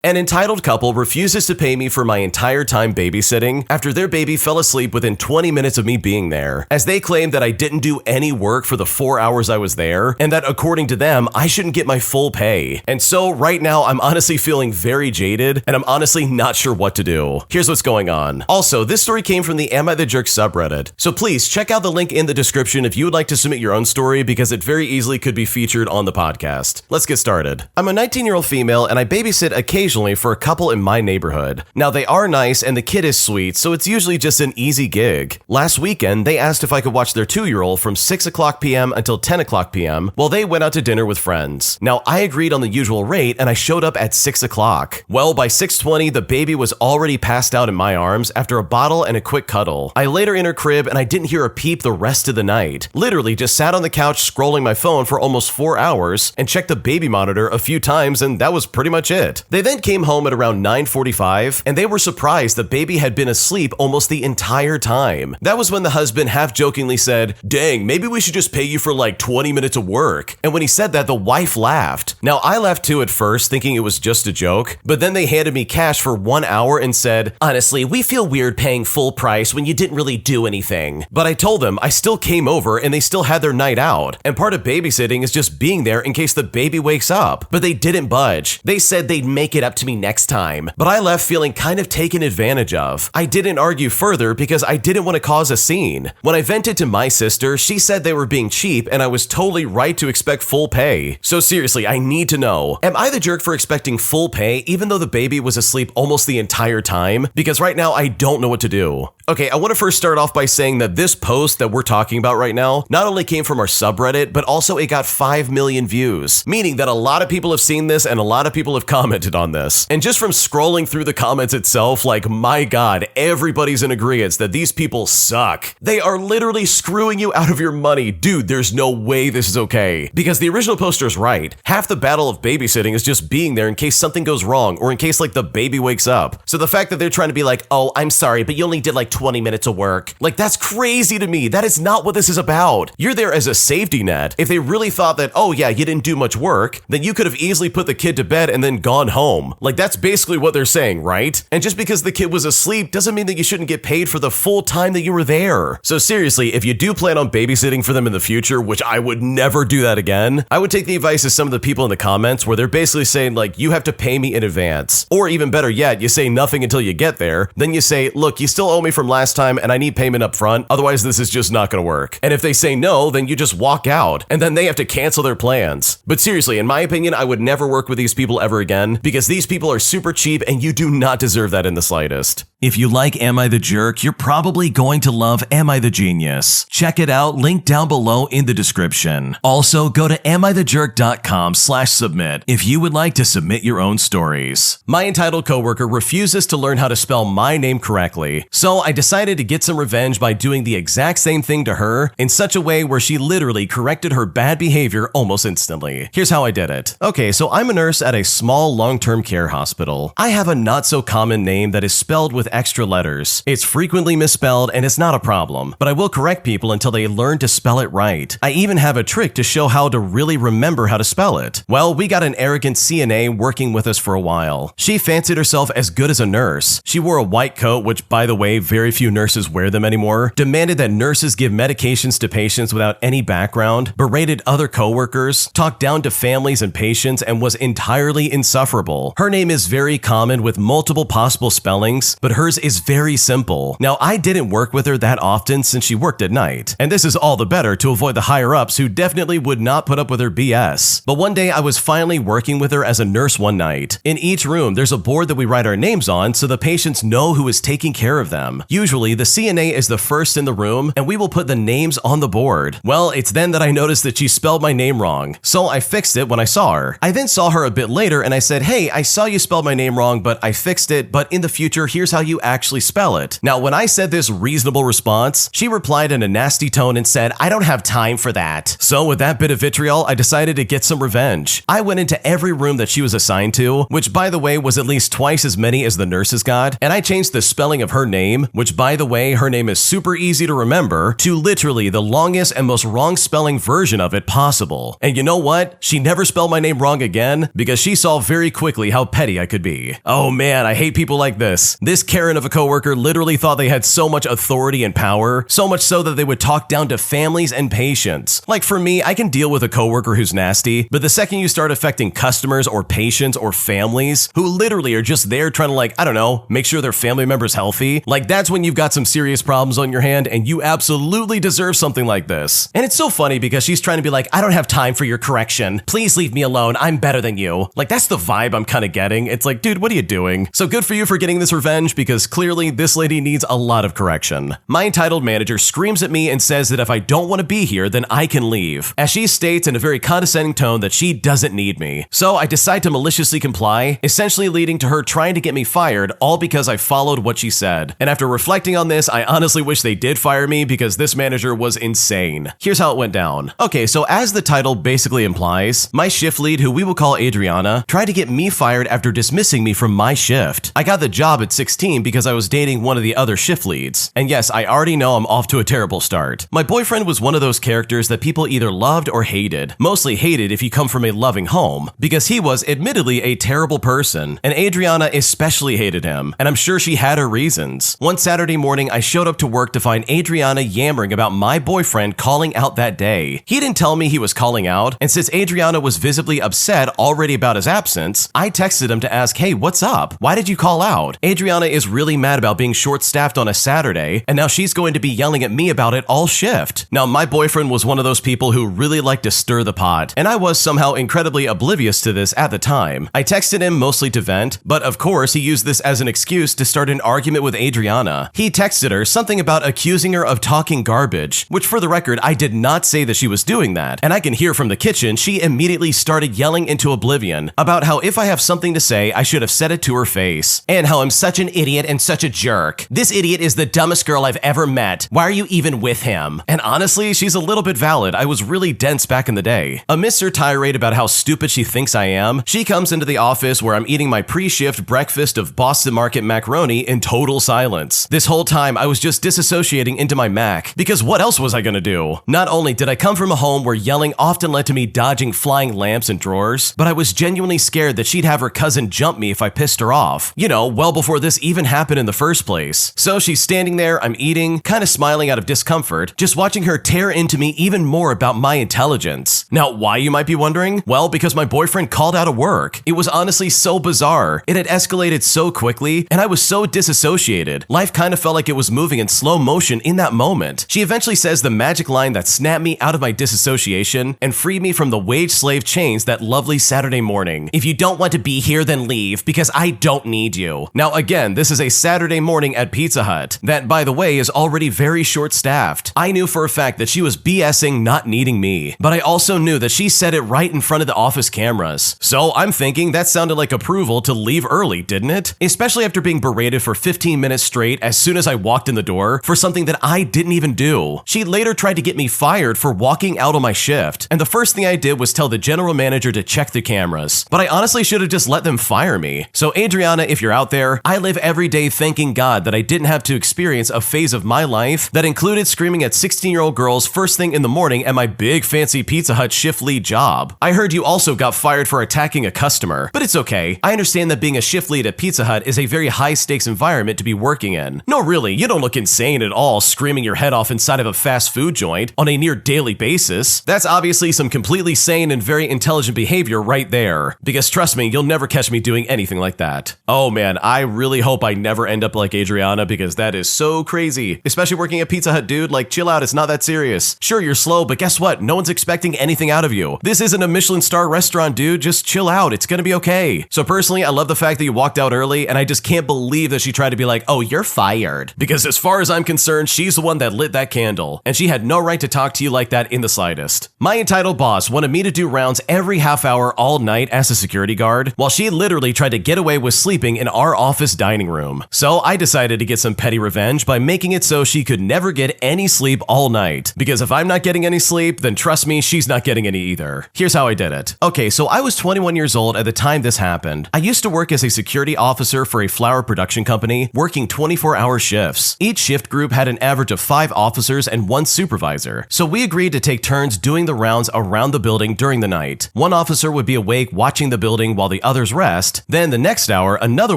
An entitled couple refuses to pay me for my entire time babysitting after their baby fell asleep within 20 minutes of me being there, as they claim that I didn't do any work for the 4 hours I was there, and that according to them, I shouldn't get my full pay. And so right now, I'm honestly feeling very jaded, and I'm honestly not sure what to do. Here's what's going on. Also, this story came from the Am I the Jerk subreddit, so please check out the link in the description if you would like to submit your own story, because it very easily could be featured on the podcast. Let's get started. I'm a 19-year-old female, and I babysit occasionally for a couple in my neighborhood. Now, they are nice and the kid is sweet, so it's usually just an easy gig. Last weekend, they asked if I could watch their 2-year-old from 6 o'clock p.m. until 10 o'clock p.m. while they went out to dinner with friends. Now, I agreed on the usual rate and I showed up at 6 o'clock. Well, by 6:20, the baby was already passed out in my arms after a bottle and a quick cuddle. I laid her in her crib and I didn't hear a peep the rest of the night. Literally just sat on the couch scrolling my phone for almost 4 hours and checked the baby monitor a few times, and that was pretty much it. They then came home at around 9:45 and they were surprised the baby had been asleep almost the entire time. That was when the husband half-jokingly said, "Dang, maybe we should just pay you for like 20 minutes of work." And when he said that, the wife laughed. Now, I laughed too at first, thinking it was just a joke, but then they handed me cash for 1 hour and said, "Honestly, we feel weird paying full price when you didn't really do anything." But I told them I still came over and they still had their night out, and part of babysitting is just being there in case the baby wakes up. But they didn't budge. They said they'd make it up to me next time, but I left feeling kind of taken advantage of. I didn't argue further because I didn't want to cause a scene. When I vented to my sister, she said they were being cheap and I was totally right to expect full pay. So seriously, I need to know, am I the jerk for expecting full pay even though the baby was asleep almost the entire time? Because right now I don't know what to do. Okay, I want to first start off by saying that this post that we're talking about right now not only came from our subreddit, but also it got 5 million views, meaning that a lot of people have seen this and a lot of people have commented on this. And just from scrolling through the comments itself, like, my God, everybody's in agreement that these people suck. They are literally screwing you out of your money. Dude, there's no way this is okay. Because the original poster's right. Half the battle of babysitting is just being there in case something goes wrong or in case like the baby wakes up. So the fact that they're trying to be like, "Oh, I'm sorry, but you only did like 20 minutes of work." Like, that's crazy to me. That is not what this is about. You're there as a safety net. If they really thought that, oh yeah, you didn't do much work, then you could have easily put the kid to bed and then gone home. Like, that's basically what they're saying, right? And just because the kid was asleep doesn't mean that you shouldn't get paid for the full time that you were there. So seriously, if you do plan on babysitting for them in the future, which I would never do that again, I would take the advice of some of the people in the comments where they're basically saying like, you have to pay me in advance. Or even better yet, you say nothing until you get there. Then you say, look, you still owe me from last time and I need payment up front. Otherwise, this is just not gonna work. And if they say no, then you just walk out and then they have to cancel their plans. But seriously, in my opinion, I would never work with these people ever again because these people are super cheap and you do not deserve that in the slightest. If you like Am I the Jerk, you're probably going to love Am I the Genius. Check it out, link down below in the description. Also, go to amithejerk.com/submit if you would like to submit your own stories. My entitled coworker refuses to learn how to spell my name correctly, so I decided to get some revenge by doing the exact same thing to her in such a way where she literally corrected her bad behavior almost instantly. Here's how I did it. Okay, so I'm a nurse at a small long-term care hospital. I have a not-so-common name that is spelled with extra letters. It's frequently misspelled and it's not a problem, but I will correct people until they learn to spell it right. I even have a trick to show how to really remember how to spell it. Well, we got an arrogant CNA working with us for a while. She fancied herself as good as a nurse. She wore a white coat, which by the way, very few nurses wear them anymore, demanded that nurses give medications to patients without any background, berated other coworkers, talked down to families and patients, and was entirely insufferable. Her name is very common with multiple possible spellings, but hers is very simple. Now, I didn't work with her that often since she worked at night, and this is all the better to avoid the higher-ups who definitely would not put up with her BS. But one day I was finally working with her as a nurse one night. In each room, there's a board that we write our names on so the patients know who is taking care of them. Usually, the CNA is the first in the room, and we will put the names on the board. Well, it's then that I noticed that she spelled my name wrong, so I fixed it when I saw her. I then saw her a bit later and I said, "Hey, I saw you spelled my name wrong, but I fixed it, but in the future, here's how you you actually spell it. Now, when I said this reasonable response, she replied in a nasty tone and said, I don't have time for that. So with that bit of vitriol, I decided to get some revenge. I went into every room that she was assigned to, which by the way was at least twice as many as the nurses got, and I changed the spelling of her name, which by the way, her name is super easy to remember, to literally the longest and most wrong spelling version of it possible. And you know what? She never spelled my name wrong again because she saw very quickly how petty I could be. Oh man, I hate people like this. This Karen of a coworker literally thought they had so much authority and power, so much so that they would talk down to families and patients. Like for me, I can deal with a coworker who's nasty, but the second you start affecting customers or patients or families who literally are just there trying to like, I don't know, make sure their family member's healthy, like that's when you've got some serious problems on your hand and you absolutely deserve something like this. And it's so funny because she's trying to be like, I don't have time for your correction. Please leave me alone. I'm better than you. Like that's the vibe I'm kind of getting. It's like, dude, what are you doing? So good for you for getting this revenge because clearly this lady needs a lot of correction. My entitled manager screams at me and says that if I don't want to be here, then I can leave, as she states in a very condescending tone that she doesn't need me. So I decide to maliciously comply, essentially leading to her trying to get me fired, all because I followed what she said. And after reflecting on this, I honestly wish they did fire me because this manager was insane. Here's how it went down. Okay, so as the title basically implies, my shift lead, who we will call Adriana, tried to get me fired after dismissing me from my shift. I got the job at 16 because I was dating one of the other shift leads. And yes, I already know I'm off to a terrible start. My boyfriend was one of those characters that people either loved or hated. Mostly hated if you come from a loving home, because he was admittedly a terrible person, and Adriana especially hated him, and I'm sure she had her reasons. One Saturday morning, I showed up to work to find Adriana yammering about my boyfriend calling out that day. He didn't tell me he was calling out, and since Adriana was visibly upset already about his absence, I texted him to ask, hey, what's up? Why did you call out? Adriana is really mad about being short-staffed on a Saturday, and now she's going to be yelling at me about it all shift. Now, my boyfriend was one of those people who really like to stir the pot, and I was somehow incredibly oblivious to this at the time. I texted him mostly to vent, but of course he used this as an excuse to start an argument with Adriana. He texted her something about accusing her of talking garbage, which for the record, I did not say that she was doing that, and I can hear from the kitchen she immediately started yelling into oblivion about how if I have something to say, I should have said it to her face, and how I'm such an idiot and such a jerk. This idiot is the dumbest girl I've ever met. Why are you even with him? And honestly, she's a little bit valid. I was really dense back in the day. Amidst her tirade about how stupid she thinks I am, she comes into the office where I'm eating my pre-shift breakfast of Boston Market macaroni in total silence. This whole time, I was just disassociating into my Mac, because what else was I gonna do? Not only did I come from a home where yelling often led to me dodging flying lamps and drawers, but I was genuinely scared that she'd have her cousin jump me if I pissed her off. You know, well before this even happened in the first place. So she's standing there, I'm eating, kind of smiling out of discomfort, just watching her tear into me even more about my intelligence. Now, why, you might be wondering? Well, because my boyfriend called out of work. It was honestly so bizarre. It had escalated so quickly, and I was so disassociated. Life kind of felt like it was moving in slow motion in that moment. She eventually says the magic line that snapped me out of my disassociation and freed me from the wage slave chains that lovely Saturday morning. If you don't want to be here, then leave, because I don't need you. Now again, this is a Saturday morning at Pizza Hut that, by the way, is already very short-staffed. I knew for a fact that she was BSing not needing me, but I also knew that she said it right in front of the office cameras. So I'm thinking that sounded like approval to leave early, didn't it? Especially after being berated for 15 minutes straight as soon as I walked in the door for something that I didn't even do. She later tried to get me fired for walking out on my shift, and the first thing I did was tell the general manager to check the cameras, but I honestly should have just let them fire me. So Adriana, if you're out there, I live every day thanking God that I didn't have to experience a phase of my life that included screaming at 16-year-old girls first thing in the morning at my big fancy Pizza Hut shift lead job. I heard you also got fired for attacking a customer, but it's okay. I understand that being a shift lead at Pizza Hut is a very high-stakes environment to be working in. No, really, you don't look insane at all screaming your head off inside of a fast food joint on a near daily basis. That's obviously some completely sane and very intelligent behavior right there, because trust me, you'll never catch me doing anything like that. Oh man, I really hope I never end up like Adriana, because that is so crazy. Especially working at Pizza Hut, dude. Like, chill out, it's not that serious. Sure, you're slow, but guess what? No one's expecting anything out of you. This isn't a Michelin star restaurant, dude. Just chill out. It's gonna be okay. So personally, I love the fact that you walked out early, and I just can't believe that she tried to be like, oh, you're fired. Because as far as I'm concerned, she's the one that lit that candle, and she had no right to talk to you like that in the slightest. My entitled boss wanted me to do rounds every half hour all night as a security guard, while she literally tried to get away with sleeping in our office dining room. room. So I decided to get some petty revenge by making it so she could never get any sleep all night. Because if I'm not getting any sleep, then trust me, she's not getting any either. Here's how I did it. Okay, so I was 21 years old at the time this happened. I used to work as a security officer for a flower production company, working 24-hour shifts. Each shift group had an average of 5 officers and 1 supervisor. So we agreed to take turns doing the rounds around the building during the night. One officer would be awake watching the building while the others rest. Then the next hour, another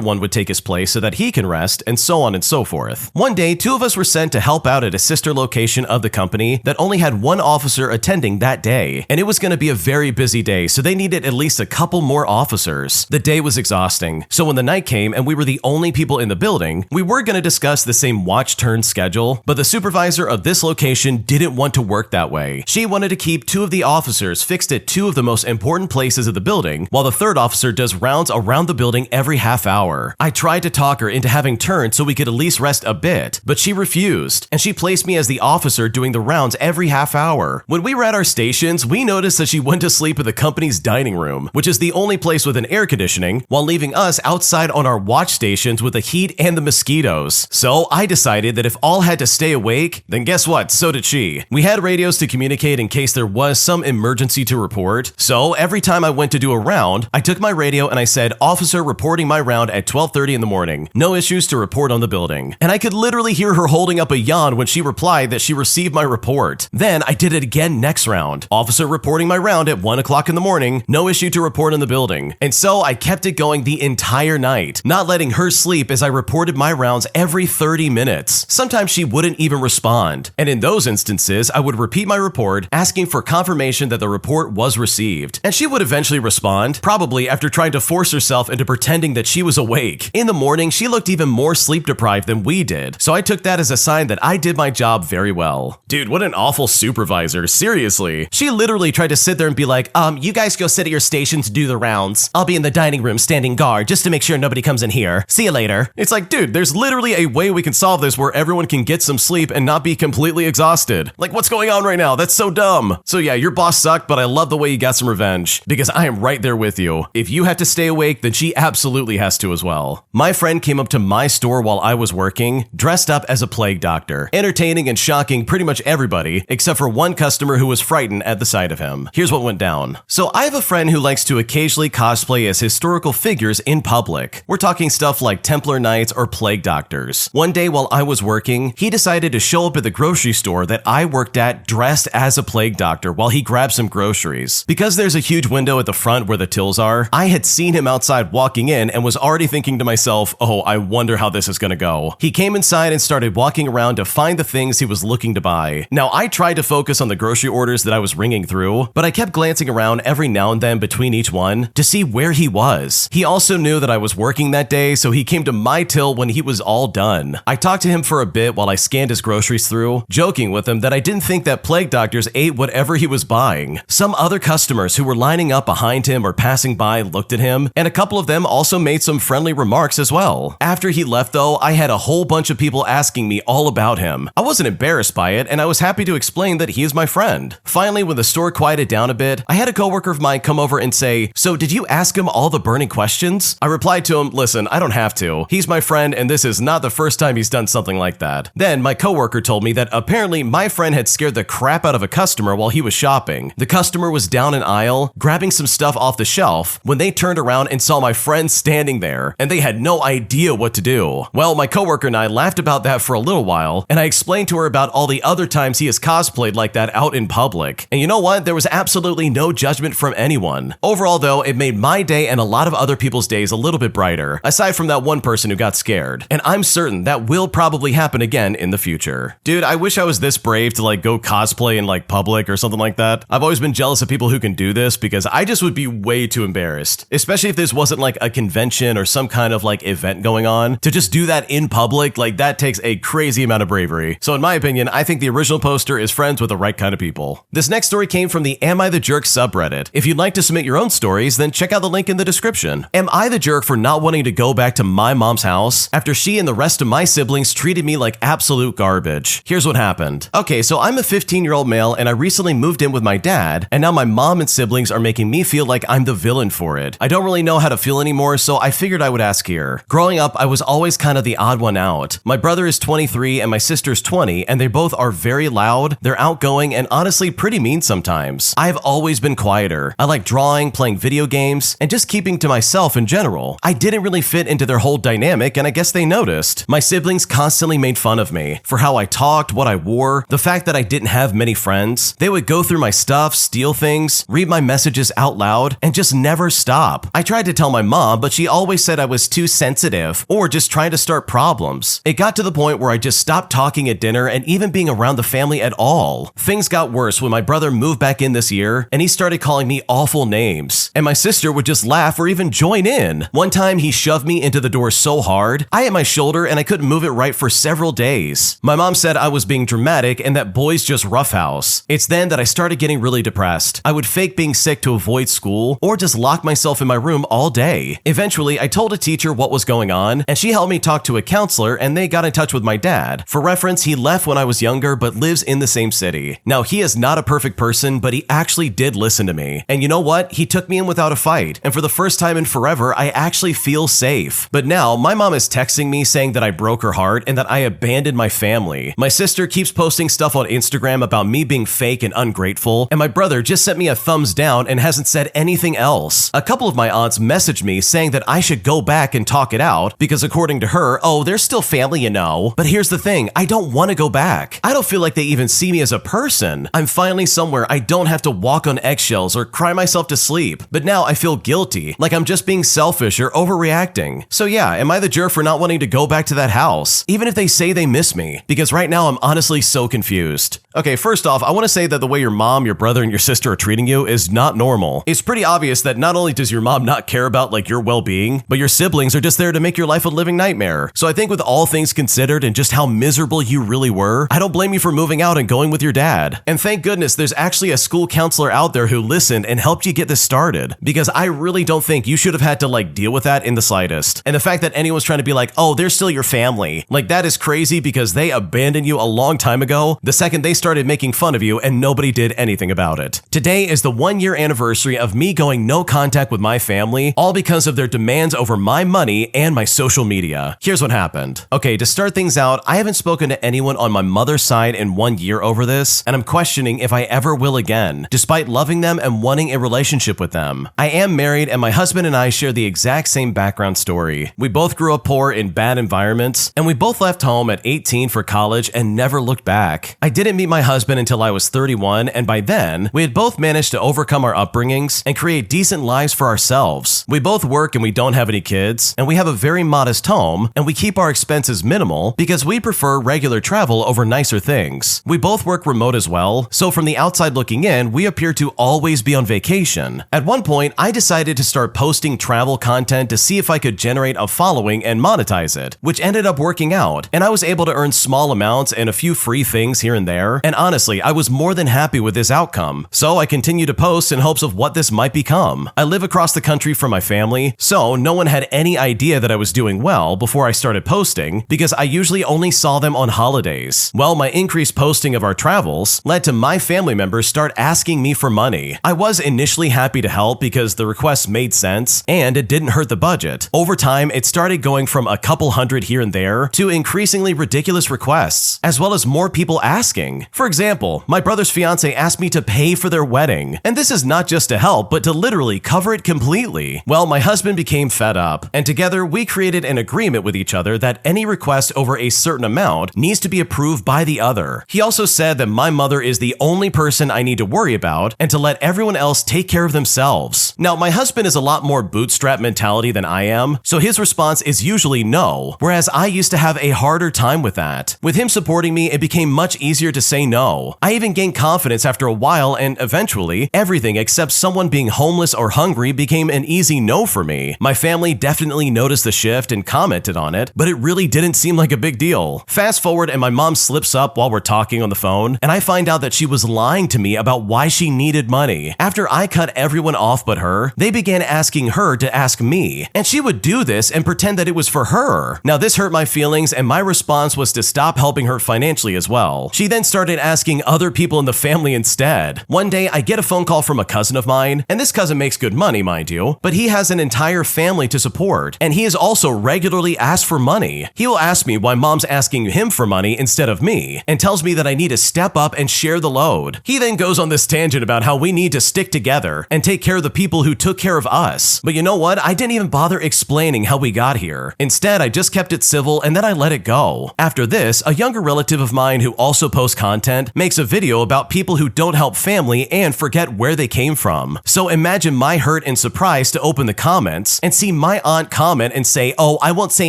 one would take his place so that he can rest, and so on and so forth. One day, 2 of us were sent to help out at a sister location of the company that only had 1 officer attending that day. And it was going to be a very busy day, so they needed at least a couple more officers. The day was exhausting. So when the night came and we were the only people in the building, we were going to discuss the same watch turn schedule, but the supervisor of this location didn't want to work that way. She wanted to keep 2 of the officers fixed at 2 of the most important places of the building, while the 3rd officer does rounds around the building every half hour. I tried to talk her into having turns so we could at least rest a bit, but she refused, and she placed me as the officer doing the rounds every half hour. When we were at our stations, we noticed that she went to sleep in the company's dining room, which is the only place with an air conditioning, while leaving us outside on our watch stations with the heat and the mosquitoes. So I decided that if all had to stay awake, then guess what? So did she. We had radios to communicate in case there was some emergency to report. So every time I went to do a round, I took my radio and I said, "Officer reporting my round at 12:30 in the morning. No issues to report on the building." And I could literally hear her holding up a yawn when she replied that she received my report. Then I did it again next round. "Officer reporting my round at 1 o'clock in the morning. No issue to report on the building." And so I kept it going the entire night, not letting her sleep as I reported my rounds every 30 minutes. Sometimes she wouldn't even respond. And in those instances, I would repeat my report, asking for confirmation that the report was received. And she would eventually respond, probably after trying to force herself into pretending that she was awake. In the morning, she looked even more sleep deprived than we did. So I took that as a sign that I did my job very well. Dude, what an awful supervisor. Seriously. She literally tried to sit there and be like, you guys go sit at your station to do the rounds. I'll be in the dining room standing guard just to make sure nobody comes in here. See you later. It's like, dude, there's literally a way we can solve this where everyone can get some sleep and not be completely exhausted. Like, what's going on right now? That's so dumb. So yeah, your boss sucked, but I love the way you got some revenge, because I am right there with you. If you have to stay awake, then she absolutely has to as well. My friend came up to my store while I was working, dressed up as a plague doctor, entertaining and shocking pretty much everybody, except for one customer who was frightened at the sight of him. Here's what went down. So I have a friend who likes to occasionally cosplay as historical figures in public. We're talking stuff like Templar Knights or plague doctors. One day while I was working, he decided to show up at the grocery store that I worked at dressed as a plague doctor while he grabbed some groceries. Because there's a huge window at the front where the tills are, I had seen him outside walking in and was already thinking to myself, oh, I wonder how this is gonna go. He came inside and started walking around to find the things he was looking to buy. Now, I tried to focus on the grocery orders that I was ringing through, but I kept glancing around every now and then between each one to see where he was. He also knew that I was working that day, so he came to my till when he was all done. I talked to him for a bit while I scanned his groceries through, joking with him that I didn't think that plague doctors ate whatever he was buying. Some other customers who were lining up behind him or passing by looked at him, and a couple of them also made some friendly remarks as well. After he left though, I had a whole bunch of people asking me all about him. I wasn't embarrassed by it, and I was happy to explain that he is my friend. Finally, when the store quieted down a bit, I had a coworker of mine come over and say, "So did you ask him all the burning questions?" I replied to him, "Listen, I don't have to. He's my friend, and this is not the first time he's done something like that." Then my coworker told me that apparently my friend had scared the crap out of a customer while he was shopping. The customer was down an aisle, grabbing some stuff off the shelf, when they turned around and saw my friend standing there, and they had no idea what to do. Well, my coworker and I laughed about that for a little while, and I explained to her about all the other times he has cosplayed like that out in public. And you know what? There was absolutely no judgment from anyone. Overall though, it made my day and a lot of other people's days a little bit brighter, aside from that one person who got scared. And I'm certain that will probably happen again in the future. Dude, I wish I was this brave to like go cosplay in like public or something like that. I've always been jealous of people who can do this because I just would be way too embarrassed, especially if this wasn't like a convention or some kind of like event going on. To just do that in public, like that takes a crazy amount of bravery. So in my opinion, I think the original poster is friends with the right kind of people. This next story came from the Am I the Jerk subreddit. If you'd like to submit your own stories, then check out the link in the description. Am I the jerk for not wanting to go back to my mom's house after she and the rest of my siblings treated me like absolute garbage? Here's what happened. Okay, so I'm a 15-year-old male and I recently moved in with my dad, and now my mom and siblings are making me feel like I'm the villain for it. I don't really know how to feel anymore, so I figured I would ask here. Growing Growing up, I was always kind of the odd one out. My brother is 23 and my sister's 20, and they both are very loud, they're outgoing, and honestly pretty mean sometimes. I've always been quieter. I like drawing, playing video games, and just keeping to myself in general. I didn't really fit into their whole dynamic, and I guess they noticed. My siblings constantly made fun of me for how I talked, what I wore, the fact that I didn't have many friends. They would go through my stuff, steal things, read my messages out loud, and just never stop. I tried to tell my mom, but she always said I was too sensitive or just trying to start problems. It got to the point where I just stopped talking at dinner and even being around the family at all. Things got worse when my brother moved back in this year and he started calling me awful names. And my sister would just laugh or even join in. One time he shoved me into the door so hard, I hit my shoulder and I couldn't move it right for several days. My mom said I was being dramatic and that boys just roughhouse. It's then that I started getting really depressed. I would fake being sick to avoid school or just lock myself in my room all day. Eventually, I told a teacher what was going on and she helped me talk to a counselor and they got in touch with my dad. For reference, he left when I was younger but lives in the same city. Now, he is not a perfect person, but he actually did listen to me. And you know what? He took me in without a fight. And for the first time in forever, I actually feel safe. But now, my mom is texting me saying that I broke her heart and that I abandoned my family. My sister keeps posting stuff on Instagram about me being fake and ungrateful, and my brother just sent me a thumbs down and hasn't said anything else. A couple of my aunts messaged me saying that I should go back and talk it out because according to her, oh, they're still family, you know. But here's the thing, I don't want to go back. I don't feel like they even see me as a person. I'm finally somewhere I don't have to walk on eggshells or cry myself to sleep. But now I feel guilty, like I'm just being selfish or overreacting. So yeah, am I the jerk for not wanting to go back to that house, even if they say they miss me? Because right now I'm honestly so confused. Okay, first off, I want to say that the way your mom, your brother, and your sister are treating you is not normal. It's pretty obvious that not only does your mom not care about like your well-being, but your siblings are just there to make your life a living nightmare. So I think with all things considered and just how miserable you really were, I don't blame you for moving out and going with your dad. And thank goodness there's actually a school counselor out there who listened and helped you get this started, because I really don't think you should have had to like deal with that in the slightest. And the fact that anyone's trying to be like, oh, they're still your family, like that is crazy because they abandoned you a long time ago the second they started making fun of you and nobody did anything about it. Today is the 1-year anniversary of me going no contact with my family, all because of their demands over my money and my social media. Here's what happened. Okay, to start things out, I haven't spoken to anyone on my mother's side in 1 year over this, and I'm questioning if I ever will again, despite loving them and wanting a relationship with them. I am married and my husband and I share the exact same background story. We both grew up poor in bad environments, and we both left home at 18 for college and never looked back. I didn't meet my husband until I was 31, and by then, we had both managed to overcome our upbringings and create decent lives for ourselves. We both work and we don't have any kids, and we have a very modest home, and we keep our expenses minimal because we prefer regular travel over nicer things. We both work remote as well, so from the outside looking in, we appear to always be on vacation. At one point, I decided to start posting travel content to see if I could generate a following and monetize it, which ended up working out, and I was able to earn small amounts and a few free things here and there, and honestly, I was more than happy with this outcome. So I continued to post in hopes of what this might become. I live across the country from my family, so no one had any idea that I was doing well before I started posting because I usually only saw them on holidays. Well, my increased posting of our travels led to my family members start asking me for money. I was initially happy to help because the requests made sense and it didn't hurt the budget. Over time, it started going from a couple hundred here and there to increasingly ridiculous requests, as well as more people asking. For example, my brother's fiance asked me to pay for their wedding, and this is not just to help, but to literally cover it completely. Well, my husband became fed up, and together we created an agreement with each other that any request over a certain amount needs to be approved by the other. He also said that my mother is the only person I need to worry about and to let everyone else take care of themselves. Now, my husband is a lot more bootstrap mentality than I am, so his response is usually no, whereas I used to have a harder time with that. With him supporting me, it became much easier to say no. I even gained confidence after a while, and eventually, everything except someone being homeless or hungry became an easy no for me. My family definitely noticed the shift and commented on it, but it really didn't seem like a big deal. Fast forward and my mom slips up while we're talking on the phone, and I find out that she was lying to me about why she needed money. After I cut everyone off but her, they began asking her to ask me, and she would do this and pretend that it was for her. Now this hurt my feelings, and my response was to stop helping her financially as well. She then started asking other people in the family instead. One day I get a phone call from a cousin of mine, and this cousin makes good money, mind you, but he has an entire family to support, and he is has also regularly asked for money. He will ask me why mom's asking him for money instead of me, and tells me that I need to step up and share the load. He then goes on this tangent about how we need to stick together and take care of the people who took care of us. But you know what? I didn't even bother explaining how we got here. Instead, I just kept it civil and then I let it go. After this, a younger relative of mine who also posts content makes a video about people who don't help family and forget where they came from. So imagine my hurt and surprise to open the comments and see my aunt comment and say, "Oh, I won't say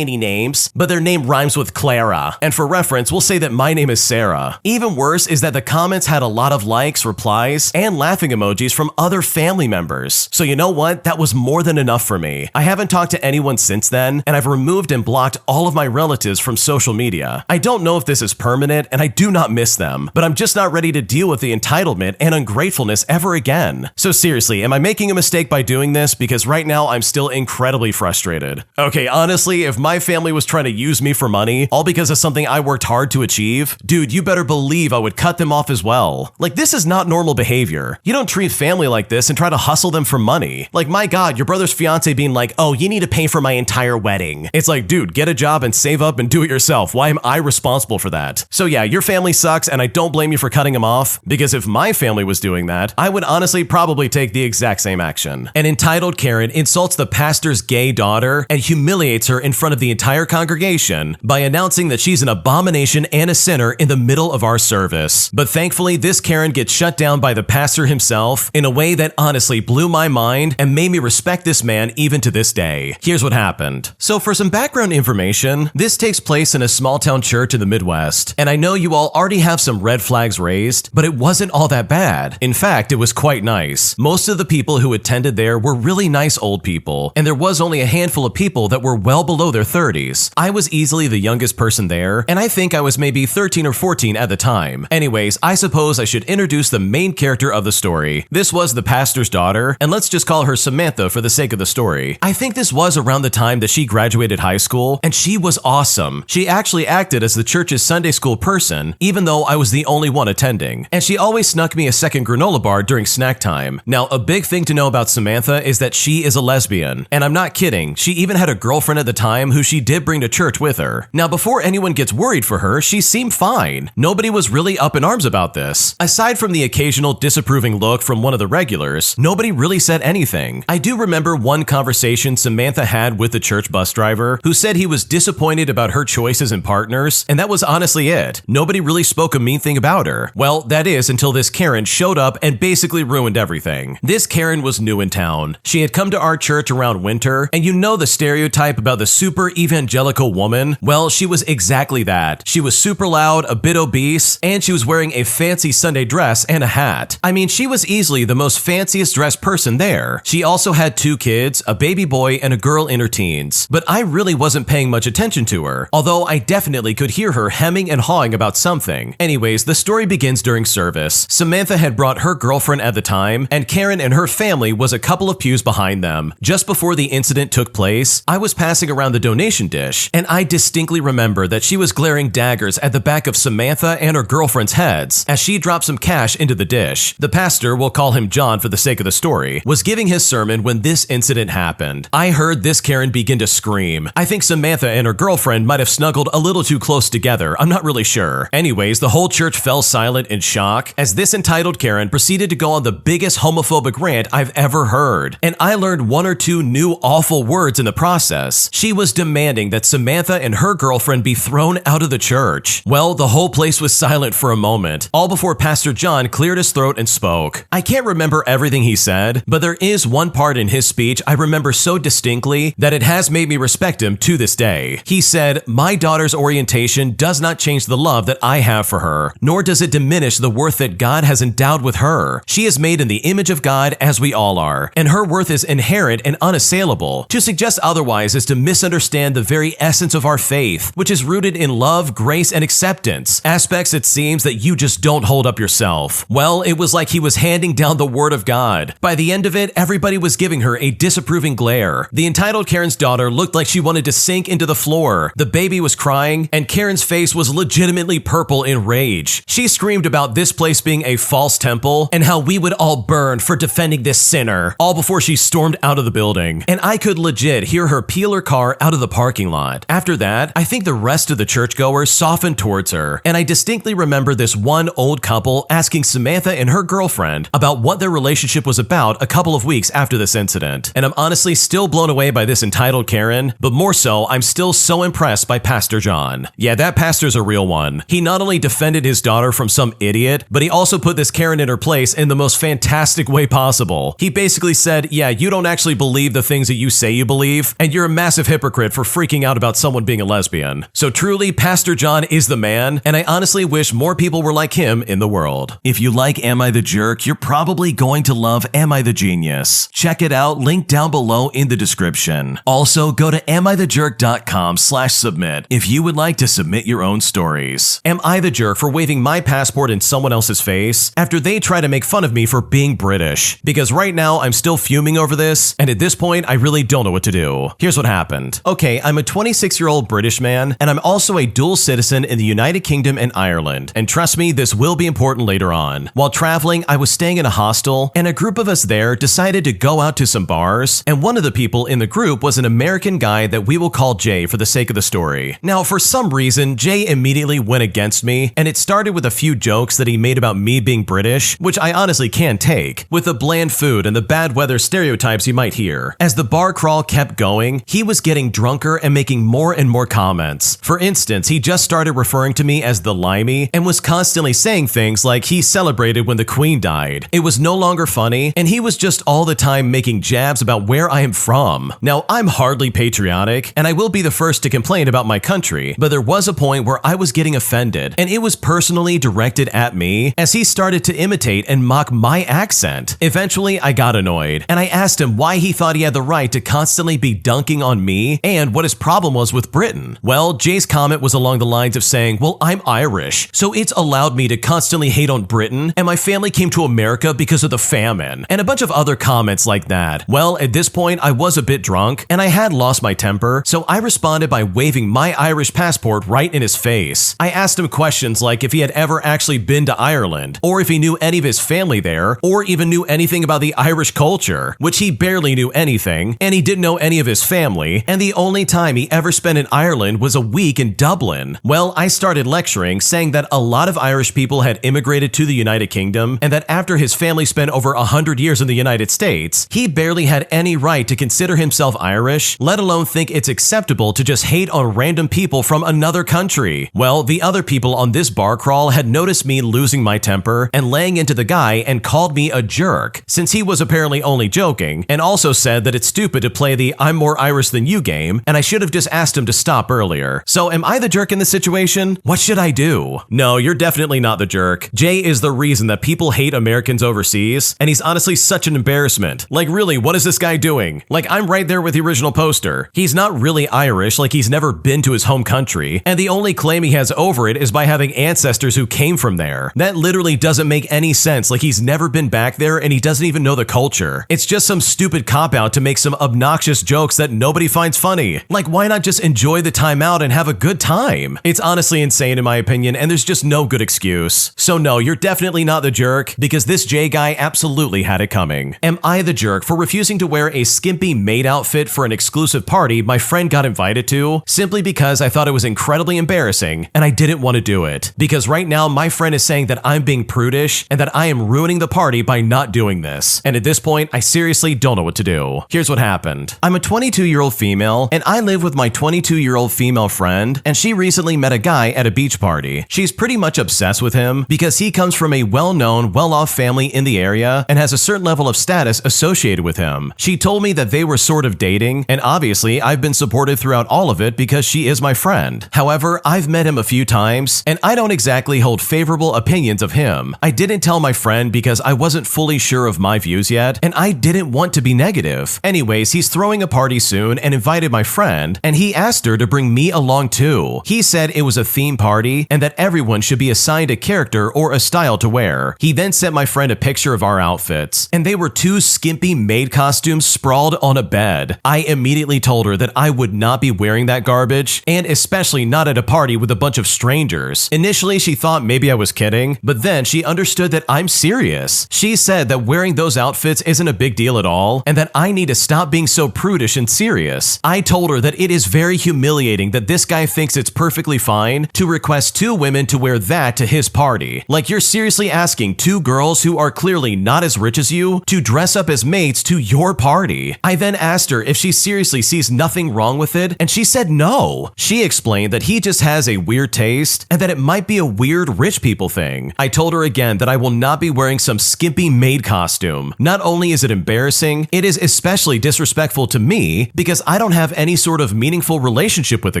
any names, but their name rhymes with Clara." And for reference, we'll say that my name is Sarah. Even worse is that the comments had a lot of likes, replies, and laughing emojis from other family members. So you know what? That was more than enough for me. I haven't talked to anyone since then, and I've removed and blocked all of my relatives from social media. I don't know if this is permanent, and I do not miss them, but I'm just not ready to deal with the entitlement and ungratefulness ever again. So seriously, am I making a mistake by doing this? Because right now I'm still incredibly frustrated. Okay, honestly, if my family was trying to use me for money, all because of something I worked hard to achieve, dude, you better believe I would cut them off as well. Like, this is not normal behavior. You don't treat family like this and try to hustle them for money. Like, my God, your brother's fiance being like, "Oh, you need to pay for my entire wedding." It's like, dude, get a job and save up and do it yourself. Why am I responsible for that? So yeah, your family sucks and I don't blame you for cutting them off, because if my family was doing that, I would honestly probably take the exact same action. An entitled Karen insults the pastor's gay daughter and humiliates her in front of the entire congregation by announcing that she's an abomination and a sinner in the middle of our service. But thankfully, this Karen gets shut down by the pastor himself in a way that honestly blew my mind and made me respect this man even to this day. Here's what happened. So for some background information, this takes place in a small town church in the Midwest, and I know you all already have some red flags raised, but it wasn't all that bad. In fact, it was quite nice. Most of the people who attended there were really nice old people, and there was only a handful of people that were well below their 30s. I was easily the youngest person there, and I think I was maybe 13 or 14 at the time. Anyways, I suppose I should introduce the main character of the story. This was the pastor's daughter, and let's just call her Samantha for the sake of the story. I think this was around the time that she graduated high school, and she was awesome. She actually acted as the church's Sunday school person, even though I was the only one attending. And she always snuck me a second granola bar during snack time. Now, a big thing to know about Samantha is that she is a lesbian. And I'm not kidding, she even had a girlfriend at the time who she did bring to church with her. Now, before anyone gets worried for her, she seemed fine. Nobody was really up in arms about this. Aside from the occasional disapproving look from one of the regulars, nobody really said anything. I do remember one conversation Samantha had with the church bus driver, who said he was disappointed about her choices and partners, and that was honestly it. Nobody really spoke a mean thing about her. Well, that is until this Karen showed up and basically ruined everything. This Karen was new in town. She had come to our church around winter, and you know the stereotype about the super evangelical woman? Well, she was exactly that. She was super loud, a bit obese, and she was wearing a fancy Sunday dress and a hat. I mean, she was easily the most fanciest dressed person there. She also had 2 kids, a baby boy and a girl in her teens, but I really wasn't paying much attention to her, although I definitely could hear her hemming and hawing about something. Anyways, the story begins during service. Samantha had brought her girlfriend at the time, and Karen and her family was a couple of pews behind them. Just before the incident took place, I was passing around the donation dish, and I distinctly remember that she was glaring daggers at the back of Samantha and her girlfriend's heads as she dropped some cash into the dish. The pastor, we'll call him John for the sake of the story, was giving his sermon when this incident happened. I heard this Karen begin to scream. I think Samantha and her girlfriend might have snuggled a little too close together, I'm not really sure. Anyways, the whole church fell silent in shock as this entitled Karen proceeded to go on the biggest homophobic rant I've ever heard. And I learned 1 or 2 new awful words in the process. She was demanding that Samantha and her girlfriend be thrown out of the church. Well, the whole place was silent for a moment, all before Pastor John cleared his throat and spoke. I can't remember everything he said, but there is one part in his speech I remember so distinctly that it has made me respect him to this day. He said, "My daughter's orientation does not change the love that I have for her, nor does it diminish the worth that God has endowed with her. She is made in the image of God as we all are, and her worth is inherent and unassailable. To suggest otherwise is to misunderstand the very essence of our faith, which is rooted in love, grace, and acceptance, aspects it seems that you just don't hold up yourself." Well, it was like he was handing down the word of God. By the end of it, everybody was giving her a disapproving glare. The entitled Karen's daughter looked like she wanted to sink into the floor. The baby was crying, and Karen's face was legitimately purple in rage. She screamed about this place being a false temple and how we would all burn for defending this sinner, all before she stormed out of the building. And I could legit hear her her peel her car out of the parking lot. After that, I think the rest of the churchgoers softened towards her, and I distinctly remember this one old couple asking Samantha and her girlfriend about what their relationship was about a couple of weeks after this incident. And I'm honestly still blown away by this entitled Karen, but more so, I'm still so impressed by Pastor John. Yeah, that pastor's a real one. He not only defended his daughter from some idiot, but he also put this Karen in her place in the most fantastic way possible. He basically said, yeah, you don't actually believe the things that you say you believe, and you're a massive hypocrite for freaking out about someone being a lesbian. So truly, Pastor John is the man, and I honestly wish more people were like him in the world. If you like Am I the Jerk, you're probably going to love Am I the Genius. Check it out, link down below in the description. Also, go to amithejerk.com/submit if you would like to submit your own stories. Am I the jerk for waving my passport in someone else's face after they try to make fun of me for being British? Because right now I'm still fuming over this, and at this point I really don't know what to do. Here's what happened. Okay, I'm a 26-year-old British man, and I'm also a dual citizen in the United Kingdom and Ireland. And trust me, this will be important later on. While traveling, I was staying in a hostel, and a group of us there decided to go out to some bars, and one of the people in the group was an American guy that we will call Jay for the sake of the story. Now, for some reason, Jay immediately went against me, and it started with a few jokes that he made about me being British, which I honestly can take, with the bland food and the bad weather stereotypes you might hear. As the bar crawl kept going, he was getting drunker and making more and more comments. For instance, he just started referring to me as the limey and was constantly saying things like he celebrated when the Queen died. It was no longer funny, and he was just all the time making jabs about where I am from. Now, I'm hardly patriotic, and I will be the first to complain about my country, but there was a point where I was getting offended, and it was personally directed at me as he started to imitate and mock my accent. Eventually, I got annoyed, and I asked him why he thought he had the right to constantly be dunking on me and what his problem was with Britain. Well, Jay's comment was along the lines of saying, well, I'm Irish, so it's allowed me to constantly hate on Britain, and my family came to America because of the famine, and a bunch of other comments like that. Well, at this point, I was a bit drunk, and I had lost my temper, so I responded by waving my Irish passport right in his face. I asked him questions like if he had ever actually been to Ireland, or if he knew any of his family there, or even knew anything about the Irish culture, which he barely knew anything, and he didn't know any of his family, and the only time he ever spent in Ireland was a week in Dublin. Well, I started lecturing, saying that a lot of Irish people had immigrated to the United Kingdom, and that after his family spent over 100 years in the United States, he barely had any right to consider himself Irish, let alone think it's acceptable to just hate on random people from another country. Well, the other people on this bar crawl had noticed me losing my temper and laying into the guy and called me a jerk, since he was apparently only joking, and also said that it's stupid to play the I'm more Irish than you game, and I should have just asked him to stop earlier. So am I the jerk in this situation? What should I do? No, you're definitely not the jerk. Jay is the reason that people hate Americans overseas, and he's honestly such an embarrassment. Like really, what is this guy doing? Like I'm right there with the original poster. He's not really Irish, like he's never been to his home country, and the only claim he has over it is by having ancestors who came from there. That literally doesn't make any sense, like he's never been back there and he doesn't even know the culture. It's just some stupid cop-out to make some obnoxious jokes that nobody finds funny. Like why not just enjoy the time out and have a good time? It's honestly insane in my opinion, and there's just no good excuse. So no, you're definitely not the jerk, because this Jay guy absolutely had it coming. Am I the jerk for refusing to wear a skimpy maid outfit for an exclusive party my friend got invited to, simply because I thought it was incredibly embarrassing and I didn't want to do it? Because right now my friend is saying that I'm being prudish and that I am ruining the party by not doing this. And at this point, I seriously don't know what to do. Here's what happened. I'm a 22-year-old female, and I live with my 22-year-old female friend, and she recently met a guy at a beach party. She's pretty much obsessed with him because he comes from a well-known, well-off family in the area and has a certain level of status associated with him. She told me that they were sort of dating, and obviously I've been supportive throughout all of it because she is my friend. However, I've met him a few times, and I don't exactly hold favorable opinions of him. I didn't tell my friend because I wasn't fully sure of my views yet, and I didn't want to be negative. Anyways, he's throwing a party soon and invited my friend, and he asked her to bring me along too. He said it was a theme party and that everyone should be assigned a character or a style to wear. He then sent my friend a picture of our outfits, and they were two skimpy maid costumes sprawled on a bed. I immediately told her that I would not be wearing that garbage, and especially not at a party with a bunch of strangers. Initially, she thought maybe I was kidding, but then she understood that I'm serious. She said that wearing those outfits isn't a big deal at all, and that I need to stop being so prudish and even serious. I told her that it is very humiliating that this guy thinks it's perfectly fine to request 2 women to wear that to his party. Like, you're seriously asking 2 girls who are clearly not as rich as you to dress up as maids to your party. I then asked her if she seriously sees nothing wrong with it, and she said no. She explained that he just has a weird taste and that it might be a weird rich people thing. I told her again that I will not be wearing some skimpy maid costume. Not only is it embarrassing, it is especially disrespectful to me because I don't have any sort of meaningful relationship with the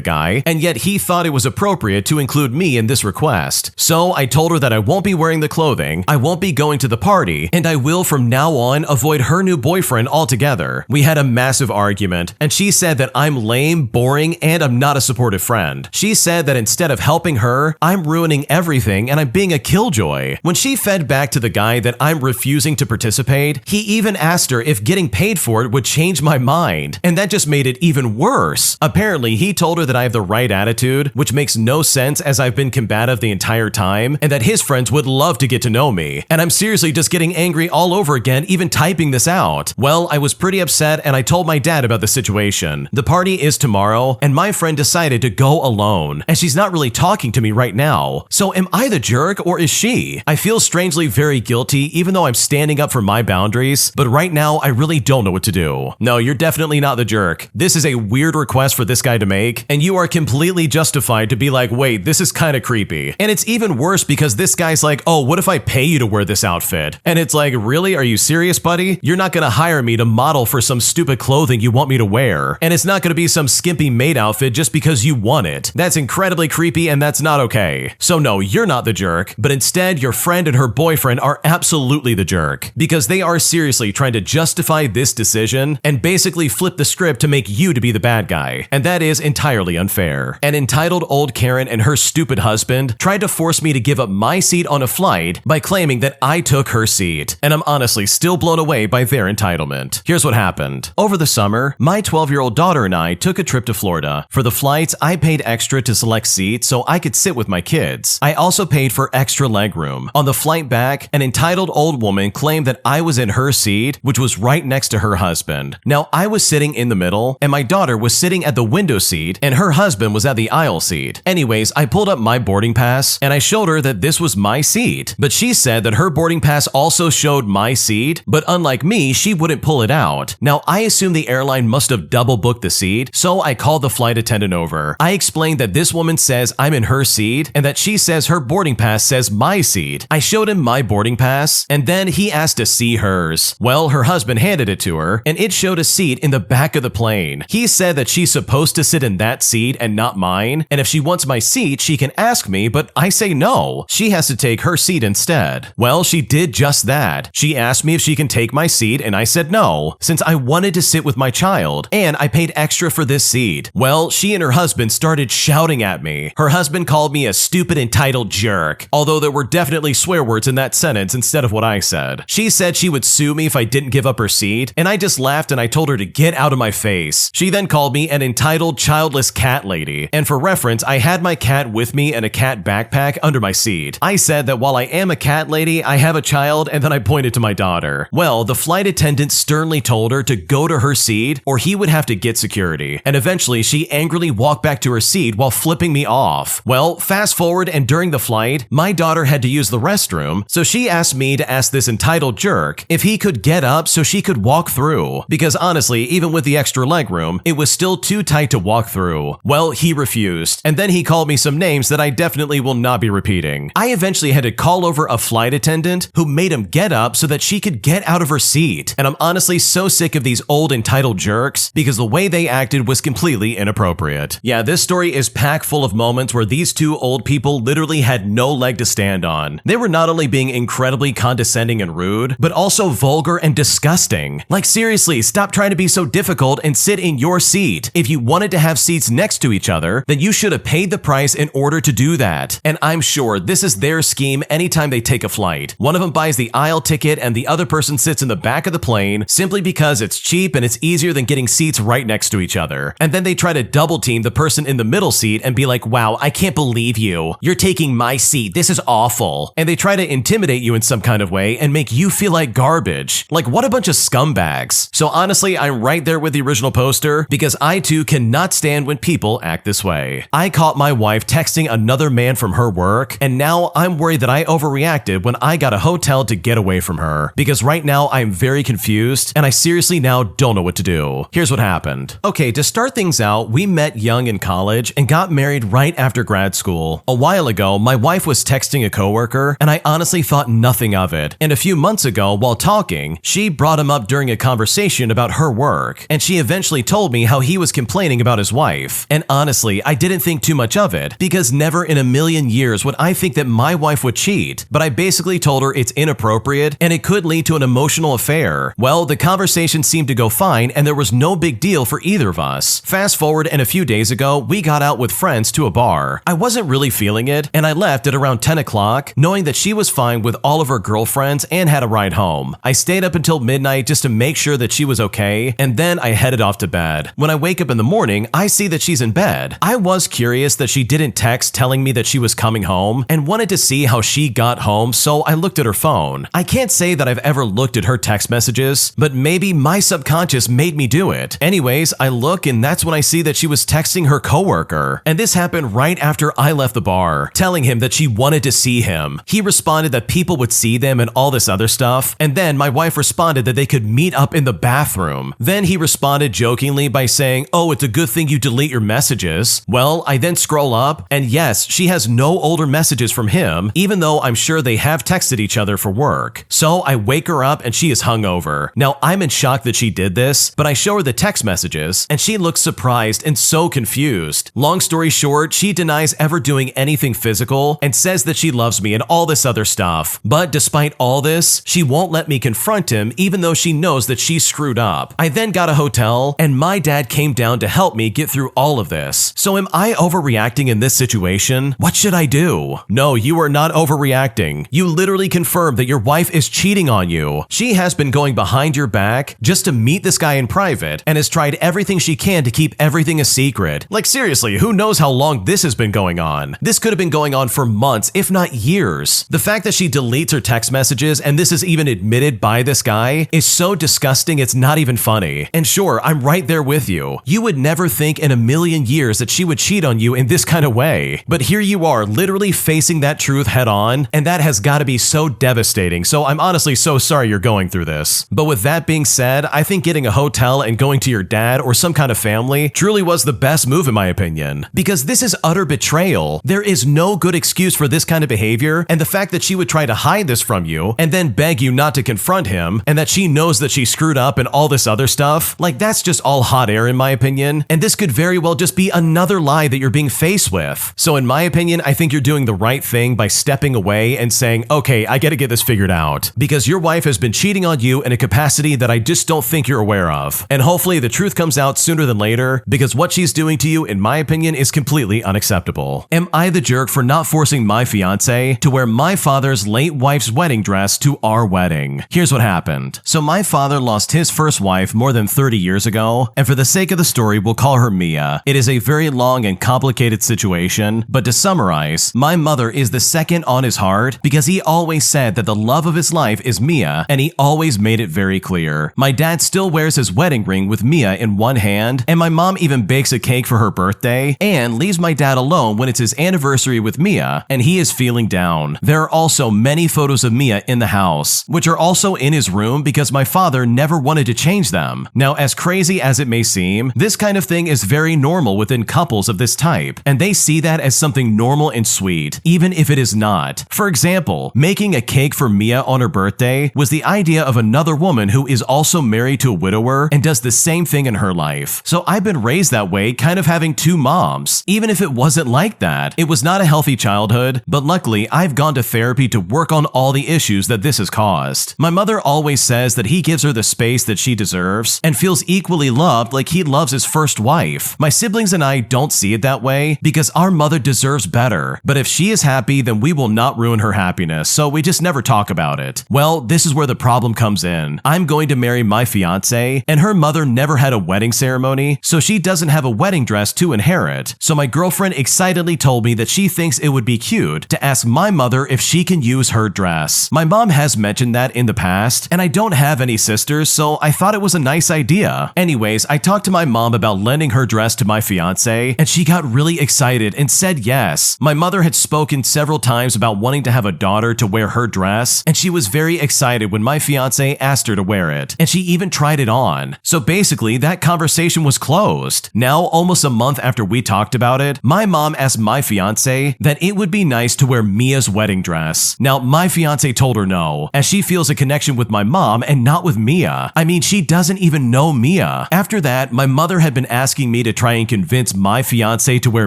guy, and yet he thought it was appropriate to include me in this request. So I told her that I won't be wearing the clothing, I won't be going to the party, and I will from now on avoid her new boyfriend altogether. We had a massive argument, and she said that I'm lame, boring, and I'm not a supportive friend. She said that instead of helping her, I'm ruining everything and I'm being a killjoy. When she fed back to the guy that I'm refusing to participate, he even asked her if getting paid for it would change my mind, and that just made it even worse. Apparently, he told her that I have the right attitude, which makes no sense as I've been combative the entire time, and that his friends would love to get to know me. And I'm seriously just getting angry all over again, even typing this out. Well, I was pretty upset and I told my dad about the situation. The party is tomorrow, and my friend decided to go alone, and she's not really talking to me right now. So am I the jerk or is she? I feel strangely very guilty even though I'm standing up for my boundaries, but right now I really don't know what to do. No, you're definitely not the jerk. This is a weird request for this guy to make, and you are completely justified to be like, wait, this is kind of creepy. And it's even worse because this guy's like, oh, what if I pay you to wear this outfit? And it's like, really? Are you serious, buddy? You're not gonna hire me to model for some stupid clothing you want me to wear. And it's not gonna be some skimpy maid outfit just because you want it. That's incredibly creepy and that's not okay. So no, you're not the jerk, but instead your friend and her boyfriend are absolutely the jerk because they are seriously trying to justify this decision and basically flip the script to make you to be the bad guy. And that is entirely unfair. An entitled old Karen and her stupid husband tried to force me to give up my seat on a flight by claiming that I took her seat. And I'm honestly still blown away by their entitlement. Here's what happened. Over the summer, my 12-year-old daughter and I took a trip to Florida. For the flights, I paid extra to select seats so I could sit with my kids. I also paid for extra legroom. On the flight back, an entitled old woman claimed that I was in her seat, which was right next to her husband. Now, I was sitting in the middle, and my daughter was sitting at the window seat, and her husband was at the aisle seat. Anyways, I pulled up my boarding pass, and I showed her that this was my seat. But she said that her boarding pass also showed my seat, but unlike me, she wouldn't pull it out. Now, I assume the airline must have double booked the seat, so I called the flight attendant over. I explained that this woman says I'm in her seat, and that she says her boarding pass says my seat. I showed him my boarding pass, and then he asked to see hers. Well, her husband handed it to her, and it showed a seat in the back of the plane. He said that she's supposed to sit in that seat and not mine, and if she wants my seat, she can ask me, but I say no. She has to take her seat instead. Well, she did just that. She asked me if she can take my seat, and I said no, since I wanted to sit with my child, and I paid extra for this seat. Well, she and her husband started shouting at me. Her husband called me a stupid entitled jerk, although there were definitely swear words in that sentence instead of what I said. She said she would sue me if I didn't give up her seat, and I just laughed and I told her to get out of my face. She then called me an entitled childless cat lady, and for reference, I had my cat with me and a cat backpack under my seat. I said that while I am a cat lady, I have a child, and then I pointed to my daughter. Well, the flight attendant sternly told her to go to her seat or he would have to get security, and eventually she angrily walked back to her seat while flipping me off. Well, fast forward, and during the flight, my daughter had to use the restroom, so she asked me to ask this entitled jerk if he could get up so she could walk through, because honestly, even with the extra legroom, it was still too tight to walk through. Well, he refused, and then he called me some names that I definitely will not be repeating. I eventually had to call over a flight attendant who made him get up so that she could get out of her seat, and I'm honestly so sick of these old entitled jerks because the way they acted was completely inappropriate. Yeah, this story is packed full of moments where these two old people literally had no leg to stand on. They were not only being incredibly condescending and rude, but also vulgar and disgusting. Like seriously, stop trying to be so difficult and sit in your seat. If you wanted to have seats next to each other, then you should have paid the price in order to do that. And I'm sure this is their scheme anytime they take a flight. One of them buys the aisle ticket and the other person sits in the back of the plane simply because it's cheap and it's easier than getting seats right next to each other. And then they try to double team the person in the middle seat and be like, wow, I can't believe you. You're taking my seat. This is awful. And they try to intimidate you in some kind of way and make you feel like garbage. Like, what a bunch of scumbags. So honestly, I'm right there there with the original poster? Because I too cannot stand when people act this way. I caught my wife texting another man from her work, and now I'm worried that I overreacted when I got a hotel to get away from her. Because right now I'm very confused, and I seriously now don't know what to do. Here's what happened. Okay, to start things out, we met young in college and got married right after grad school. A while ago, my wife was texting a coworker, and I honestly thought nothing of it. And a few months ago, while talking, she brought him up during a conversation about her work, and she eventually told me how he was complaining about his wife. And honestly, I didn't think too much of it, because never in a million years would I think that my wife would cheat, but I basically told her it's inappropriate and it could lead to an emotional affair. Well, the conversation seemed to go fine and there was no big deal for either of us. Fast forward, and a few days ago, we got out with friends to a bar. I wasn't really feeling it, and I left at around 10 o'clock, knowing that she was fine with all of her girlfriends and had a ride home. I stayed up until midnight just to make sure that she was okay, and then I headed off to bed. When I wake up in the morning, I see that she's in bed. I was curious that she didn't text telling me that she was coming home and wanted to see how she got home, so I looked at her phone. I can't say that I've ever looked at her text messages, but maybe my subconscious made me do it. Anyways, I look and that's when I see that she was texting her coworker. And this happened right after I left the bar, telling him that she wanted to see him. He responded that people would see them and all this other stuff, and then my wife responded that they could meet up in the bathroom. Then he responded jokingly by saying, "Oh, it's a good thing you delete your messages." Well, I then scroll up, and yes, she has no older messages from him, even though I'm sure they have texted each other for work. So I wake her up and she is hungover. Now, I'm in shock that she did this, but I show her the text messages, and she looks surprised and so confused. Long story short, she denies ever doing anything physical and says that she loves me and all this other stuff. But despite all this, she won't let me confront him even though she knows that she's screwed up. I then got a hotel, and my dad came down to help me get through all of this. So am I overreacting in this situation? What should I do? No, you are not overreacting. You literally confirmed that your wife is cheating on you. She has been going behind your back just to meet this guy in private and has tried everything she can to keep everything a secret. Like seriously, who knows how long this has been going on? This could have been going on for months, if not years. The fact that she deletes her text messages and this is even admitted by this guy is so disgusting it's not even funny. And sure, I'm right there with you. You would never think in a million years that she would cheat on you in this kind of way. But here you are, literally facing that truth head on, and that has got to be so devastating. So I'm honestly so sorry you're going through this. But with that being said, I think getting a hotel and going to your dad or some kind of family truly was the best move in my opinion. Because this is utter betrayal. There is no good excuse for this kind of behavior, and the fact that she would try to hide this from you and then beg you not to confront him, and that she knows that she screwed up and all this other stuff, like that's just all hot air in my opinion, and this could very well just be another lie that you're being faced with. So in my opinion, I think you're doing the right thing by stepping away and saying, okay, I gotta get this figured out, because your wife has been cheating on you in a capacity that I just don't think you're aware of. And hopefully the truth comes out sooner than later, because what she's doing to you, in my opinion, is completely unacceptable. Am I the jerk for not forcing my fiance to wear my father's late wife's wedding dress to our wedding? Here's what happened. So my father lost his first wife more than 30 years ago, and for the sake of the story, we'll call her Mia. It is a very long and complicated situation, but to summarize, my mother is the second on his heart because he always said that the love of his life is Mia, and he always made it very clear. My dad still wears his wedding ring with Mia in one hand, and my mom even bakes a cake for her birthday and leaves my dad alone when it's his anniversary with Mia, and he is feeling down. There are also many photos of Mia in the house, which are also in his room because my father never wanted to change them. Now, as crazy as it may seem, this kind of thing is very normal within couples of this type, and they see that as something normal and sweet, even if it is not. For example, making a cake for Mia on her birthday was the idea of another woman who is also married to a widower and does the same thing in her life. So I've been raised that way, kind of having two moms. Even if it wasn't like that, it was not a healthy childhood, but luckily I've gone to therapy to work on all the issues that this has caused. My mother always says that he gives her the space that she deserves and feels equally loved like he loves his first wife. My siblings and I don't see it that way because our mother deserves better, but if she is happy, then we will not ruin her happiness, so we just never talk about it. Well, this is where the problem comes in. I'm going to marry my fiance, and her mother never had a wedding ceremony, so she doesn't have a wedding dress to inherit. So my girlfriend excitedly told me that she thinks it would be cute to ask my mother if she can use her dress. My mom has mentioned that in the past, and I don't have any sisters, so I thought it was a nice idea. Anyways, I talked to my mom about lending her dress to my fiance, and she got really excited and said yes. My mother had spoken several times about wanting to have a daughter to wear her dress, and she was very excited when my fiance asked her to wear it, and she even tried it on. So basically, that conversation was closed. Now, almost a month after we talked about it, my mom asked my fiance that it would be nice to wear Mia's wedding dress. Now, my fiance told her no, as she feels a connection with my mom and not with Mia. I mean, she doesn't even know Mia. After that, my mother had been asking me to try and convince my fiance to wear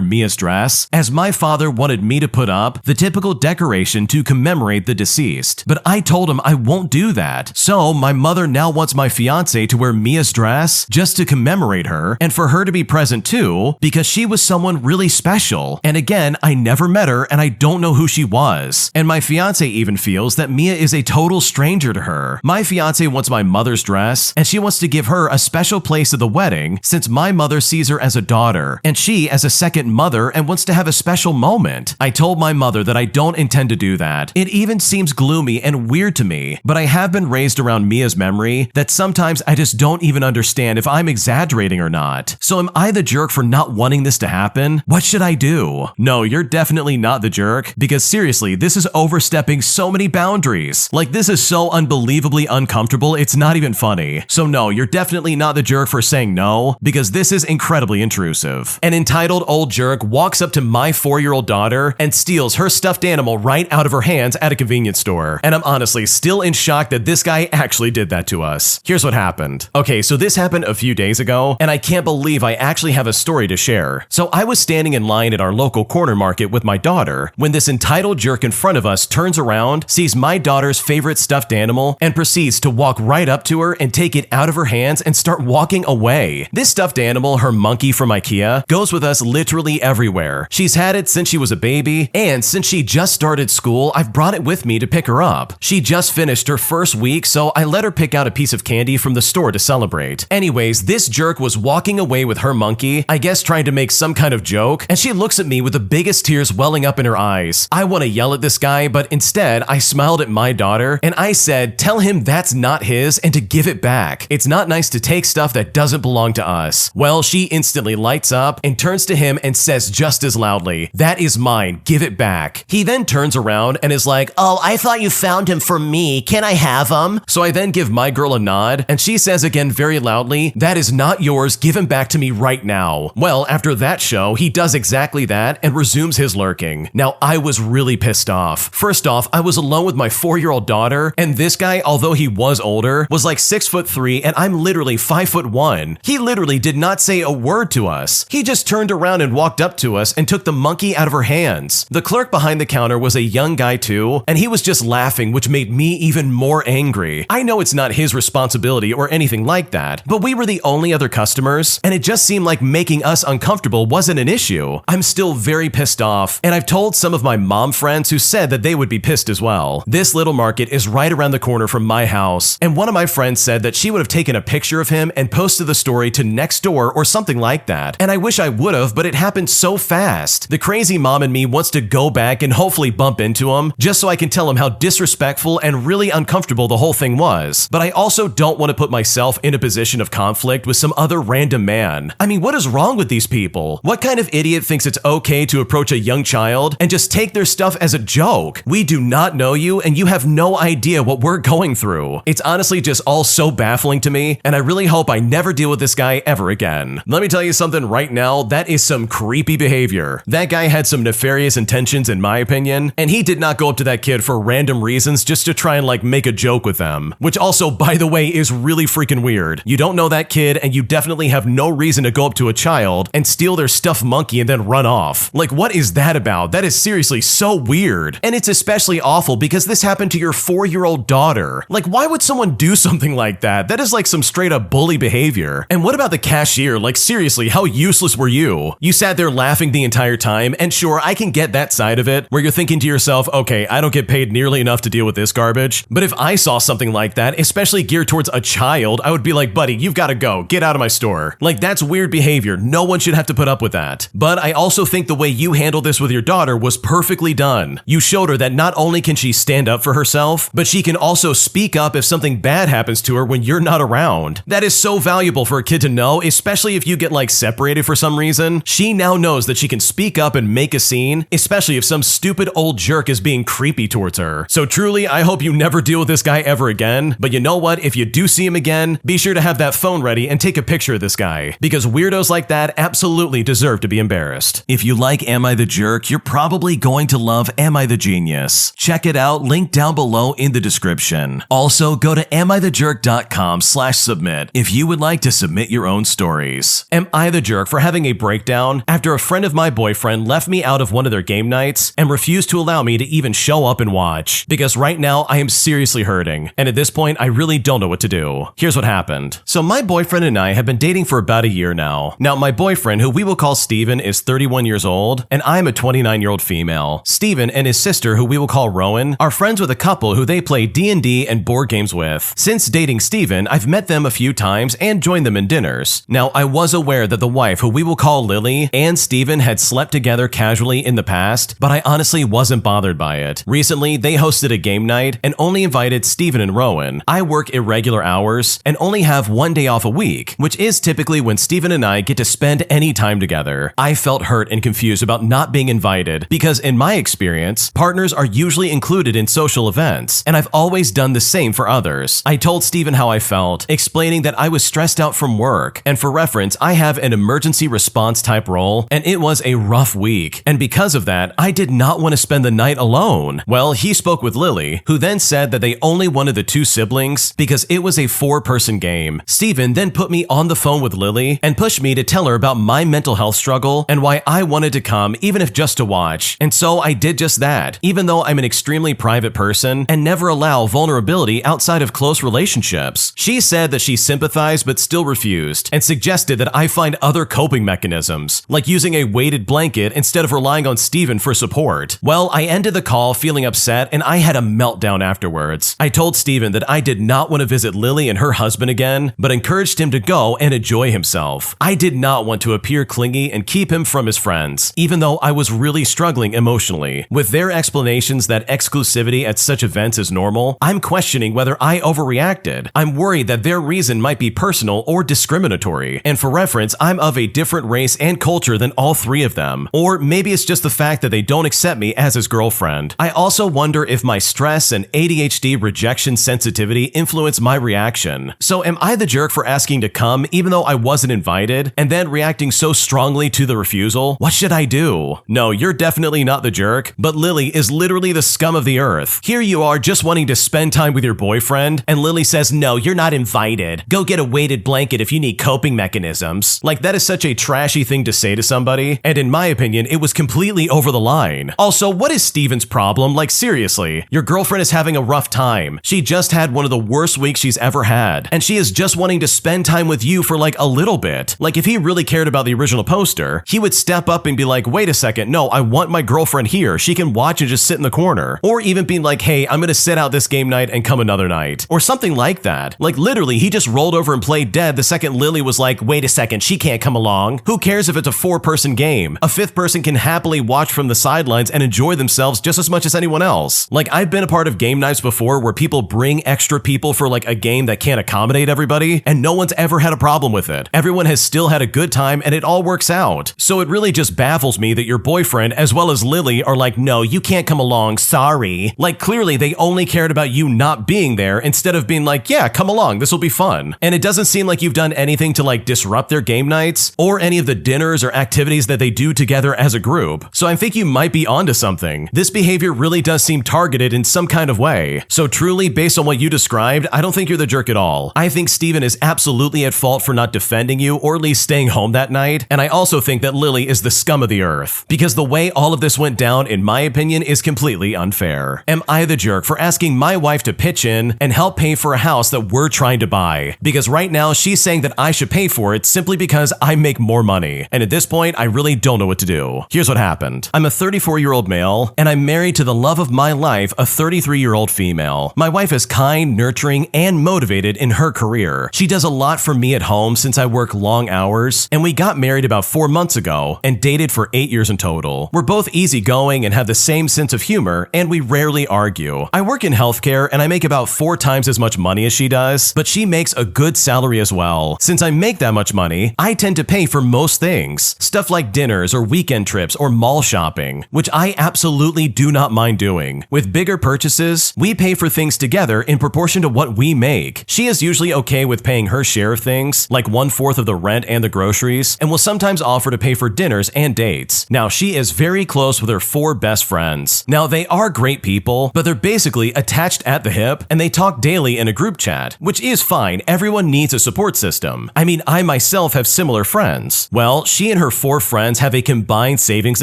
Mia's dress, as my father wanted me to put up the typical decoration to commemorate the deceased. But I told him I won't do that. So my mother now wants my fiance to wear Mia's dress just to commemorate her, and for her to be present too, because she was someone really special. And again, I never met her and I don't know who she was. And my fiance even feels that Mia is a total stranger to her. My fiance wants my mother's dress, and she wants to give her a special place at the wedding since my mother sees her as a daughter, and she as a second mother and wants to have a special moment. I told my mother that I don't intend to do that. It even seems gloomy and weird to me, but I have been raised around Mia's memory that sometimes I just don't even understand if I'm exaggerating or not. So am I the jerk for not wanting this to happen? What should I do? No, you're definitely not the jerk, because seriously, this is overstepping so many boundaries. Like, this is so unbelievably uncomfortable, it's not even funny. So no, you're definitely not the jerk for saying no, because this is incredibly intrusive. An entitled old jerk walks up to my 4-year-old daughter and steals her stuffed animal right out of her hands at a convenience store. And I'm honestly still in shock that this guy actually did that to us. Here's what happened. Okay, so this happened a few days ago, and I can't believe I actually have a story to share. So I was standing in line at our local corner market with my daughter when this entitled jerk in front of us turns around, sees my daughter's favorite stuffed animal, and proceeds to walk right up to her and take it out of her hands and start walking away. This stuffed animal, her monkey from IKEA, goes with us literally everywhere. She's had it since she was a baby, and since she just started school, I've brought it with me to pick her up. She just finished her first week, so I let her pick out a piece of candy from the store to celebrate. Anyways, this jerk was walking away with her monkey, I guess trying to make some kind of joke, and she looks at me with the biggest tears welling up in her eyes. I want to yell at this guy, but instead, I smiled at my daughter, and I said, tell him that's not his and to give it back. It's not nice to take stuff that doesn't belong to us. Well, she instantly lights up and turns to him and says just as loudly, that is mine, give it back. He then turns around and is like, oh, I thought you found him for me, can I have him? So I then give my girl a nod, and she says again very loudly, that is not yours, give him back to me right now. Well, after that show, he does exactly that and resumes his lurking. Now, I was really pissed off. First off, I was alone with my 4-year-old daughter, and this guy, although he was older, was like 6'3", and I'm literally 5'1". He literally did not say a word to us. He just turned around and walked up to us and took the monkey out of her hands. The clerk behind the counter was a young guy too, and he was just laughing, which made me even more angry. I know it's not his responsibility or anything like that, but we were the only other customers, and it just seemed like making us uncomfortable wasn't an issue. I'm still very pissed off, and I've told some of my mom friends who said that they would be pissed as well. This little market is right around the corner from my house, and one of my friends said that she would have taken a picture of him and posted the story to Nextdoor or something like that, and I wish I would have, but it happened so fast. The crazy mom in me wants to go back and hopefully bump into him, just so I can tell him how disrespectful and really uncomfortable the whole thing was. But I also don't want to put myself in a position of conflict with some other random man. I mean, what is wrong with these people? What kind of idiot thinks it's okay to approach a young child and just take their stuff as a joke? We do not know you, and you have no idea what we're going through. It's honestly just all so baffling to me, and I really hope I never deal with this guy ever again. Let me tell you something right now, that is some creepy behavior. That guy had some nefarious intentions in my opinion, and he did not go up to that kid for random reasons just to try and like make a joke with them. Which also, by the way, is really freaking weird. You don't know that kid, and you definitely have no reason to go up to a child and steal their stuffed monkey and then run off. Like, what is that about? That is seriously so weird. And it's especially awful because this happened to your 4-year-old daughter. Like, why would someone do something like that? That is like some straight up bully behavior. And what about the cashier? Like, seriously, how useless were you? You sat there laughing the entire time, and sure, I can get that side of it, where you're thinking to yourself, okay, I don't get paid nearly enough to deal with this garbage. But if I saw something like that, especially geared towards a child, I would be like, buddy, you've got to go. Get out of my store. Like, that's weird behavior. No one should have to put up with that. But I also think the way you handled this with your daughter was perfectly done. You showed her that not only can she stand up for herself, but she can also speak up if something bad happens to her when you're not around. around. That is so valuable for a kid to know, especially if you get like separated for some reason. She now knows that she can speak up and make a scene, especially if some stupid old jerk is being creepy towards her. So truly, I hope you never deal with this guy ever again. But you know what? If you do see him again, be sure to have that phone ready and take a picture of this guy, because weirdos like that absolutely deserve to be embarrassed. If you like Am I the Jerk, you're probably going to love Am I the Genius. Check it out, link down below in the description. Also, go to amithejerk.com/submit if you would like to submit your own stories. Am I the jerk for having a breakdown after a friend of my boyfriend left me out of one of their game nights and refused to allow me to even show up and watch? Because right now I am seriously hurting, and at this point I really don't know what to do. Here's what happened. So my boyfriend and I have been dating for about a year now. Now my boyfriend, who we will call Steven, is 31 years old, and I'm a 29-year-old female. Steven and his sister, who we will call Rowan, are friends with a couple who they play D&D and board games with. Since dating Steven, I've met them a few times and joined them in dinners. Now, I was aware that the wife, who we will call Lily, and Steven had slept together casually in the past, but I honestly wasn't bothered by it. Recently, they hosted a game night and only invited Steven and Rowan. I work irregular hours and only have one day off a week, which is typically when Steven and I get to spend any time together. I felt hurt and confused about not being invited because in my experience, partners are usually included in social events, and I've always done the same for others. I told Steven how I felt, explaining that I was stressed out from work, and for reference, I have an emergency response type role, and it was a rough week, and because of that, I did not want to spend the night alone. Well, he spoke with Lily, who then said that they only wanted the two siblings because it was a 4-person game. Steven then put me on the phone with Lily and pushed me to tell her about my mental health struggle and why I wanted to come, even if just to watch. And so I did just that, even though I'm an extremely private person and never allow vulnerability outside of close relationships. She said that she sympathized but still refused and suggested that I find other coping mechanisms, like using a weighted blanket instead of relying on Steven for support. Well, I ended the call feeling upset and I had a meltdown afterwards. I told Steven that I did not want to visit Lily and her husband again, but encouraged him to go and enjoy himself. I did not want to appear clingy and keep him from his friends, even though I was really struggling emotionally. With their explanations that exclusivity at such events is normal, I'm questioning whether I overreacted. I'm worried that their reason might be personal or discriminatory. And for reference, I'm of a different race and culture than all three of them. Or maybe it's just the fact that they don't accept me as his girlfriend. I also wonder if my stress and ADHD rejection sensitivity influence my reaction. So am I the jerk for asking to come even though I wasn't invited, and then reacting so strongly to the refusal? What should I do? No, you're definitely not the jerk, but Lily is literally the scum of the earth. Here you are just wanting to spend time with your boyfriend, and Lily says, no, you're not invited. Go get a weighted blanket if you need coping mechanisms. Like, that is such a trashy thing to say to somebody, and in my opinion, it was completely over the line. Also, what is Steven's problem? Like, seriously, your girlfriend is having a rough time. She just had one of the worst weeks she's ever had, and she is just wanting to spend time with you for like a little bit. Like, if he really cared about the original poster, he would step up and be like, wait a second, no, I want my girlfriend here. She can watch and just sit in the corner. Or even being like, hey, I'm gonna sit out this game night and come another night. Or something like that. Like, literally, he just rolled over and played dead the second Lily was like, wait a second, she can't come along. Who cares if it's a 4-person game? A 5th person can happily watch from the sidelines and enjoy themselves just as much as anyone else. Like, I've been a part of game nights before where people bring extra people for like a game that can't accommodate everybody, and no one's ever had a problem with it. Everyone has still had a good time and it all works out. So it really just baffles me that your boyfriend as well as Lily are like, no, you can't come along, sorry. Like, clearly they only cared about you not being there instead of being like, yeah, come along, this will be fun. And it doesn't seem like you've done anything to like disrupt their game nights or any of the dinners or activities that they do together as a group. So I think you might be onto something. This behavior really does seem targeted in some kind of way. So truly, based on what you described, I don't think you're the jerk at all. I think Steven is absolutely at fault for not defending you or at least staying home that night. And I also think that Lily is the scum of the earth, because the way all of this went down, in my opinion, is completely unfair. Am I the jerk for asking my wife to pitch in and help pay for a house that we're trying to buy? Because right now she's saying that I should pay for it simply because I make more money. And at this point, I really don't know what to do. Here's what happened. I'm a 34-year-old male, and I'm married to the love of my life, a 33-year-old female. My wife is kind, nurturing, and motivated in her career. She does a lot for me at home since I work long hours, and we got married about 4 months ago and dated for 8 years in total. We're both easygoing and have the same sense of humor, and we rarely argue. I work in healthcare, and I make about 4 times as much money as she does, but she makes a good salary as well. Since I make that much money, I tend to pay for most things. Stuff like dinners or weekend trips or mall shopping, which I absolutely do not mind doing. With bigger purchases, we pay for things together in proportion to what we make. She is usually okay with paying her share of things, like 1/4 of the rent and the groceries, and will sometimes offer to pay for dinners and dates. Now, she is very close with her 4 best friends. Now, they are great people, but they're basically attached at the hip, and they talk daily in a group chat, which is fine. Everyone needs a support system. I mean, I myself have similar friends. Well, she and her 4 friends have a combined savings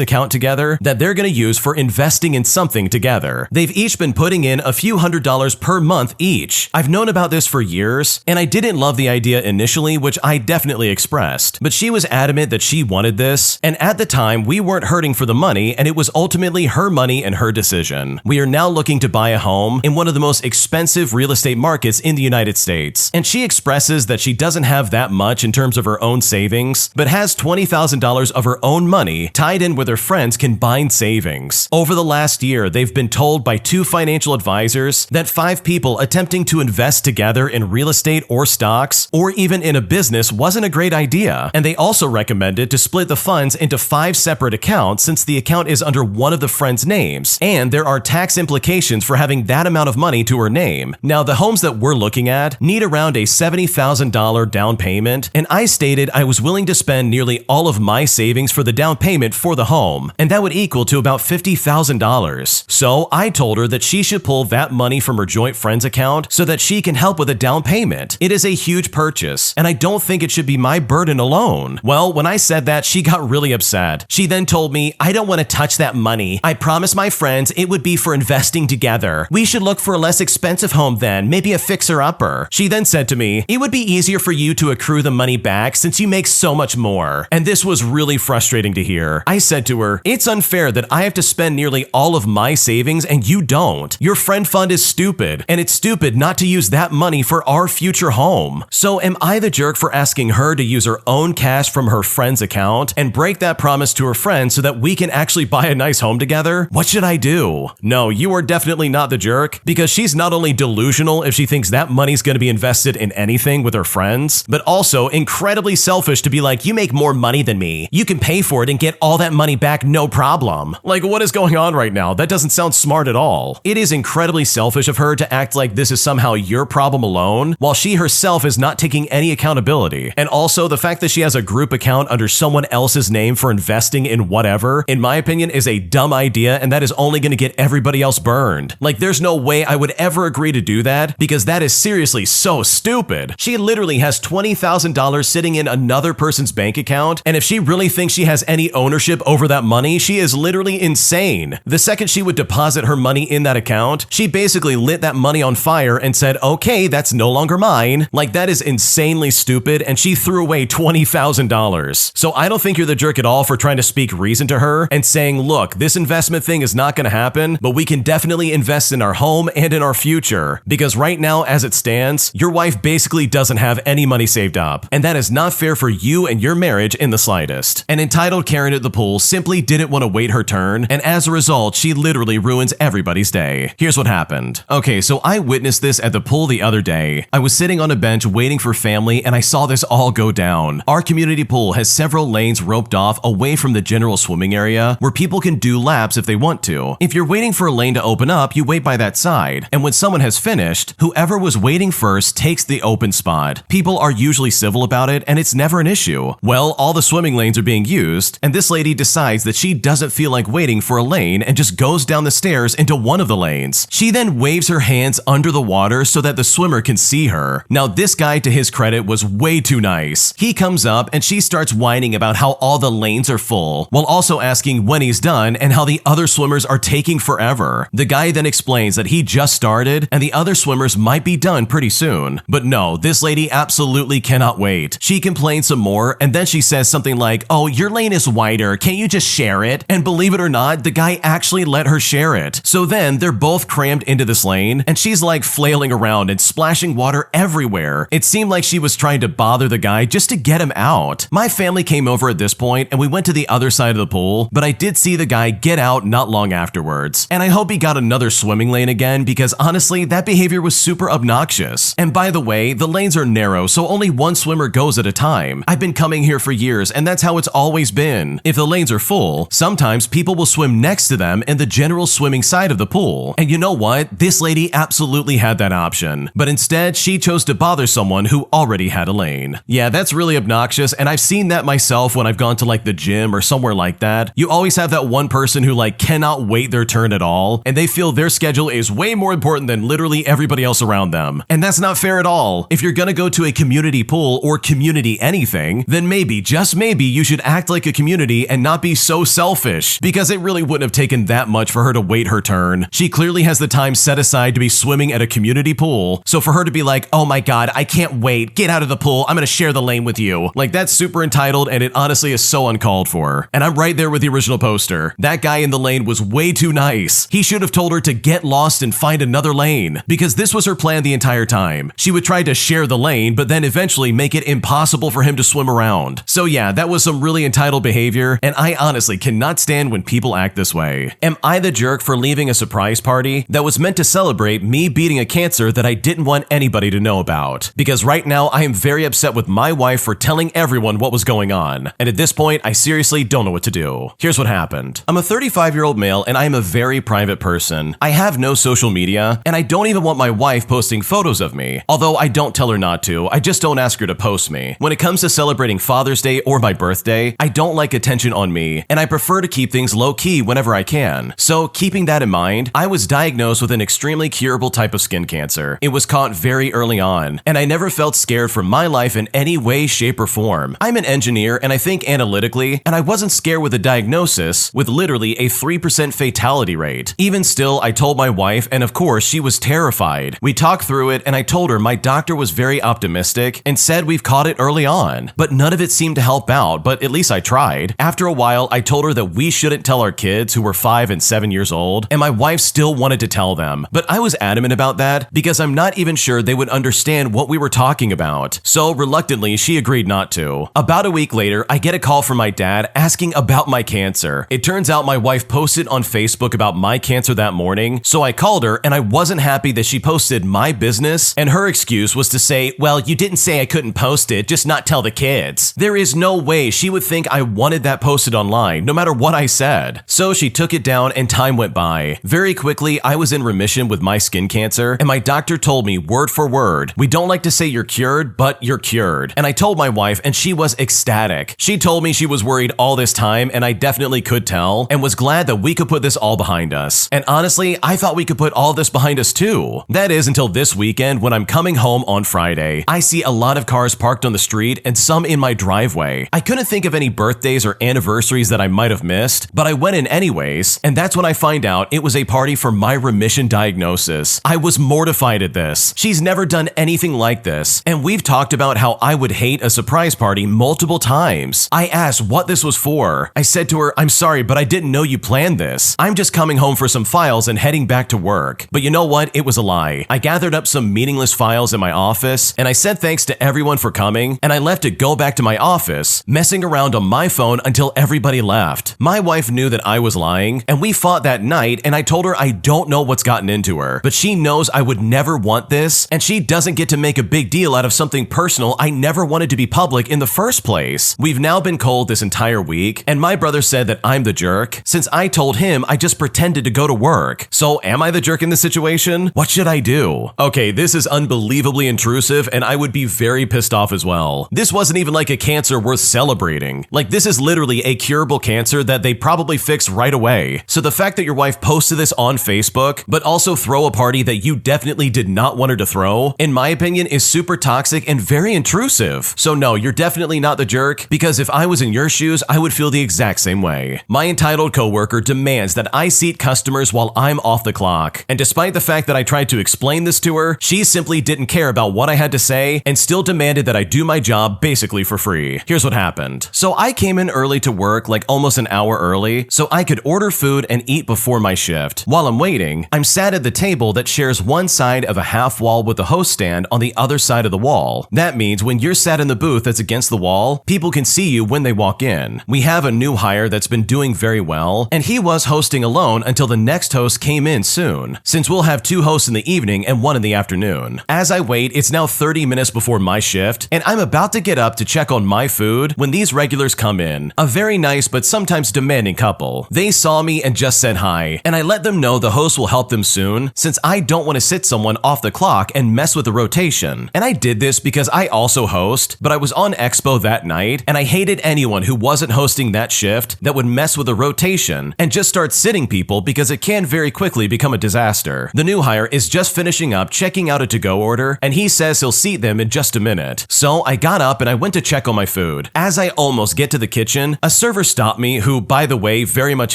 account together that they're going to use for investing in something together. They've each been putting in a few $100s per month each. I've known about this for years, and I didn't love the idea initially, which I definitely expressed, but she was adamant that she wanted this, and at the time, we weren't hurting for the money, and it was ultimately her money and her decision. We are now looking to buy a home in one of the most expensive real estate markets in the United States, and she expresses that she doesn't have that much in terms of her own savings, but has $20,000 of her own money tied in with her friends' combined savings. Over the last year, they've been told by 2 financial advisors that 5 people attempting to invest together in real estate or stocks, or even in a business, wasn't a great idea, and they also recommended to split the funds into 5 separate accounts since the account is under one of the friends' names, and there are tax implications for having that amount of money to her name. Now, the homes that we're looking at need around a $70,000 down payment, and I stated I was willing to spend nearly all of my savings for the down payment for the home, and that would equal to about $50,000. So I told her that she should pull that money from her joint friends account so that she can help with a down payment. It is a huge purchase, and I don't think it should be my burden alone. Well, when I said that, she got really upset. She then told me, I don't want to touch that money. I promised my friends it would be for investing together. We should look for a less expensive home then, maybe a fixer-upper. She then said to me, it would be easier for you to accrue the money back since you make so much more. And this was really frustrating to hear. I said to her, it's unfair that I have to spend nearly all of my savings and you don't. Your friend fund is stupid, and it's stupid not to use that money for our future home. So am I the jerk for asking her to use her own cash from her friend's account and break that promise to her friend so that we can actually buy a nice home together? What should I do? No, you are definitely not the jerk, because she's not only delusional if she thinks that money's going to be invested in anything with her friends, but also incredibly selfish to be like, you make more money than me. You can pay for it and get all that money back no problem. Like, what is going on right now? That doesn't sound smart at all. It is incredibly selfish of her to act like this is somehow your problem alone, while she herself is not taking any accountability. And also, the fact that she has a group account under someone else's name for investing in whatever, in my opinion, is a dumb idea, and that is only going to get everybody else burned. Like, there's no way I would ever agree to do that, because that is seriously so stupid. She literally has $20,000 sitting in another person's bank account, and if she really thinks she has any ownership over that money, she is literally insane. The second she would deposit her money in that account, she basically lit that money on fire and said, okay, that's no longer mine. Like, that is insanely stupid, and she threw away $20,000. So I don't think you're the jerk at all for trying to speak reason to her and saying, look, this investment thing is not going to happen, but we can definitely invest in our home and in our future. Because right now, as it stands, your wife basically doesn't have any money saved up, and that is not fair for you and your marriage in the slightest. And entitled Karen at the pool simply didn't want to wait her turn, and as a result, she literally ruins everybody's day. Here's what happened. Okay, so I witnessed this at the pool the other day. I was sitting on a bench waiting for family, and I saw this all go down. Our community pool has several lanes roped off away from the general swimming area where people can do laps if they want to. If you're waiting for a lane to open up, you wait by that side, and when someone has finished, whoever was waiting first takes the open spot. People are usually civil about it, and it's never an issue. Well, all the swimming lanes are being used, and this lady decides that she doesn't feel like waiting for a lane and just goes down the stairs into one of the lanes. She then waves her hands under the water so that the swimmer can see her. Now, this guy, to his credit, was way too nice. He comes up and she starts whining about how all the lanes are full, while also asking when he's done and how the other swimmers are taking forever. The guy then explains that he just started and the other swimmers might be done pretty soon. But no, this lady absolutely cannot wait. She complains some more, and then she says something like, oh, your lane is wider, can't you just share it? And believe it or not, the guy actually let her share it. So then they're both crammed into this lane, and she's like flailing around and splashing water everywhere. It seemed like she was trying to bother the guy just to get him out. My family came over at this point, and we went to the other side of the pool, but I did see the guy get out not long afterwards. And I hope he got another swimming lane again, because honestly, that behavior was super obnoxious. And by the way, the lanes are narrow, so only one swimmer goes at a time. I've been coming here for years, and that's how it's always been. If the lanes are full, sometimes people will swim next to them in the general swimming side of the pool. And you know what? This lady absolutely had that option. But instead, she chose to bother someone who already had a lane. Yeah, that's really obnoxious, and I've seen that myself when I've gone to like the gym or somewhere like that. You always have that one person who like cannot wait their turn at all, and they feel their schedule is way more important than literally everybody else around them. And that's not fair at all. If you're gonna go to a community pool or community anything, then maybe, just maybe, you should act like a community and not be so selfish, because it really wouldn't have taken that much for her to wait her turn. She clearly has the time set aside to be swimming at a community pool, so for her to be like, oh my god, I can't wait, get out of the pool, I'm gonna share the lane with you. Like, that's super entitled, and it honestly is so uncalled for. And I'm right there with the original poster. That guy in the lane was way too nice. He should have told her to get lost and find another lane, because this was her plan the entire time. She would try to share the lane, but then eventually make it impossible for him to swim around. So yeah, that was some really entitled behavior, and I honestly cannot stand when people act this way. Am I the jerk for leaving a surprise party that was meant to celebrate me beating a cancer that I didn't want anybody to know about? Because right now, I am very upset with my wife for telling everyone what was going on, and at this point, I seriously don't know what to do. Here's what happened. I'm a 35-year-old male, and I am a very private person. I have no social media, and I don't even want my wife posting photos of me. Although I don't tell her not to, I just don't ask her to post me. When it comes to celebrating Father's Day or my birthday, I don't like attention on me, and I prefer to keep things low-key whenever I can. So keeping that in mind, I was diagnosed with an extremely curable type of skin cancer. It was caught very early on, and I never felt scared for my life in any way, shape, or form. I'm an engineer, and I think analytically, and I wasn't scared with a diagnosis with literally a 3% fatality rate. Even still, I told my wife, and of course, she was terrified. We talked through it, and I told her my doctor was very optimistic and said we've caught it early on, but none of it seemed to help out, but at least I tried. After a while, I told her that we shouldn't tell our kids who were 5 and 7 years old, and my wife still wanted to tell them, but I was adamant about that because I'm not even sure they would understand what we were talking about. So reluctantly, she agreed not to. About a week later, I get a call from my dad asking about my cancer. It turns out my wife posted on Facebook about my cancer that morning, so I called her, and I wasn't happy that she posted my business, and her excuse was to say, well, you didn't say I couldn't post it, just not tell the kids. There is no way she would think I wanted that posted online, no matter what I said. So she took it down, and time went by. Very quickly, I was in remission with my skin cancer, and my doctor told me word for word, we don't like to say you're cured, but you're cured. And I told my wife, and she was ecstatic. She told me she was worried all this time, and I definitely could tell, and was glad that we could put this all behind us. And honestly, I thought we could put all this behind us too. That is until this weekend when I'm coming home on Friday. I see a lot of cars parked on the street and some in my driveway. I couldn't think of any birthdays or anniversaries that I might have missed, but I went in anyways, and that's when I find out it was a party for my remission diagnosis. I was mortified at this. She's never done anything like this, and we've talked about how I would hate a surprise party multiple times. I asked what this was for. I said to her, I'm sorry, but I didn't know you planned this. I'm just coming home for some files and heading back to work. But you know what? It was a lie. I gathered up some meaningless files in my office, and I said thanks to everyone for coming, and I left to go back to my office, messing around on my phone until everybody left. My wife knew that I was lying, and we fought that night, and I told her I don't know what's gotten into her, but she knows I would never want this, and she doesn't get to make a big deal out of something personal I never wanted to be public in the first place. We've now been cold this entire week, and my brother said that I'm the jerk, since I told him I just pretended to go to work. So am I the jerk in this situation? What should I do? Okay, this is unbelievably intrusive, and I would be very pissed off as well. This wasn't even like a cancer worth celebrating. Like, this is literally a curable cancer that they probably fix right away. So the fact that your wife posted this on Facebook, but also throw a party that you definitely did not want her to throw, in my opinion, is super toxic and very intrusive. So no, you're definitely not the jerk, because if I was in your shoes, I would feel the exact same way. My entitled coworker demands that I seat customers while I'm off the clock. And despite the fact that I tried to explain this to her, she simply didn't care about what I had to say and still demanded that I do my job basically for free. Here's what happened. So I came in early to work, like almost an hour early, so I could order food and eat before my shift. While I'm waiting, I'm sat at the table that shares one side of a half wall with the host stand on the other side of the wall. That means when you're sat in the booth that's against the wall, people can see you when they walk in. We have a new hire that's been doing very well, and he was hosting alone until the next host came in soon, since we'll have 2 hosts in the evening and 1 in the afternoon. As I wait, it's now 30 minutes before my shift, and I'm about to get up to check on my food when these regulars come in. A very nice but sometimes demanding couple. They saw me and just said hi, and I let them know the host will help them soon since I don't want to sit someone off the clock and mess with the rotation. And I did this because I also host, but I was on Expo that night, and I hated anyone who wasn't hosting that shift that would mess with the rotation and just start sitting people because it can very quickly become a disaster. The new hire is just finishing up checking out a to-go order, and he says he'll seat them in just a minute. So I got up and I went to check on my food. As I almost get to the kitchen, a server stopped me who, by the way, very much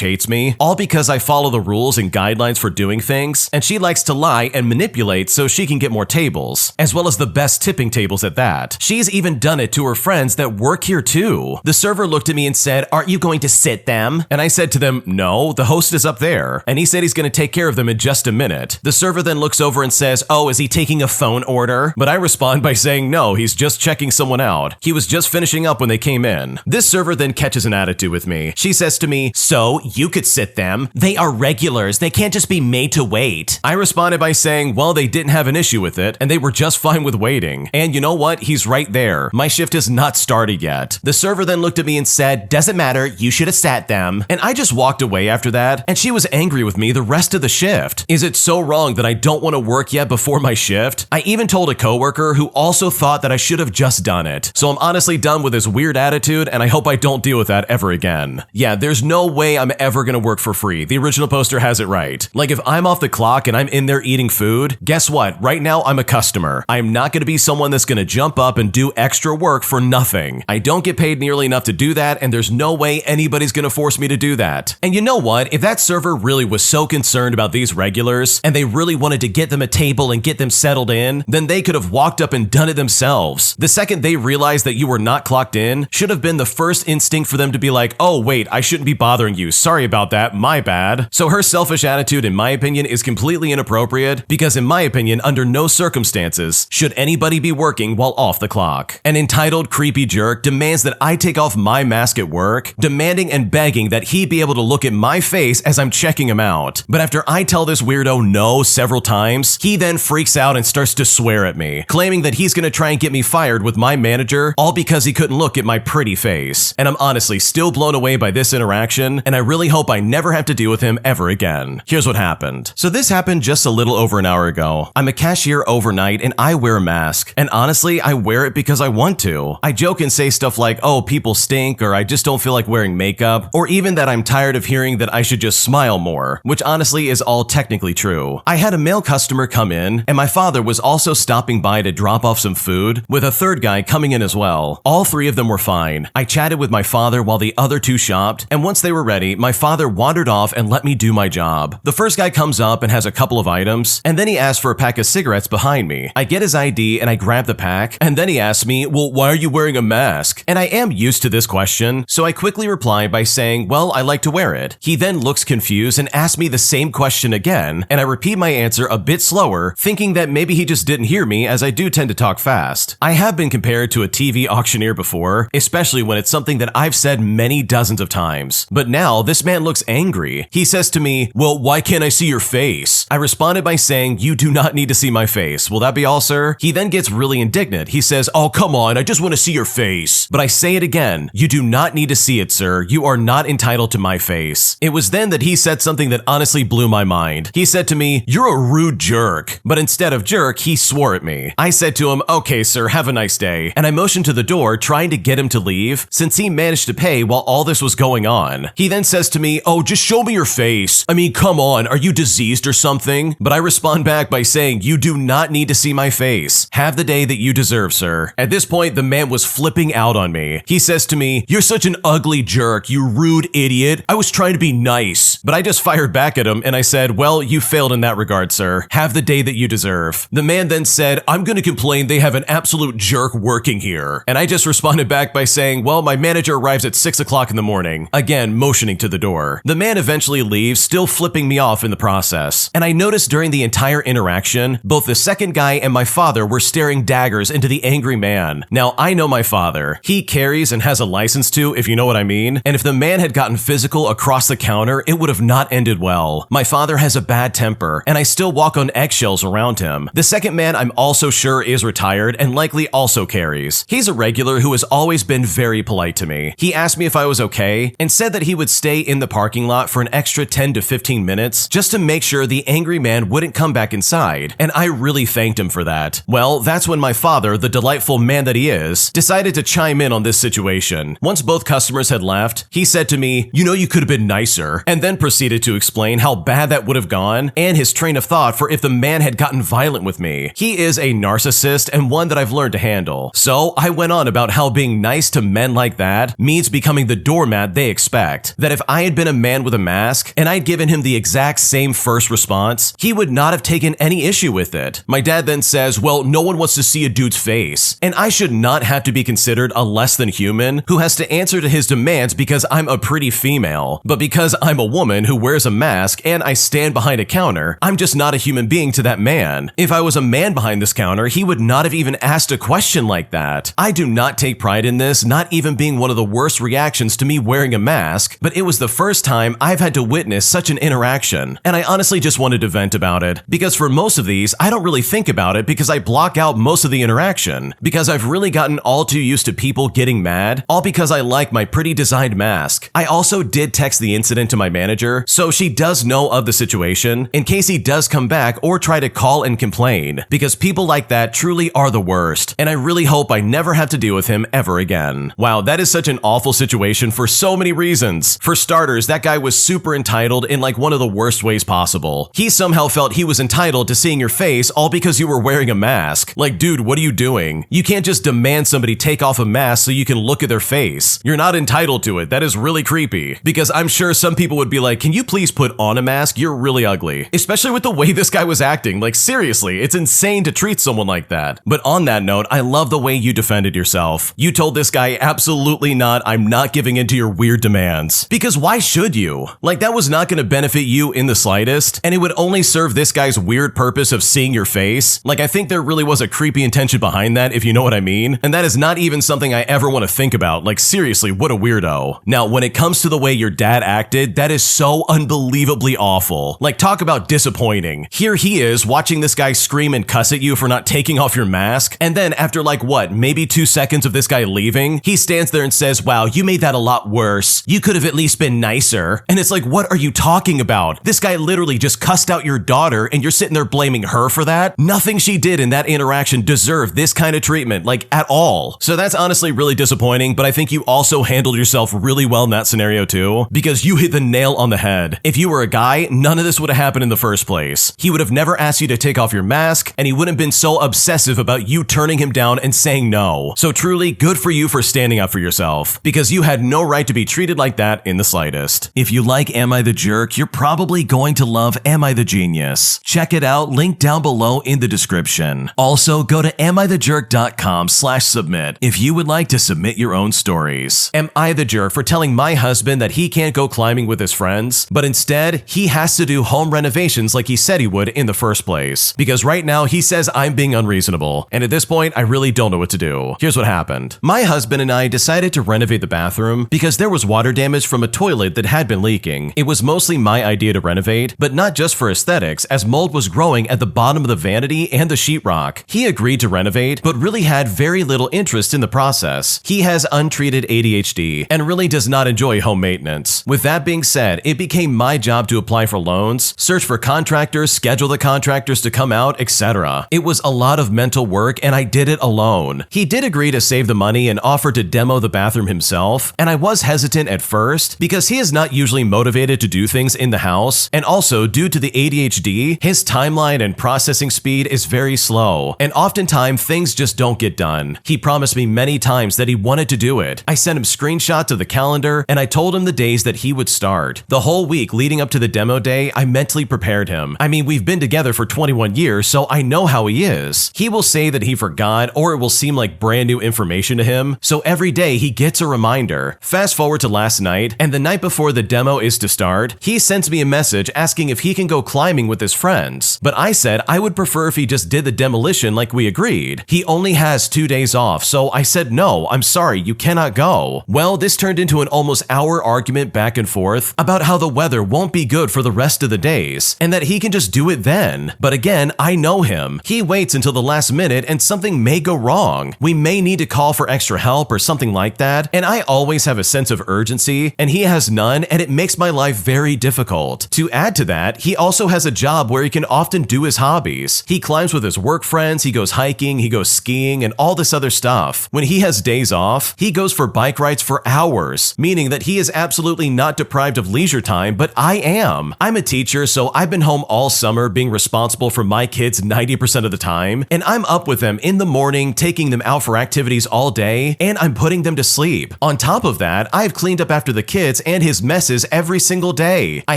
hates me, all because I follow the rules and guidelines for doing things, and she likes to lie and manipulate so she can get more tables, as well as the best tipping tables at that. She's even done it to her friends that work here too. The server looked at me and said, "Aren't you going to sit them?" And I said to them, "No, the host is up there." And he said he's going to take care of them in just a minute. The server then looks over and says, "Oh, is he taking a phone order?" But I respond by saying, "No, he's just checking someone out. He was just finishing up when they came in." This server then catches an attitude with me. She says to me, "So, you could sit them. They are regulars. They can't just be made to wait." I responded by saying, well, they didn't have an issue with it, and they were just fine with waiting. And you know what? He's right there. My shift has not started yet. The server then looked at me and said, "Doesn't matter, you should have sat them." And I just walked away after that, and she was angry with me the rest of the shift. Is it so wrong that I don't want to work yet before my shift? I even told a coworker who also thought that I should have just done it. So I'm honestly done with this weird attitude, and I hope I don't deal with that ever again. Yeah, there's no way I'm ever gonna work for free. The original poster has it right. Like, if I'm off the clock and I'm in there eating food, guess what? Right now I'm a customer. I'm not gonna be someone that's gonna jump up and do extra work for nothing. I don't get paid nearly enough to do that, and there's no way anybody's gonna force me to do that. And you know what? If that server really was so concerned about these regulars, and they really wanted to get them a table and get them settled in, then they could have walked up and done it themselves. The second they realized that you were not clocked in, should have been the first instinct for them to be like, "Oh wait, I shouldn't be bothering you. Sorry about that, my bad." So her selfish attitude, in my opinion, is completely inappropriate because, in my opinion, under no circumstances should anybody be working while off the clock. An entitled, creepy jerk demands that I take off my mask at work, demanding and begging that he be able to look at my face as I'm checking him out. But after I tell this weirdo no several times, he then freaks out and starts to swear at me, claiming that he's gonna try and get me fired with my manager, all because he couldn't look at my pretty face. And I'm honestly still blown away by this interaction, and I really hope I never have to deal with him ever again. Here's what happened. So this happened just a little over an hour ago. I'm a cashier overnight and I wear a mask. And honestly, I wear it because I want to. I joke and say stuff like, "Oh, people stink," or "I just don't feel like wearing makeup," or even that I'm tired of hearing that I should just smile more, which honestly is all technically true. I had a male customer come in, and my father was also stopping by to drop off some food, with a third guy coming in as well. All three of them were fine. I chatted with my father while the other two shopped, and once they were ready, my father wandered off and let me do my job. The first guy comes up and has a couple of items, and then he asks for a pack of cigarettes behind me. I get his ID and I grab the pack, and then he asks me, "Well, why are you wearing a mask?" And I am used to this question, so I quickly reply by saying, "Well, I like to wear it." He then looks confused and asks me the same question again, and I repeat my answer a bit slower, thinking that maybe he just didn't hear me, as I do tend to talk fast. I have been compared to a TV auctioneer before, especially when it's something that I've said many dozens of times. But now this man looks angry. He says to me, "Well, why can't I see your face?" I responded by saying, "You do not need to see my face. Will that be all, sir?" He then gets really indignant. He says, "Oh, come on, I just want to see your face." But I say it again, "You do not need to see it, sir. You are not entitled to my face." It was then that he said something that honestly blew my mind. He said to me, "You're a rude jerk." But instead of jerk, he swore at me. I said to him, "Okay, sir, have a nice day." And I motioned to the door, trying to get him to leave, since he managed to pay while all this was going on. He then says to me, "Oh, just show me your face. I mean, come on, are you diseased or something?" But I respond back by saying, "You do not need to see my face. Have the day that you deserve, sir." At this point, the man was flipping out on me. He says to me, "You're such an ugly jerk, you rude idiot. I was trying to be nice." But I just fired back at him and I said, "Well, you failed in that regard, sir. Have the day that you deserve." The man then said, "I'm gonna complain they have an absolute jerk working here." And I just responded back by saying, "Well, my manager arrives at 6 o'clock in the morning." Again, motioning to the door. The man eventually leaves, still flipping me off in the process. And I noticed during the entire interaction, both the second guy and my father were staring daggers into the angry man. Now, I know my father. He carries and has a license to, if you know what I mean. And if the man had gotten physical across the counter, it would have not ended well. My father has a bad temper, and I still walk on eggshells around him. The second man I'm also sure is retired and likely also carries. He's a regular who has always been very polite to me. He asked me if I was okay and said that he would stay in the parking lot for an extra 10 to 15 minutes just to make sure the angry man wouldn't come back inside, and I really thanked him for that. Well, that's when my father, the delightful man that he is, decided to chime in on this situation. Once both customers had left, he said to me, "You know, you could have been nicer," and then proceeded to explain how bad that would have gone and his train of thought for if the man had gotten violent with me. He is a narcissist and one that I've learned to handle. So I went on about how being nice to men like that means becoming the doormat they expect. That if I had been a man with a mask and I'd given him the exact same first response, he would not have taken any issue with it. My dad then says, well, no one wants to see a dude's face, and I should not have to be considered a less than human who has to answer to his demands because I'm a pretty female. But because I'm a woman who wears a mask and I stand behind a counter, I'm just not a human being to that man. If I was a man behind this counter, he would not have even asked a question like that. I do not take pride in this, not even being one of the worst reactions to me wearing a mask, but it was the first time I've had to witness such an interaction, and I honestly just wanted to vent about it, because for most of these, I don't really think about it because I block out most of the interaction, because I've really gotten all too used to people getting mad, all because I like my pretty designed mask. I also did text the incident to my manager, so she does know of the situation, in case he does come back or try to call and complain, because people like that truly are the worst, and I really hope I never have to deal with him ever again. Wow, that is such an awful situation for so many reasons. For starters, that guy was super entitled in like one of the worst ways possible. He somehow felt he was entitled to seeing your face all because you were wearing a mask. Like, dude, what are you doing? You can't just demand somebody take off a mask so you can look at their face. You're not entitled to it. That is really creepy. Because I'm sure some people would be like, can you please put on a mask? You're really ugly. Especially with the way this guy was acting. Like, seriously, it's insane to treat someone like that. But on that note, I love the way you defended yourself. You told this guy, absolutely not, I'm not giving in to your weird demands. Because why should you? Like, that was not going to benefit you in the slightest, and it would only serve this guy's weird purpose of seeing your face. Like, I think there really was a creepy intention behind that, if you know what I mean. And that is not even something I ever want to think about. Like, seriously, what a weirdo. Now, when it comes to the way your dad acted, that is so unbelievably awful. Like, talk about disappointing. Here he is watching this guy scream and cuss at you for not taking off your mask, and then after like what, maybe 2 seconds of this guy leaving, he stands there and says, wow, you made that a lot worse. You could have at least been nicer. And it's like, what are you talking about? This guy literally just cussed out your daughter and you're sitting there blaming her for that? Nothing she did in that interaction deserved this kind of treatment, like at all. So that's honestly really disappointing, but I think you also handled yourself really well in that scenario too, because you hit the nail on the head. If you were a guy, none of this would have happened in the first place. He would have never asked you to take off your mask, and he wouldn't have been so obsessive about you turning him down and saying no. So truly, good for you for standing up for yourself, because you had no right to be treated like that in the slightest. If you like Am I the Jerk, you're probably going to love Am I the Genius. Check it out, link down below in the description. Also, go to amithejerk.com/submit if you would like to submit your own stories. Am I the jerk for telling my husband that he can't go climbing with his friends, but instead he has to do home renovations like he said he would in the first place? Because right now he says I'm being unreasonable, and at this point I really don't know what to do. Here's what happened. My husband and I decided to renovate the bathroom because there was water damage from a toilet that had been leaking. It was mostly my idea to renovate, but not just for aesthetics, as mold was growing at the bottom of the vanity and the sheetrock. He agreed to renovate, but really had very little interest in the process. He has untreated ADHD and really does not enjoy home maintenance. With that being said, it became my job to apply for loans, search for contractors, schedule the contractors to come out, etc. It was a lot of mental work and I did it alone. He did agree to save the money and offer to demo the bathroom himself, and I was hesitant at first because he is not usually motivated to do things in the house, and also due to the ADHD, his timeline and processing speed is very slow, and oftentimes things just don't get done. He promised me many times that he wanted to do it. I sent him screenshots of the calendar and I told him the days that he would start. The whole week leading up to the demo day, I mentally prepared him. I mean, we've been together for 21 years, so I know how he is. He will say that he forgot, or it will seem like brand new information to him, so every day he gets a reminder. Fast forward to last night, and the night before the demo is to start, he sends me a message asking if he can go climbing with his friends. But I said I would prefer if he just did the demolition like we agreed. He only has 2 days off, so I said no, I'm sorry, you cannot go. Well, this turned into an almost hour argument back and forth about how the weather won't be good for the rest of the days, and that he can just do it then. But again, I know him. He waits until the last minute and something may go wrong. We may need to call for extra help or something like that, and I always have a sense of urgency, and he has none, and it makes my life very difficult. To add to that, he also has a job where he can often do his hobbies. He climbs with his work friends, he goes hiking, he goes skiing, and all this other stuff. When he has days off, he goes for bike rides for hours, meaning that he is absolutely not deprived of leisure time, but I am. I'm a teacher, so I've been home all summer being responsible for my kids 90% of the time, and I'm up with them in the morning, taking them out for activities all day, and I'm putting them to sleep. On top of that, I've cleaned up after the kids and his messes every single day. I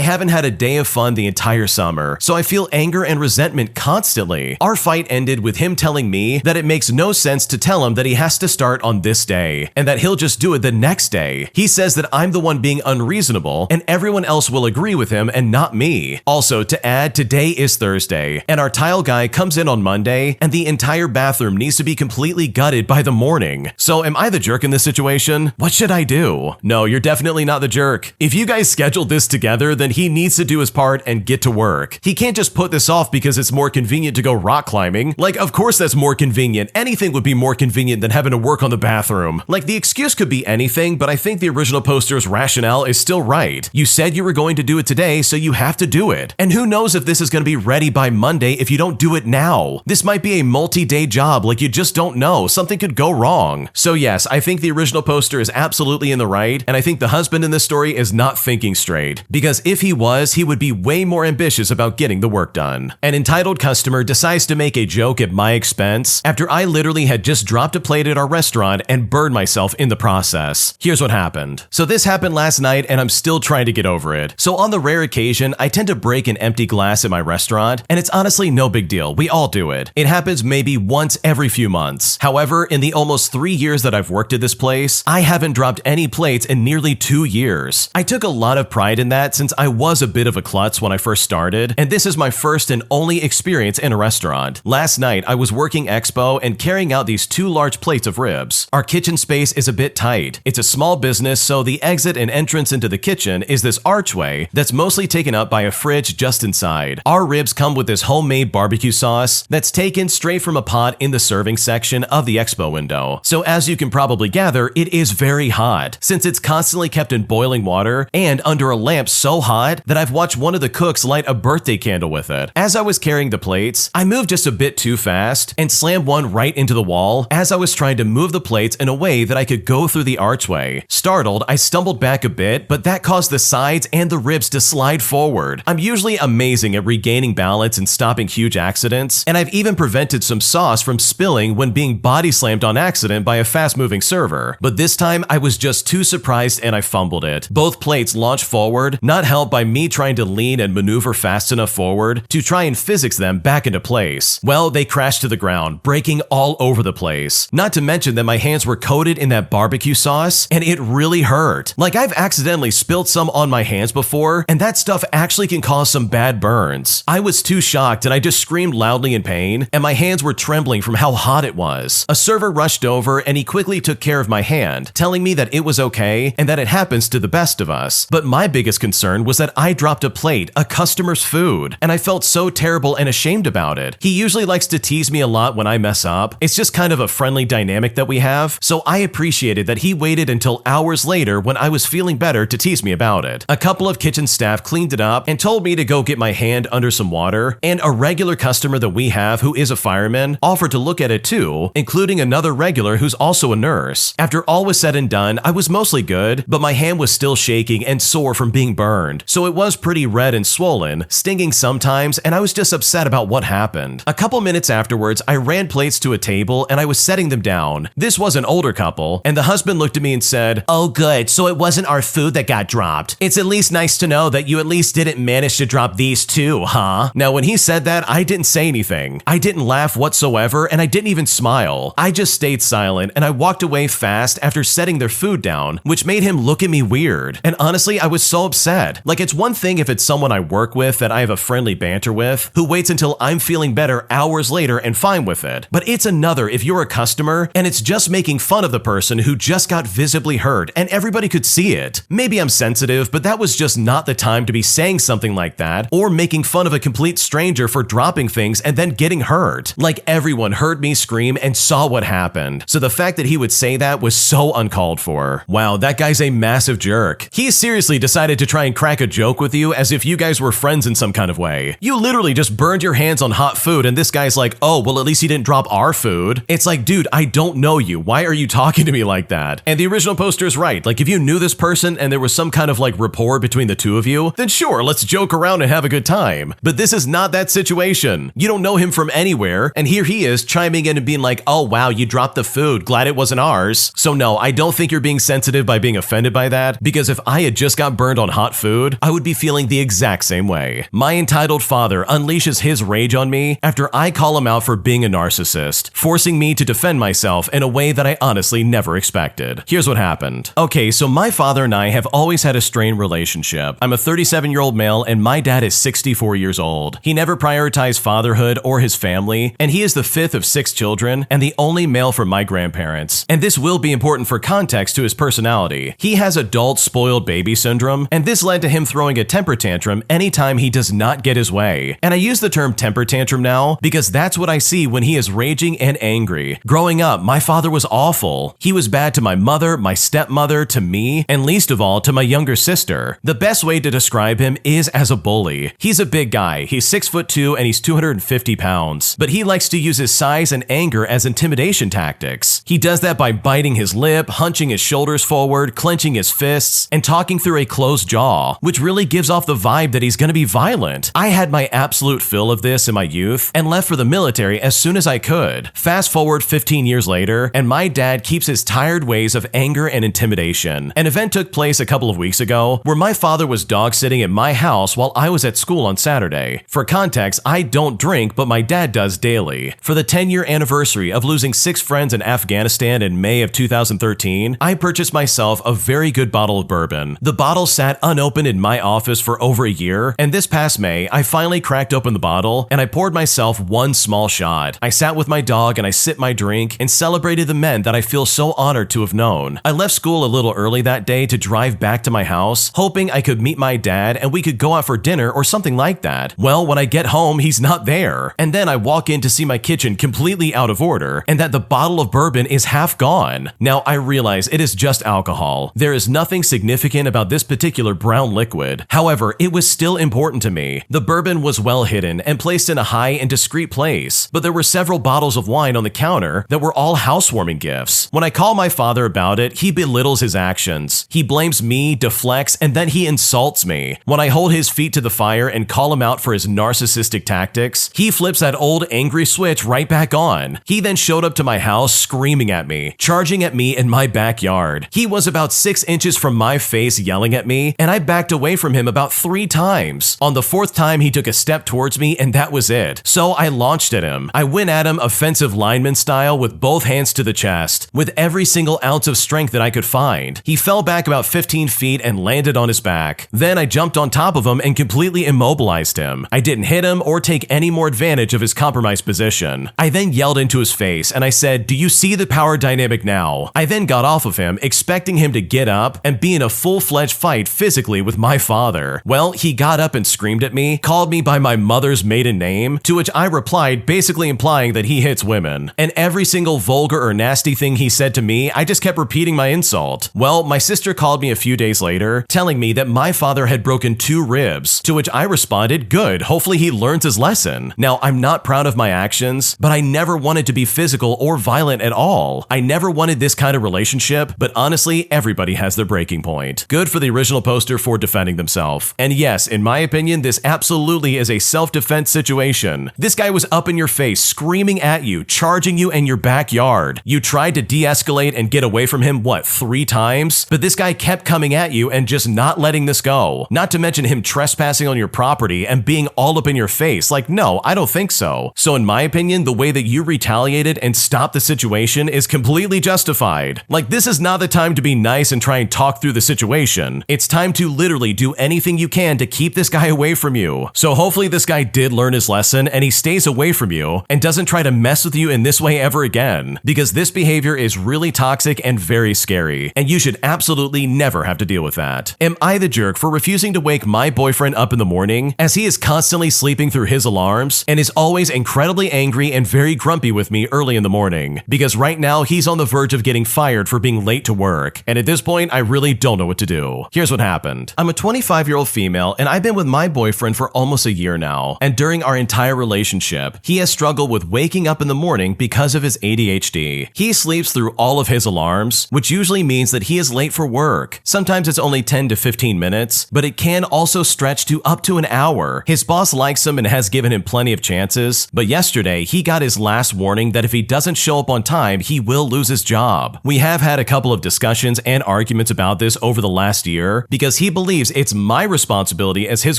haven't had a day of fun the entire summer, so I feel anger and resentment constantly. Our fight ended with him telling me that it makes no sense to tell him that he has to start on this day, and that he'll just do it the next day. He says that I'm the one being unreasonable, and everyone else will agree with him and not me. Also, to add, today is Thursday, and our tile guy comes in on Monday, and the entire bathroom needs to be completely gutted by the morning. So am I the jerk in this situation? What should I do? No, you're definitely not the jerk. If you guys scheduled this together, then he needs to do his part and get to work. He can't just put this off because it's more convenient to go rock climbing. Like, of course that's more convenient. Anything would be more convenient than having to work on the bathroom. Like, the excuse could be anything, but I think the original poster's rationale is still right. You said you were going to do it today, so you have to do it. And who knows if this is going to be ready by Monday if you don't do it now. This might be a multi-day job, like you just don't know. Something could go wrong. So yes, I think the original poster is absolutely in the right, and I think the husband in this story is not thinking straight. Because if he was, he would be way more ambitious about getting the work done. An entitled customer decides to make a joke at my expense after I literally had just dropped a plate at our restaurant and burned myself in the process. Here's what happened. So this happened last night and I'm still trying to get over it. So on the rare occasion, I tend to break an empty glass at my restaurant, and it's honestly no big deal. We all do it. It happens maybe once every few months. However, in the almost 3 years that I've worked at this place, I haven't dropped any plates in nearly 2 years. I took a lot of pride in that since I was a bit of a klutz when I first started, and this is my first and only experience in a restaurant. Last night, I was working expo and carrying out these 2 large plates of ribs. Our kitchen space is a bit tight. It's a small business, so the exit and entrance into the kitchen is this archway that's mostly taken up by a fridge just inside. Our ribs come with this homemade barbecue sauce that's taken straight from a pot in the serving section of the expo window. So as you can probably gather, it is very hot, since it's constantly kept in boiling water and under a lamp so hot that I've watched one of the cooks light a birthday candle with it. As I was carrying the plates, I moved just a bit too fast and slammed one right into the wall as I was trying to move the plates in a way that I could go through the archway. Startled, I stumbled back a bit, but that caused the sides and the ribs to slide forward. I'm usually amazing at regaining balance and stopping huge accidents, and I've even prevented some sauce from spilling when being body slammed on accident by a fast-moving server. But this time, I was just too surprised and I fumbled it. Both plates launched forward, not helped by me trying to lean and maneuver fast enough forward to try and physics them back into place. Well, they crashed to the ground, breaking all over the place. Not to mention that my hands were coated in that barbecue sauce, and it really hurt. Like, I've accidentally spilled some on my hands before, and that stuff actually can cause some bad burns. I was too shocked and I just screamed loudly in pain, and my hands were trembling from how hot it was. A server rushed over and he quickly took care of my hand, telling me that it was okay and that it happens to the best of us. But my biggest concern was that I dropped a plate, a customer's food, and I felt so terrible and ashamed about it. He usually likes to tease me a lot when I mess up. It's just kind of a friendly dynamic that we have, so I appreciated that he waited until hours later when I was feeling better to tease me about it. A couple of kitchen staff cleaned it up and told me to go get my hand under some water, and a regular customer that we have who is a fireman offered to look at it too, including another regular who's also a nurse. After all was said and done, I was mostly good, but my hand was still shaking and sore from being burned, so it was pretty red and swollen, stinging sometimes, and I was just upset about what happened. A couple minutes afterwards, I ran plates to a table and I was setting them down. This was an older couple, and the husband looked at me and said, "Oh good, so it wasn't our food that got dropped. It's at least nice to know that you at least didn't manage to drop these too, huh?" Now when he said that, I didn't say anything. I didn't laugh whatsoever, and I didn't even smile. I just stayed silent, and I walked away fast after setting their food down, which made him look at me weird. And honestly, I was so upset. Like, it's one thing if it's someone I work with that I have a friendly banter with, who waits until I'm feeling better hours later and fine with it. But it's another if you're a customer, and it's just making fun of the person who just got visibly hurt, and everybody could see it. Maybe I'm sensitive, but that was just not the time to be saying something like that, or making fun of a complete stranger for dropping dropping things and then getting hurt. Like everyone heard me scream and saw what happened. So the fact that he would say that was so uncalled for. Wow, that guy's a massive jerk. He seriously decided to try and crack a joke with you as if you guys were friends in some kind of way. You literally just burned your hands on hot food and this guy's like, oh, well, at least he didn't drop our food. It's like, dude, I don't know you. Why are you talking to me like that? And the original poster is right. Like, if you knew this person and there was some kind of like rapport between the two of you, then sure, let's joke around and have a good time. But this is not that situation. You don't know him from anywhere, and here he is chiming in and being like, oh wow, you dropped the food. Glad it wasn't ours. So no, I don't think you're being sensitive by being offended by that, because if I had just got burned on hot food, I would be feeling the exact same way. My entitled father unleashes his rage on me after I call him out for being a narcissist, forcing me to defend myself in a way that I honestly never expected. Here's what happened. Okay, so my father and I have always had a strained relationship. I'm a 37-year-old male and my dad is 64 years old. He never prioritized fatherhood or his family, and he is the fifth of 6 children and the only male from my grandparents. And this will be important for context to his personality. He has adult spoiled baby syndrome, and this led to him throwing a temper tantrum anytime he does not get his way. And I use the term temper tantrum now because that's what I see when he is raging and angry. Growing up, my father was awful. He was bad to my mother, my stepmother, to me, and least of all to my younger sister. The best way to describe him is as a bully. He's a big guy. He's 6'2" and he's 250 pounds, but he likes to use his size and anger as intimidation tactics. He does that by biting his lip, hunching his shoulders forward, clenching his fists, and talking through a closed jaw, which really gives off the vibe that he's gonna be violent. I had my absolute fill of this in my youth and left for the military as soon as I could. Fast forward 15 years later, and my dad keeps his tired ways of anger and intimidation. An event took place a couple of weeks ago where my father was dog sitting at my house while I was at school on Saturday. For context, I don't drink, but my dad does daily. For the 10-year anniversary of losing 6 friends in Afghanistan in May of 2013, I purchased myself a very good bottle of bourbon. The bottle sat unopened in my office for over a year, and this past May, I finally cracked open the bottle and I poured myself one small shot. I sat with my dog and I sipped my drink and celebrated the men that I feel so honored to have known. I left school a little early that day to drive back to my house, hoping I could meet my dad and we could go out for dinner or something like that. Well, when I get home, he's not there. And then I walk in to see my kitchen completely out of order and that the bottle of bourbon is half gone. Now, I realize it is just alcohol. There is nothing significant about this particular brown liquid. However, it was still important to me. The bourbon was well hidden and placed in a high and discreet place, but there were several bottles of wine on the counter that were all housewarming gifts. When I call my father about it, he belittles his actions. He blames me, deflects, and then he insults me. When I hold his feet to the fire and call him out for his narcissistic tactics, he flips that old angry switch right back on. He then showed up to my house screaming at me, charging at me in my backyard. He was about 6 inches from my face yelling at me, and I backed away from him about 3 times. On the 4th time, he took a step towards me, and that was it. So I launched at him. I went at him offensive lineman style with both hands to the chest, with every single ounce of strength that I could find. He fell back about 15 feet and landed on his back. Then I jumped on top of him and completely immobilized him. I didn't hit him or take any more advantage of his compromised position. I then yelled into his face and I said, "Do you see the power dynamic now?" I then got off of him, expecting him to get up and be in a full-fledged fight physically with my father. Well, he got up and screamed at me, called me by my mother's maiden name, to which I replied, basically implying that he hits women. And every single vulgar or nasty thing he said to me, I just kept repeating my insult. Well, my sister called me a few days later, telling me that my father had broken 2 ribs, to which I responded, good, hopefully he learns his lesson. Now, I'm not proud of my actions, but I never wanted to be physical or violent at all. I never wanted this kind of relationship, but honestly, everybody has their breaking point. Good for the original poster for defending themselves. And yes, in my opinion, this absolutely is a self-defense situation. This guy was up in your face, screaming at you, charging you in your backyard. You tried to de-escalate and get away from him, what, 3 times? But this guy kept coming at you and just not letting this go. Not to mention him trespassing on your property and being all up in your face. Like, no, I don't think so. So in my opinion, the way that you retaliated and stopped the situation is completely justified. Like, this is not the time to be nice and try and talk through the situation. It's time to literally do anything you can to keep this guy away from you. So hopefully this guy did learn his lesson and he stays away from you and doesn't try to mess with you in this way ever again, because this behavior is really toxic and very scary, and you should absolutely never have to deal with that. Am I the jerk for refusing to wake my boyfriend up in the morning as he is constantly sleeping through his alarms and is always incredibly angry and very grumpy with me early in the morning, because right now he's on the verge of getting fired for being late to work, and at this point I really don't know what to do. Here's what happened. I'm a 25-year-old female and I've been with my boyfriend for almost a year now, and during our entire relationship, he has struggled with waking up in the morning because of his ADHD. He sleeps through all of his alarms, which usually means that he is late for work. Sometimes it's only 10 to 15 minutes, but it can also stretch to up to an hour. His boss likes him and has given him plenty of chances, but yesterday he got his last warning that if he doesn't show up on time, he will lose his job. We have had a couple of discussions and arguments about this over the last year because he believes it's my responsibility as his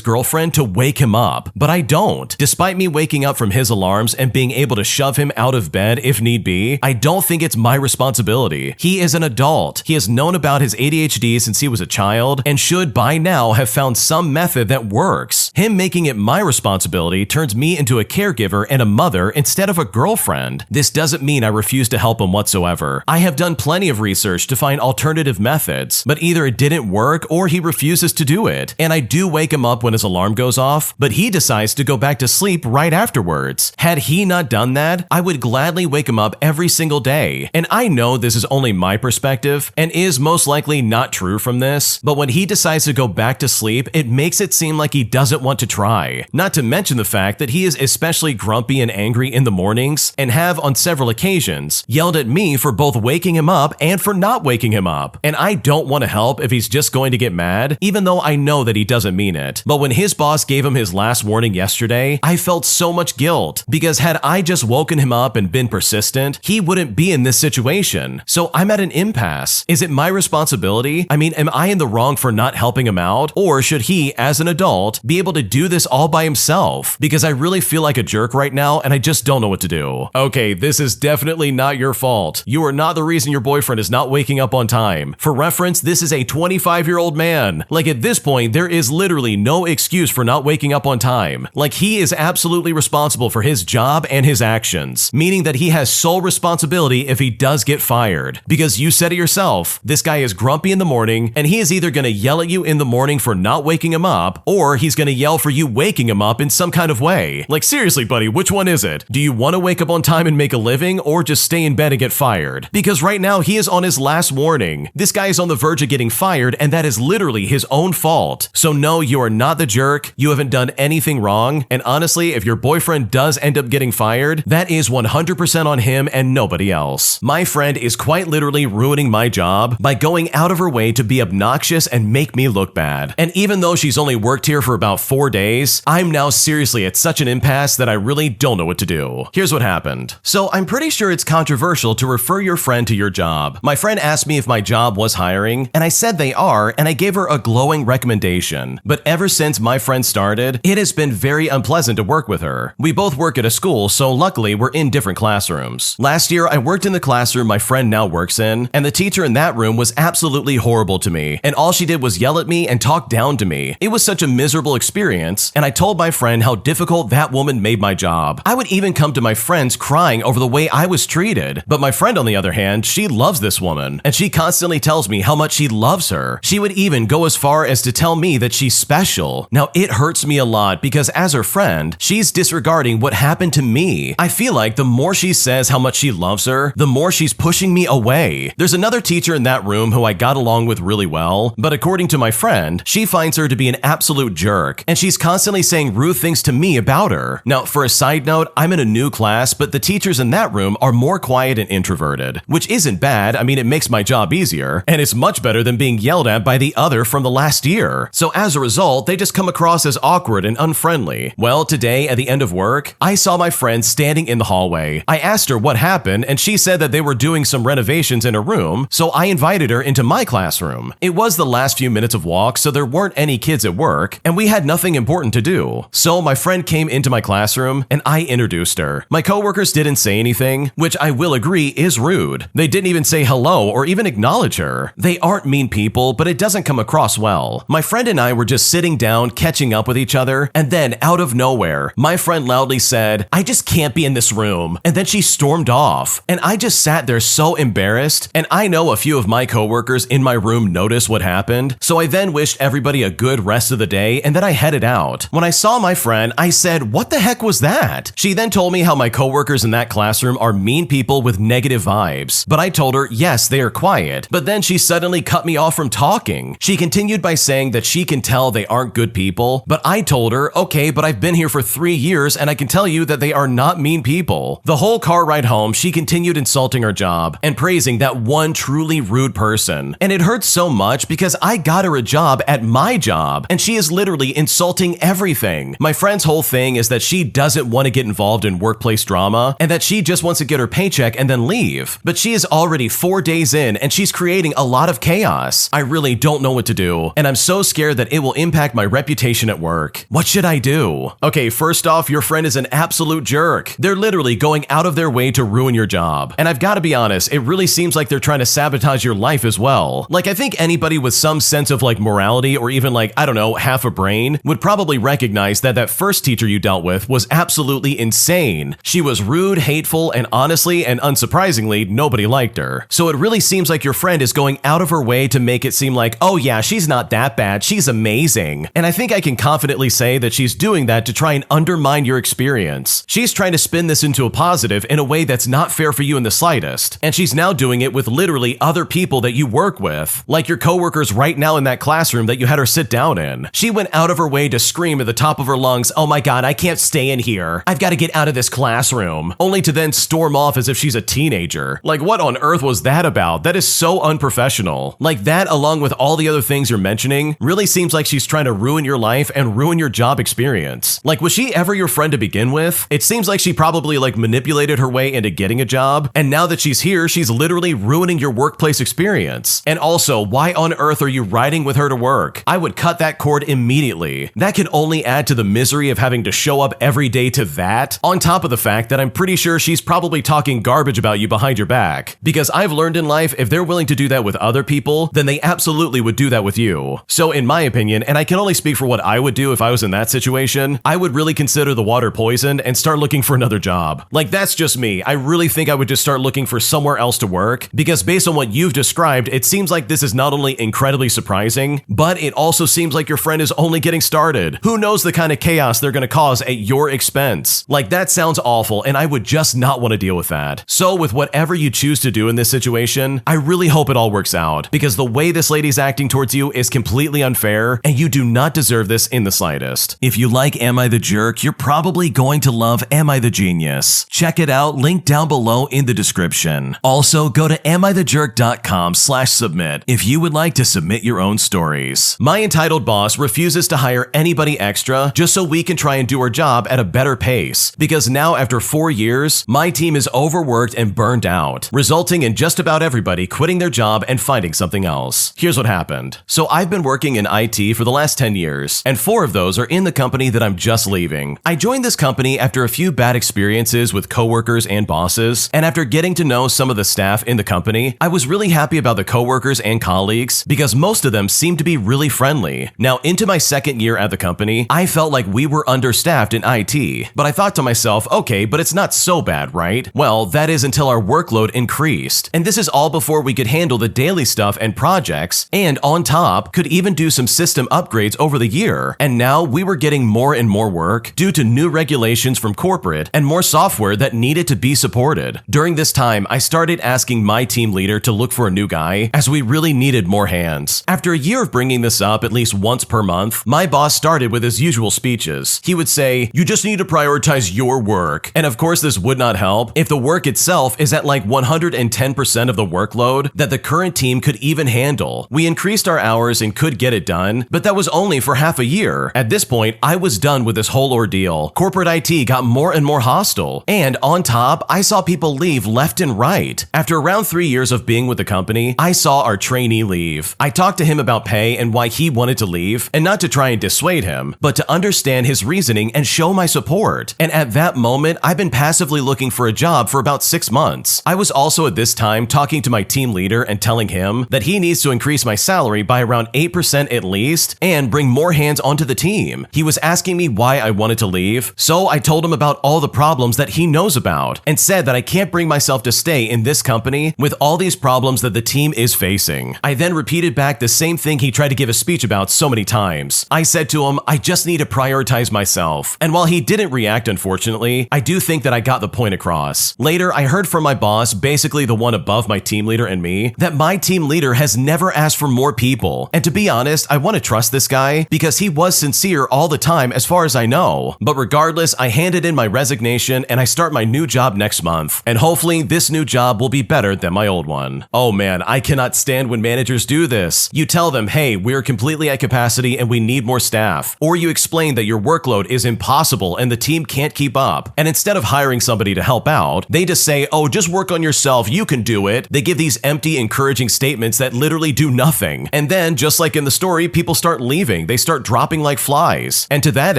girlfriend to wake him up, but I don't. Despite me waking up from his alarms and being able to shove him out of bed if need be, I don't think it's my responsibility. He is an adult. He has known about his ADHD since he was a child and should by now have found some method that works. Him making it my responsibility turns me into a caregiver and a mother instead of a girlfriend. This doesn't mean I refuse to help him whatsoever. I have done plenty of research to find alternative methods, but either it didn't work or he refuses to do it. And I do wake him up when his alarm goes off, but he decides to go back to sleep right afterwards. Had he not done that, I would gladly wake him up every single day. And I know this is only my perspective and is most likely not true from this, but when he decides to go back to sleep, it makes it seem like he doesn't want to try. Not to mention the fact that he is especially grumpy and angry in the mornings and have on several occasions yelled at me for both waking him up and for not waking him up. And I don't want to help if he's just going to get mad, even though I know that he doesn't mean it. But when his boss gave him his last warning yesterday, I felt so much guilt because had I just woken him up and been persistent, he wouldn't be in this situation. So I'm at an impasse. Is it my responsibility? I mean, am I in the wrong for not helping him out? Or should he, as an adult, be able to do this all by himself? Because I really feel like a jerk right now and I just don't know what to do. Okay, this is definitely not your fault. You are not the reason your boyfriend is not waking up on time. For reference, this is a 25-year-old man. Like at this point, there is literally no excuse for not waking up on time. Like he is absolutely responsible for his job and his actions, meaning that he has sole responsibility if he does get fired. Because you said it yourself, this guy is grumpy in the morning and he is either going to yell at you in the morning for not waking him up, or he's going to yell for you waking him up in some kind of way. Like seriously, buddy, which one is it? Do you want to wake up on time and make a living, or just stay in bed and get fired? Because right now he is on his last warning. This guy is on the verge of getting fired, and that is literally his own fault. So no, you are not the jerk. You haven't done anything wrong. And honestly, if your boyfriend does end up getting fired, that is 100% on him and nobody else. My friend is quite literally ruining my job by going out of her way to be obnoxious and make me look bad. And even though she's only worked here for about 4 days, I'm now seriously at such an impasse that I really don't know what to do. Here's what happened. So I'm pretty sure it's controversial to refer your friend to your job. My friend asked me if my job was hiring, and I said they are, and I gave her a glowing recommendation. But ever since my friend started, it has been very unpleasant to work with her. We both work at a school, so luckily we're in different classrooms. Last year, I worked in the classroom my friend now works in, and the teacher in that room was absolutely horrible to me, and all she did was yell at me and talk down to me. It was such a miserable experience, and I told my friend how difficult that woman made my job. I would even come to my friends crying over the way I was treated. But my friend, on the other hand, she loves this woman, and she constantly tells me how much she loves her. She would even go as far as to tell me that she's special. Now, it hurts me a lot because as her friend, she's disregarding what happened to me. I feel like the more she says how much she loves her, the more she's pushing me away. There's another teacher in that room who I got along with really well, but according to my friend, she finds her to be an absolute jerk, and she's constantly saying rude things to me about her. Now, for a side note, I'm in a new class, but the teachers in that room are more quiet and introverted, which isn't bad. I mean, it makes my job easier, and it's much better than being yelled at by the other from the last year. So as a result, they just come across as awkward and unfriendly. Well, today at the end of work, I saw my friend standing in the hallway. I asked her what happened, and she said that they were doing some renovations in her room, so I invited her into my classroom. It was the last few minutes of walk, so there weren't any kids at work, and we had nothing important to do. So my friend came into my classroom, and I introduced her. My coworkers didn't say anything, which I will agree is rude. They didn't even say hello or even acknowledge her. They aren't mean people, but it doesn't come across well. My friend and I were just sitting down, catching up with each other, and then out of nowhere, my friend loudly said, "I just can't be in this room." And then she stormed off, and I just sat there so embarrassed. And I know a few of my coworkers in my room noticed what happened, so I then wished everybody a good rest of the day and that I headed out. When I saw my friend, I said, "What the heck was that?" She then told me how my coworkers in that classroom are mean people with negative vibes. But I told her, yes, they are quiet. But then she suddenly cut me off from talking. She continued by saying that she can tell they aren't good people. But I told her, okay, but I've been here for 3 years and I can tell you that they are not mean people. The whole car ride home, she continued insulting her job and praising that one truly rude person. And it hurts so much because I got her a job at my job and she is literally insulting everything. My friend's whole thing is that she doesn't want to get involved in workplace drama and that she just wants to get her paycheck and then leave. But she is already 4 days in and she's creating a lot of chaos. I really don't know what to do, and I'm so scared that it will impact my reputation at work. What should I do? Okay, first off, your friend is an absolute jerk. They're literally going out of their way to ruin your job. And I've got to be honest, it really seems like they're trying to sabotage your life as well. Like, I think anybody with some sense of like morality or even like, I don't know, half a brain would probably recognize that that first teacher you dealt with was absolutely insane. She was rude, hateful, and honestly and unsurprisingly, nobody liked her. So it really seems like your friend is going out of her way to make it seem like, oh yeah, she's not that bad, she's amazing. And I think I can confidently say that she's doing that to try and undermine your experience. She's trying to spin this into a positive in a way that's not fair for you in the slightest. And she's now doing it with literally other people that you work with, like your coworkers right now in that classroom that you had her sit down in. She went out of her way to scream at the top of her lungs, oh my god, I can't stay in here. I've got to get out of this classroom. Only to then storm off as if she's a teenager. Like, what on earth was that about? That is so unprofessional. Like, that along with all the other things you're mentioning really seems like she's trying to ruin your life and ruin your job experience. Like, was she ever your friend to begin with? It seems like she probably like manipulated her way into getting a job, and now that she's here, she's literally ruining your workplace experience. And also, why on earth are you riding with her to work? I would cut that cord immediately. That could only add to the misery of having to show up every day to that, on top of the fact that I'm pretty sure she's probably talking garbage about you behind your back. Because I've learned in life, if they're willing to do that with other people, then they absolutely would do that with you. So in my opinion, and I can only speak for what I would do if I was in that situation, I would really consider the water poisoned and start looking for another job. Like, that's just me. I really think I would just start looking for somewhere else to work, because based on what you've described, it seems like this is not only incredibly surprising, but it also seems like your friend is only getting started. Who knows the kind of chaos they're going to cause at your expense? Like, that sounds awful, and I would just not want to deal with that. So with whatever you choose to do in this situation, I really hope it all works out, because the way this lady's acting towards you is completely unfair, and you do not deserve this in the slightest. If you like Am I the Jerk, you're probably going to love Am I the Genius. Check it out, link down below in the description. Also, go to amithejerk.com/submit if you would like to submit your own stories. My entitled boss refuses to hire anybody extra just so we can try and do our job at a better pace, because now after 4 years, my team is overworked and burned out, resulting in just about everybody quitting their job and finding something else. Here's what happened. So I've been working in IT for the last 10 years, and 4 of those are in the company that I'm just leaving. I joined this company after a few bad experiences with coworkers and bosses, and after getting to know some of the staff in the company, I was really happy about the coworkers and colleagues because most of them seemed to be really friendly. Now, into my second year at the company, I felt like we were understaffed in IT, but I thought to myself, okay, but it's not so bad, right? Well, that is until our workload increased, and this is all before we could handle the daily stuff and projects, and on top, could even do some system upgrades over the year. And now we were getting more and more work due to new regulations from corporate and more software that needed to be supported. During this time, I started asking my team leader to look for a new guy, as we really needed more hands. After a year of bringing this up at least once per month, my boss started with his usual speeches. He would say, you just need to prioritize your work. And of course, this would not help if the work itself is at like 110% of the workload that the current team could even handle. We increased our hours and could get it done, but that was only for half a year. At this point, I was done with this whole ordeal. Corporate IT got more and more hostile. And on top, I saw people leave left and right. After around 3 years of being with the company, I saw our trainee leave. I talked to him about pay and why he wanted to leave, and not to try and dissuade him, but to understand his reasoning and show my support. And at that moment, I've been passively looking for a job for about 6 months. I was also at this time talking to my team leader and telling him that he needs to increase my salary by around 8% at least and bring more hands onto the team. He was asking me why I wanted to leave, so I told him about all the problems that he knows about and said that I can't bring myself to stay in this company with all these problems that the team is facing. I then repeated back the same thing he tried to give a speech about so many times. I said to him, I just need to prioritize myself. And while he didn't react, unfortunately, I do think that I got the point across. Later, I heard from my boss, basically the one above my team leader and me, that my team leader has never asked for more people. And to be honest, I want to trust this guy because he was sincere all the time as far as I know. But regardless, I handed in my resignation and I start my new job next month. And hopefully this new job will be better than my old one. Oh man, I cannot stand when managers do this. You tell them, hey, we're completely at capacity and we need more staff. Or you explain that your workload is impossible and the team can't keep up. And instead of hiring somebody to help out, they just say, oh, just work on yourself, you can do it. They give these empty, encouraging statements that literally do nothing. And then, just like in the story, people start leaving. They start dropping like flies. And to that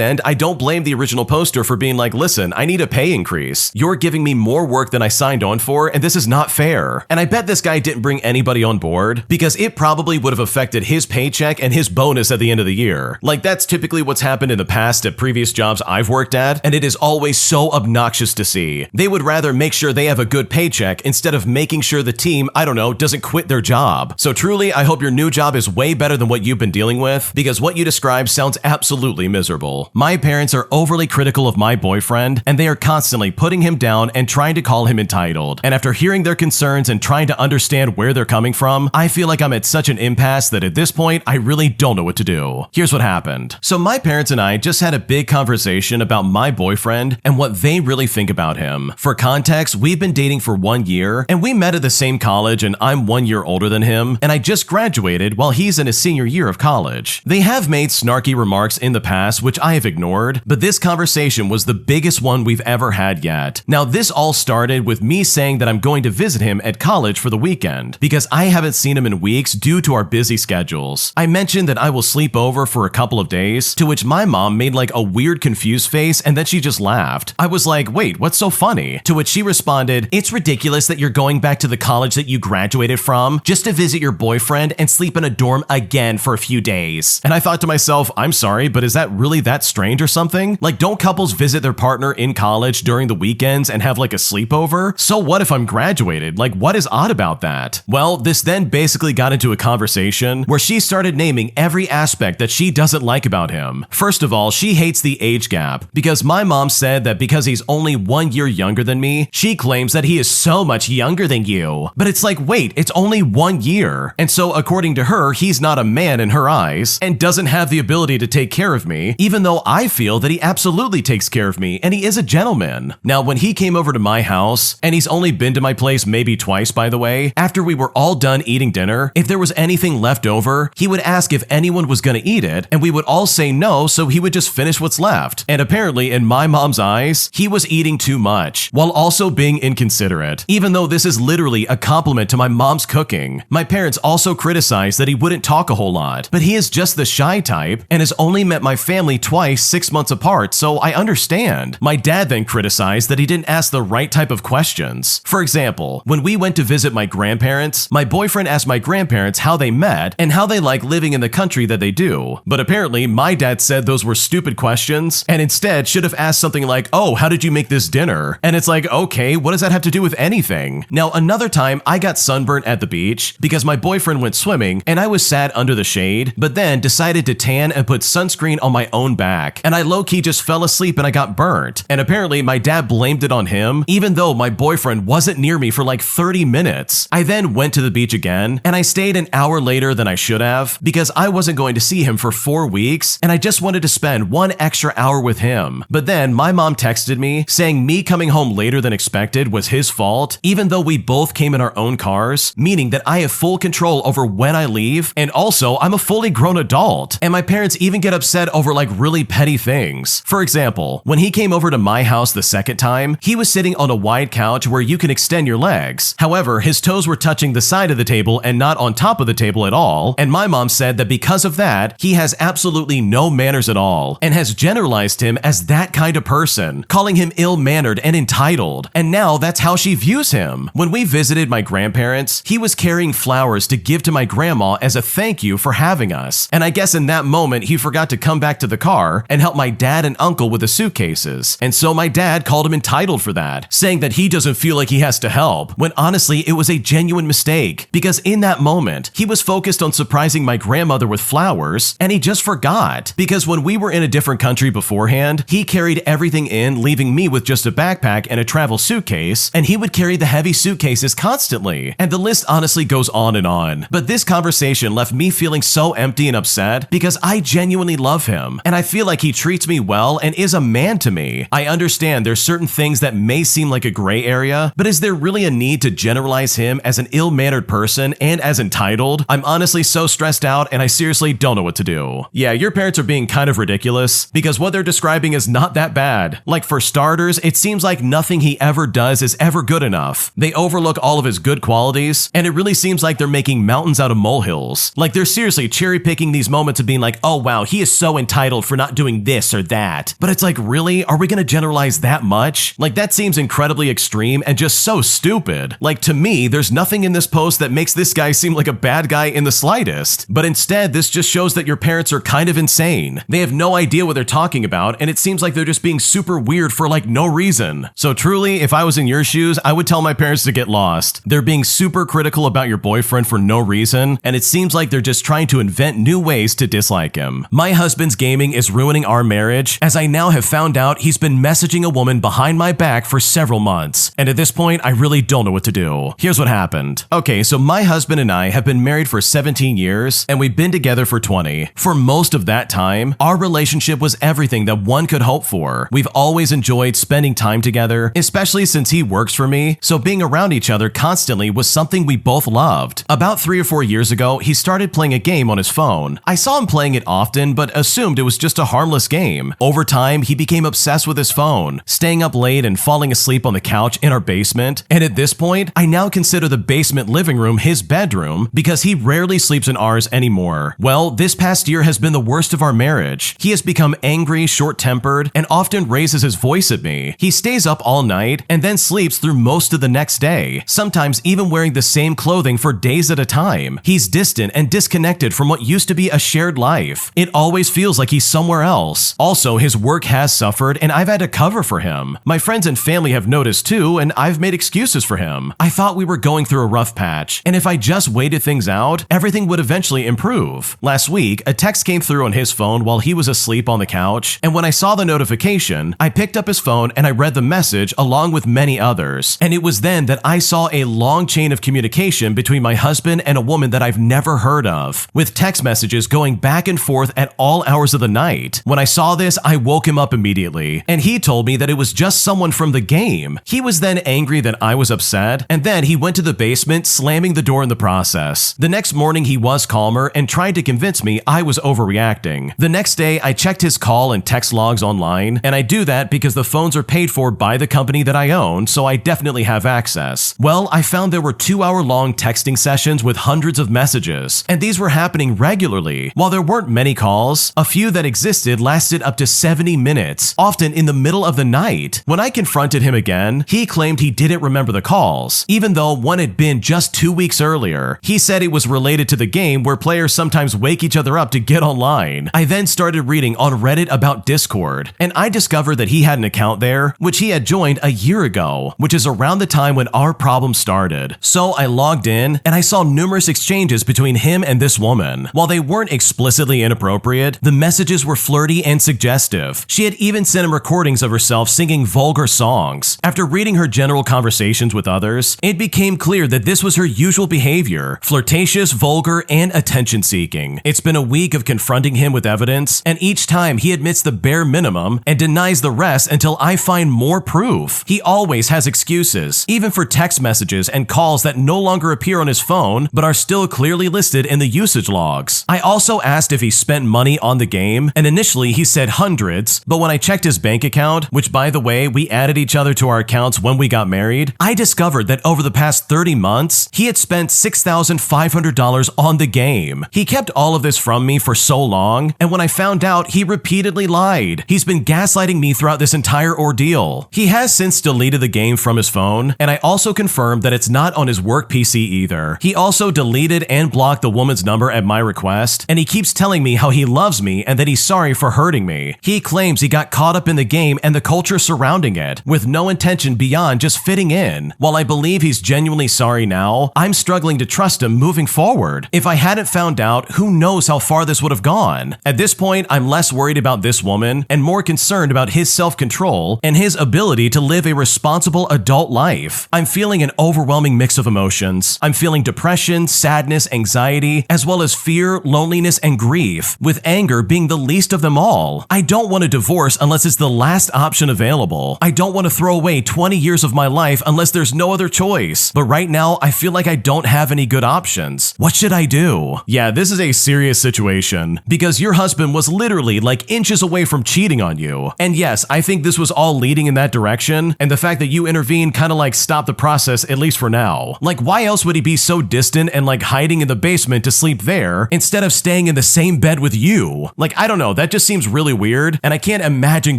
end, I don't blame the original poster for being like, listen, I need a pay increase. You're giving me more work than I signed on for, and this is not fair. And I bet this guy didn't bring anybody on board because it probably would have affected his paycheck and his bonus at the end of the year. Like, that's typically what's happened in the past at previous jobs I've worked at, and it is always so obnoxious to see. They would rather make sure they have a good paycheck instead of making sure the team, I don't know, doesn't quit their job. So truly, I hope your new job is way better than what you've been dealing with, because what you described sounds absolutely miserable. My parents are overly critical of my boyfriend, and they are constantly putting him down and trying to call him entitled. And after hearing their concerns and trying to understand where they're coming from, I feel like I'm at such an impasse that at this point, I really don't know what to do. Here's what happened. So my parents and I just had a big conversation about my boyfriend and what they really think about him. For context, we've been dating for 1 year, and we met at the same college, and I'm 1 year older than him, and I just graduated while he's in his senior year of college. They have made snarky remarks in the past, which I have ignored, but this conversation was the biggest one we've ever had yet. Now, this all started with me saying that I'm going to visit him at college for the weekend, because I haven't seen him in weeks due to our busy schedules. I mentioned that I will sleep over for a couple of days, to which my mom made like a weird confused face and then she just laughed. I was like, wait, what's so funny? To which she responded, it's ridiculous that you're going back to the college that you graduated from just to visit your boyfriend and sleep in a dorm again for a few days. And I thought to myself, I'm sorry, but is that really that strange or something? Like, don't couples visit their partner in college during the weekends and have like a sleepover? So what if I'm graduated? Like, what is odd about that? Well, this then basically got into a conversation where she started naming every aspect that she doesn't like about him. First of all, she hates the age gap, because my mom said that because he's only 1 year younger than me, she claims that he is so much younger than you. But it's like, wait, it's only 1 year. And so according to her, he's not a man in her eyes and doesn't have the ability to take care of me, even though I feel that he absolutely takes care of me and he is a gentleman. Now, when he came over to my house, and he's only been to my place maybe twice, by the way, after we were all done eating dinner, if there was anything left over, he would ask if anyone was gonna eat it, and we would all say no, so he would just finish what's left. And apparently, in my mom's eyes, he was eating too much, while also being inconsiderate, even though this is literally a compliment to my mom's cooking. My parents also criticized that he wouldn't talk a whole lot, but he is just the shy type and has only met my family twice 6 months apart, so I understand. My dad then criticized that he didn't ask the right type of questions. For example, when we went to visit my grandparents, my boyfriend asked my grandparents how they met and how they like living in the country that they do. But apparently, my dad said those were stupid questions and instead should have asked something like, oh, how did you make this dinner? And it's like, okay, what does that have to do with anything? Now, another time I got sunburnt at the beach because my boyfriend went swimming and I was sat under the shade, but then decided to tan and put sunscreen on my own back. And I low-key just fell asleep and I got burnt. And apparently my dad blamed it on him, even though my boyfriend wasn't near me for like 30 minutes. I then went to the beach again and I stayed an hour later than I should have because I wasn't going to see him for 4 weeks and I just wanted to spend 1 extra hour with him. But then my mom texted me saying me coming home later than expected was his fault, even though we both came in our own cars, meaning that I have full control over when I leave, and also I'm a fully grown adult. And my parents even get upset over like really petty things. For example, when he came over to my house the second time, he was sitting on a wide couch where you can extend your legs. However, his toes were touching the side of the table and not on top of the table at all, and my mom said that because of that, he has absolutely no manners at all, and has generalized him as that kind of person, calling him ill-mannered and entitled, and now that's how she views him. When we visited my grandparents, he was carrying flowers to give to my grandma as a thank you for having us, and I guess in that moment he forgot to come back to the car and help my dad and uncle with the suitcases, and so my dad called him entitled for that, saying that he doesn't feel like he has to help, when honestly it was a genuine mistake, because in that moment, he was focused on surprising my grandmother with flowers, and he just just forgot. Because when we were in a different country beforehand, he carried everything in, leaving me with just a backpack and a travel suitcase, and he would carry the heavy suitcases constantly. And the list honestly goes on and on. But this conversation left me feeling so empty and upset because I genuinely love him, and I feel like he treats me well and is a man to me. I understand there's certain things that may seem like a gray area, but is there really a need to generalize him as an ill-mannered person and as entitled? I'm honestly so stressed out and I seriously don't know what to do. Yeah, your parents are being kind of ridiculous because what they're describing is not that bad. Like for starters, it seems like nothing he ever does is ever good enough. They overlook all of his good qualities, and it really seems like they're making mountains out of molehills. Like they're seriously cherry-picking these moments of being like, oh wow, he is so entitled for not doing this or that. But it's like, really? Are we gonna generalize that much? Like that seems incredibly extreme and just so stupid. Like to me, there's nothing in this post that makes this guy seem like a bad guy in the slightest. But instead, this just shows that your parents are kind of insane. They have no idea what they're talking about, and it seems like they're just being super weird for like no reason. So truly, if I was in your shoes, I would tell my parents to get lost. They're being super critical about your boyfriend for no reason, and it seems like they're just trying to invent new ways to dislike him. My husband's gaming is ruining our marriage, as I now have found out he's been messaging a woman behind my back for several months, and at this point, I really don't know what to do. Here's what happened. Okay, so my husband and I have been married for 17 years, and we've been together for 20. For most of that time, our relationship was everything that one could hope for. We've always enjoyed spending time together, especially since he works for me, so being around each other constantly was something we both loved. About 3 or 4 years ago, he started playing a game on his phone. I saw him playing it often, but assumed it was just a harmless game. Over time, he became obsessed with his phone, staying up late and falling asleep on the couch in our basement, and at this point, I now consider the basement living room his bedroom because he rarely sleeps in ours anymore. Well, this past year has been the worst of our marriage. He has become angry, short-tempered, and often raises his voice at me. He stays up all night and then sleeps through most of the next day, sometimes even wearing the same clothing for days at a time. He's distant and disconnected from what used to be a shared life. It always feels like he's somewhere else. Also, his work has suffered and I've had to cover for him. My friends and family have noticed too, and I've made excuses for him. I thought we were going through a rough patch, and if I just waited things out, everything would eventually improve. Last week, a text came through on his phone while he was asleep on the couch, and when I saw the notification, I picked up his phone and I read the message along with many others. And it was then that I saw a long chain of communication between my husband and a woman that I've never heard of, with text messages going back and forth at all hours of the night. When I saw this, I woke him up immediately, and he told me that it was just someone from the game. He was then angry that I was upset, and then he went to the basement, slamming the door in the process. The next morning, he was calmer and tried to convince me I was overreacting. The next day, I checked his call and text logs online, and I do that because the phones are paid for by the company that I own, so I definitely have access. Well, I found there were 2-hour-long texting sessions with hundreds of messages, and these were happening regularly. While there weren't many calls, a few that existed lasted up to 70 minutes, often in the middle of the night. When I confronted him again, he claimed he didn't remember the calls, even though one had been just 2 weeks earlier. He said it was related to the game where players sometimes wake each other up to get online. I then started reading on Reddit about Discord, and I discovered that he had an account there, which he had joined a year ago, which is around the time when our problem started. So I logged in, and I saw numerous exchanges between him and this woman. While they weren't explicitly inappropriate, the messages were flirty and suggestive. She had even sent him recordings of herself singing vulgar songs. After reading her general conversations with others, it became clear that this was her usual behavior: flirtatious, vulgar, and attention-seeking. It's been a week of confronting him with evidence, and each time he admits the bare minimum and denies the rest until I find more proof. He always has excuses, even for text messages and calls that no longer appear on his phone but are still clearly listed in the usage logs. I also asked if he spent money on the game, and initially he said hundreds, but when I checked his bank account, which by the way, we added each other to our accounts when we got married, I discovered that over the past 30 months, he had spent $6,500 on the game. He kept all of this from me for so long, and when I found out, he repeatedly lied. He's been gaslighting me throughout this entire ordeal. He has since deleted the game from his phone, and I also confirmed that it's not on his work PC either. He also deleted and blocked the woman's number at my request, and he keeps telling me how he loves me and that he's sorry for hurting me. He claims he got caught up in the game and the culture surrounding it, with no intention beyond just fitting in. While I believe he's genuinely sorry now, I'm struggling to trust him moving forward. If I hadn't found out, who knows how far this would would have gone. At this point, I'm less worried about this woman and more concerned about his self-control and his ability to live a responsible adult life. I'm feeling an overwhelming mix of emotions. I'm feeling depression, sadness, anxiety, as well as fear, loneliness, and grief, with anger being the least of them all. I don't want a divorce unless it's the last option available. I don't want to throw away 20 years of my life unless there's no other choice. But right now, I feel like I don't have any good options. What should I do? Yeah, this is a serious situation because your husband was literally like inches away from cheating on you. And yes, I think this was all leading in that direction, and the fact that you intervened kind of like stopped the process, at least for now. Like, why else would he be so distant and like hiding in the basement to sleep there instead of staying in the same bed with you? Like, I don't know, that just seems really weird, and I can't imagine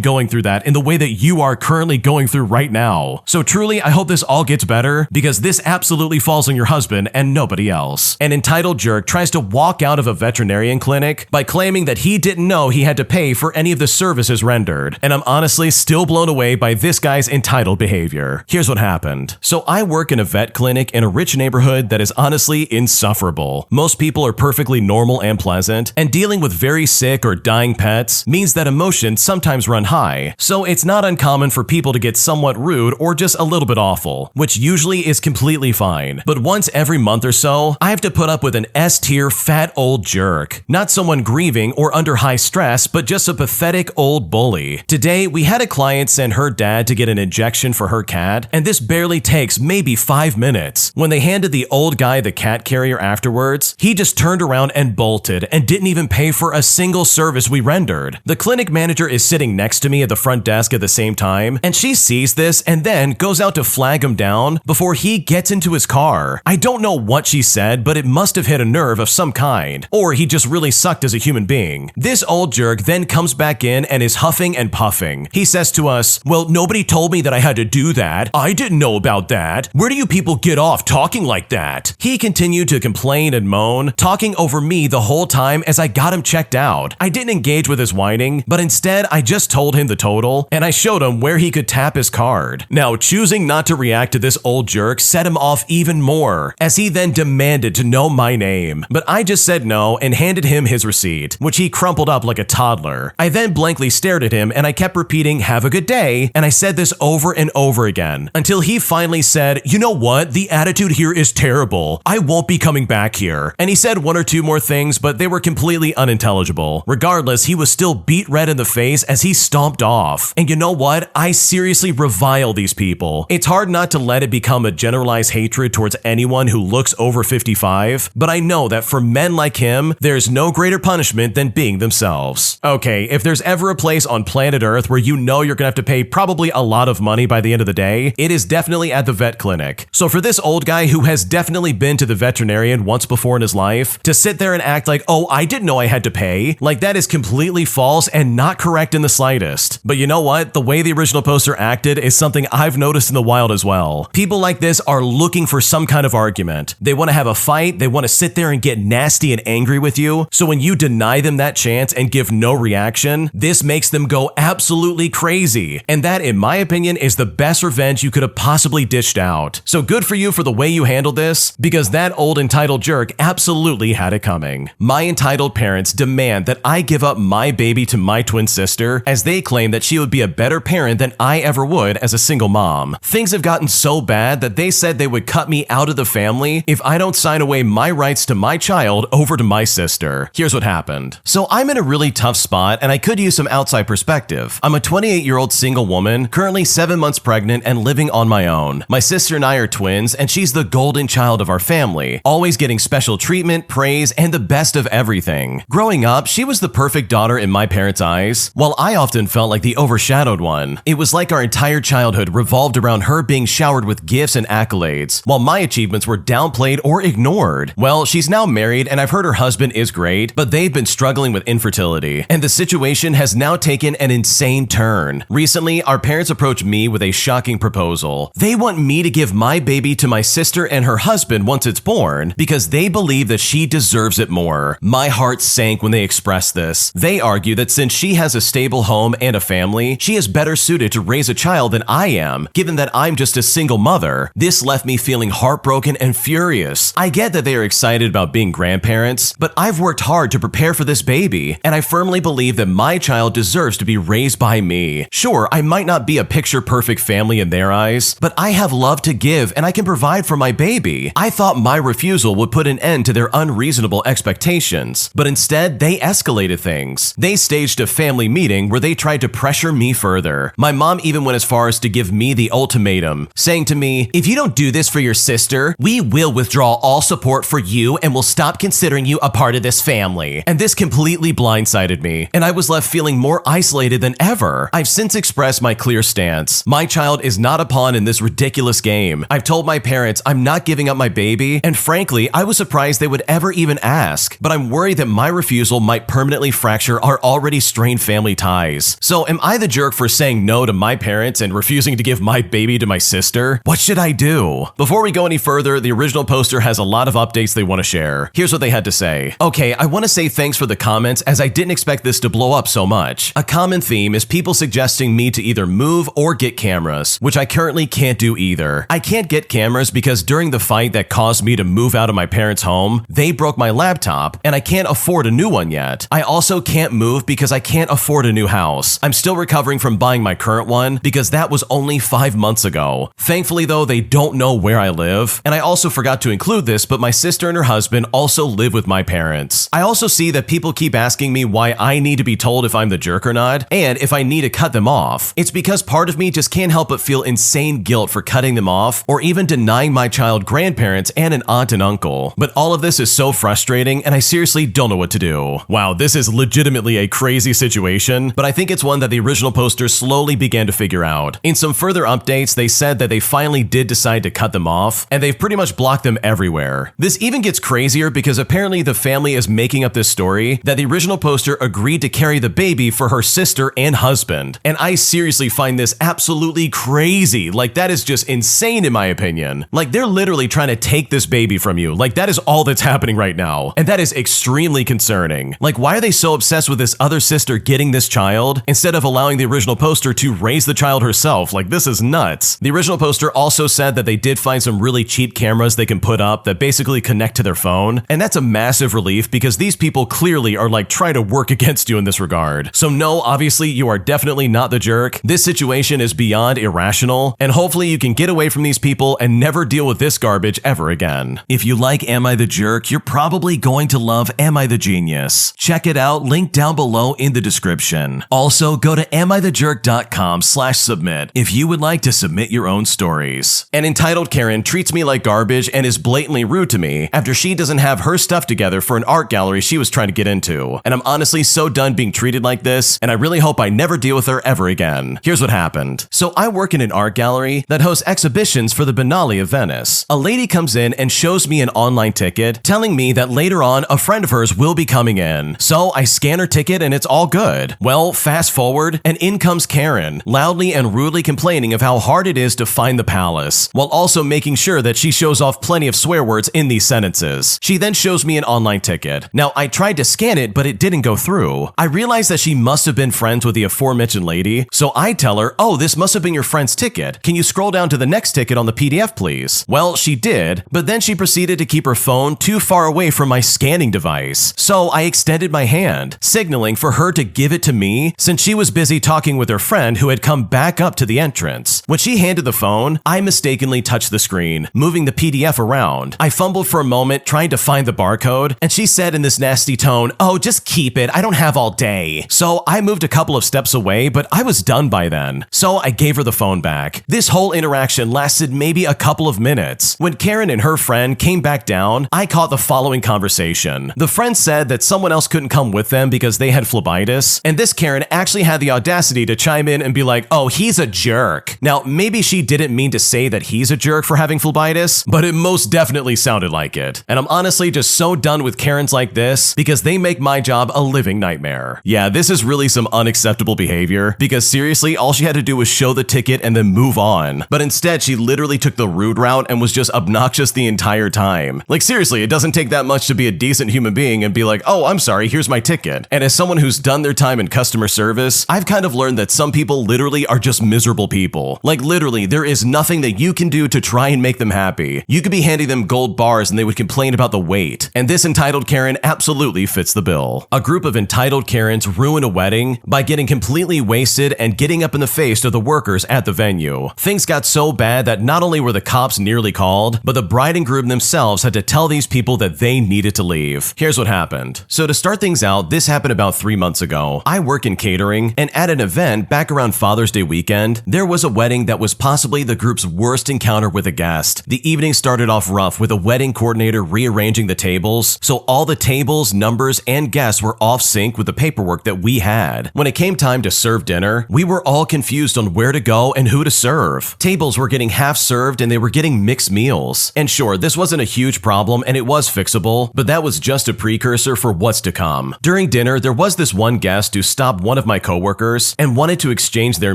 going through that in the way that you are currently going through right now. So truly, I hope this all gets better because this absolutely falls on your husband and nobody else. An entitled jerk tries to walk out of a veterinarian clinic by claiming that he didn't know he had to pay for any of the services rendered, and I'm honestly still blown away by this guy's entitled behavior. Here's what happened. So I work in a vet clinic in a rich neighborhood that is honestly insufferable. Most people are perfectly normal and pleasant, and dealing with very sick or dying pets means that emotions sometimes run high, so it's not uncommon for people to get somewhat rude or just a little bit awful, which usually is completely fine. But once every month or so, I have to put up with an S-tier fat old jerk. Not someone grieving or under high stress, but just a pathetic old bully. Today, we had a client send her dad to get an injection for her cat, and this barely takes maybe 5 minutes. When they handed the old guy the cat carrier afterwards, he just turned around and bolted and didn't even pay for a single service we rendered. The clinic manager is sitting next to me at the front desk at the same time, and she sees this and then goes out to flag him down before he gets into his car. I don't know what she said, but it must have hit a nerve of some kind, or he just really sucked as a human being. This old jerk then comes back in and is huffing and puffing. He says to us, "Well, nobody told me that I had to do that. I didn't know about that. Where do you people get off talking like that?" He continued to complain and moan, talking over me the whole time as I got him checked out. I didn't engage with his whining, but instead I just told him the total and I showed him where he could tap his card. Now, choosing not to react to this old jerk set him off even more, as he then demanded to know my name. But I just said no and handed him his receipt, which he crumpled up like a toddler. I then blankly stared at him and I kept repeating, "Have a good day," and I said this over and over again until he finally said, "You know what? The attitude here is terrible. I won't be coming back here." And he said one or two more things, but they were completely unintelligible. Regardless, he was still beet red in the face as he stomped off. And you know what? I seriously revile these people. It's hard not to let it become a generalized hatred towards anyone who looks over 55, but I know that for men like him, there's no greater punishment than being themselves. Okay, if there's ever a place on planet Earth where you know you're gonna have to pay probably a lot of money by the end of the day, it is definitely at the vet clinic. So for this old guy who has definitely been to the veterinarian once before in his life, to sit there and act like, "Oh, I didn't know I had to pay," like that is completely false and not correct in the slightest. But you know what? The way the original poster acted is something I've noticed in the wild as well. People like this are looking for some kind of argument. They want to have a fight, they want to sit there and get nasty and angry with you, so when you deny them that chance and give no reaction, this makes them go absolutely crazy. And that, in my opinion, is the best revenge you could have possibly dished out. So good for you for the way you handled this, because that old entitled jerk absolutely had it coming. My entitled parents demand that I give up my baby to my twin sister, as they claim that she would be a better parent than I ever would as a single mom. Things have gotten so bad that they said they would cut me out of the family if I don't sign away my rights to my child over to my sister. Here's what happened. So I'm in a really tough spot and I could use some outside perspective. I'm a 28-year-old single woman, currently 7 months pregnant and living on my own. My sister and I are twins and she's the golden child of our family, always getting special treatment, praise, and the best of everything. Growing up, she was the perfect daughter in my parents' eyes, while I often felt like the overshadowed one. It was like our entire childhood revolved around her being showered with gifts and accolades, while my achievements were downplayed or ignored. Well, she's now married and I've heard her husband is great, but they've been struggling with infertility, and the situation has now taken an insane turn. Recently, our parents approached me with a shocking proposal. They want me to give my baby to my sister and her husband once it's born because they believe that she deserves it more. My heart sank when they expressed this. They argue that since she has a stable home and a family, she is better suited to raise a child than I am, given that I'm just a single mother. This left me feeling heartbroken and furious. I get that they are excited about being grandparents, but I've worked hard hard to prepare for this baby, and I firmly believe that my child deserves to be raised by me. Sure, I might not be a picture-perfect family in their eyes, but I have love to give and I can provide for my baby. I thought my refusal would put an end to their unreasonable expectations, but instead they escalated things. They staged a family meeting where they tried to pressure me further. My mom even went as far as to give me the ultimatum, saying to me, "If you don't do this for your sister, we will withdraw all support for you and will stop considering you a part of this family." And this completely blindsided me, and I was left feeling more isolated than ever. I've since expressed my clear stance. My child is not a pawn in this ridiculous game. I've told my parents I'm not giving up my baby, and frankly, I was surprised they would ever even ask, but I'm worried that my refusal might permanently fracture our already strained family ties. So am I the jerk for saying no to my parents and refusing to give my baby to my sister? What should I do? Before we go any further, the original poster has a lot of updates they want to share. Here's what they had to say. Okay, I want to say thanks for the comments as I didn't expect this to blow up so much. A common theme is people suggesting me to either move or get cameras, which I currently can't do either. I can't get cameras because during the fight that caused me to move out of my parents' home, they broke my laptop and I can't afford a new one yet. I also can't move because I can't afford a new house. I'm still recovering from buying my current one because that was only 5 months ago. Thankfully though, they don't know where I live. And I also forgot to include this, but my sister and her husband also live with my parents. I also see that people keep asking me why I need to be told if I'm the jerk or not, and if I need to cut them off. It's because part of me just can't help but feel insane guilt for cutting them off or even denying my child grandparents and an aunt and uncle. But all of this is so frustrating and I seriously don't know what to do. Wow, this is legitimately a crazy situation, but I think it's one that the original poster slowly began to figure out. In some further updates, they said that they finally did decide to cut them off, and they've pretty much blocked them everywhere. This even gets crazier because apparently the family is making up this story that the original poster agreed to carry the baby for her sister and husband. And I seriously find this absolutely crazy. Like, that is just insane in my opinion. Like, they're literally trying to take this baby from you. Like, that is all that's happening right now. And that is extremely concerning. Like, why are they so obsessed with this other sister getting this child instead of allowing the original poster to raise the child herself? Like, this is nuts. The original poster also said that they did find some really cheap cameras they can put up that basically connect to their phone. And that's a massive relief because these people clearly are like trying to work against you in this regard. So no, obviously you are definitely not the jerk. This situation is beyond irrational, and hopefully you can get away from these people and never deal with this garbage ever again. If you like Am I the Jerk, you're probably going to love Am I the Genius. Check it out, link down below in the description. Also, go to amithejerk.com/submit if you would like to submit your own stories. An entitled Karen treats me like garbage and is blatantly rude to me after she doesn't have her stuff together for an art gallery she was trying to get into. And I'm honestly so done being treated like this, and I really hope I never deal with her ever again. Here's what happened. So I work in an art gallery that hosts exhibitions for the Biennale of Venice. A lady comes in and shows me an online ticket, telling me that later on a friend of hers will be coming in. So I scan her ticket and it's all good. Well, fast forward, and in comes Karen, loudly and rudely complaining of how hard it is to find the palace, while also making sure that she shows off plenty of swear words in these sentences. She then shows me an online ticket. Now, I tried to scan it, but it didn't go through. I realized that she must have been friends with the aforementioned lady, so I tell her, "Oh, this must have been your friend's ticket. Can you scroll down to the next ticket on the PDF, please?" Well, she did, but then she proceeded to keep her phone too far away from my scanning device. So I extended my hand, signaling for her to give it to me since she was busy talking with her friend who had come back up to the entrance. When she handed the phone, I mistakenly touched the screen, moving the PDF around. I fumbled for a moment trying to find the barcode, and she said in this nasty tone, "Oh, just keep it. I don't have all day." So I moved a couple of steps away, but I was done by then. So I gave her the phone back. This whole interaction lasted maybe a couple of minutes. When Karen and her friend came back down, I caught the following conversation. The friend said that someone else couldn't come with them because they had phlebitis, and this Karen actually had the audacity to chime in and be like, "Oh, he's a jerk." Now, maybe she didn't mean to say that he's a jerk for having phlebitis, but it most definitely sounded like it. And I'm honestly just so done with Karens like this because they make my job a living nightmare. Yeah, this is really some unacceptable behavior because seriously, all she had to do was show the ticket and then move on. But instead, she literally took the rude route and was just obnoxious the entire time. Like seriously, it doesn't take that much to be a decent human being and be like, "Oh, I'm sorry, here's my ticket." And as someone who's done their time in customer service, I've kind of learned that some people literally are just miserable people. Like literally, there is nothing that you can do to try and make them happy. You could be handing them gold bars and they would complain about the wait. And this entitled Karen absolutely fits the bill. A group of entitled Karens ruined a wedding by getting completely wasted and getting up in the face of the workers at the venue. Things got so bad that not only were the cops nearly called, but the bride and groom themselves had to tell these people that they needed to leave. Here's what happened. So to start things out, this happened about 3 months ago. I work in catering, and at an event back around Father's Day weekend, there was a wedding that was possibly the group's worst encounter with a guest. The evening started off rough with a wedding coordinator rearranging the tables, so all the tables, numbers, and guests were off sync with the paperwork that we had. When it came time to serve dinner, we were all confused on where to go and who to serve. Tables were getting half served and they were getting mixed meals. And sure, this wasn't a huge problem and it was fixable, but that was just a precursor for what's to come. During dinner, there was this one guest who stopped one of my coworkers and wanted to exchange their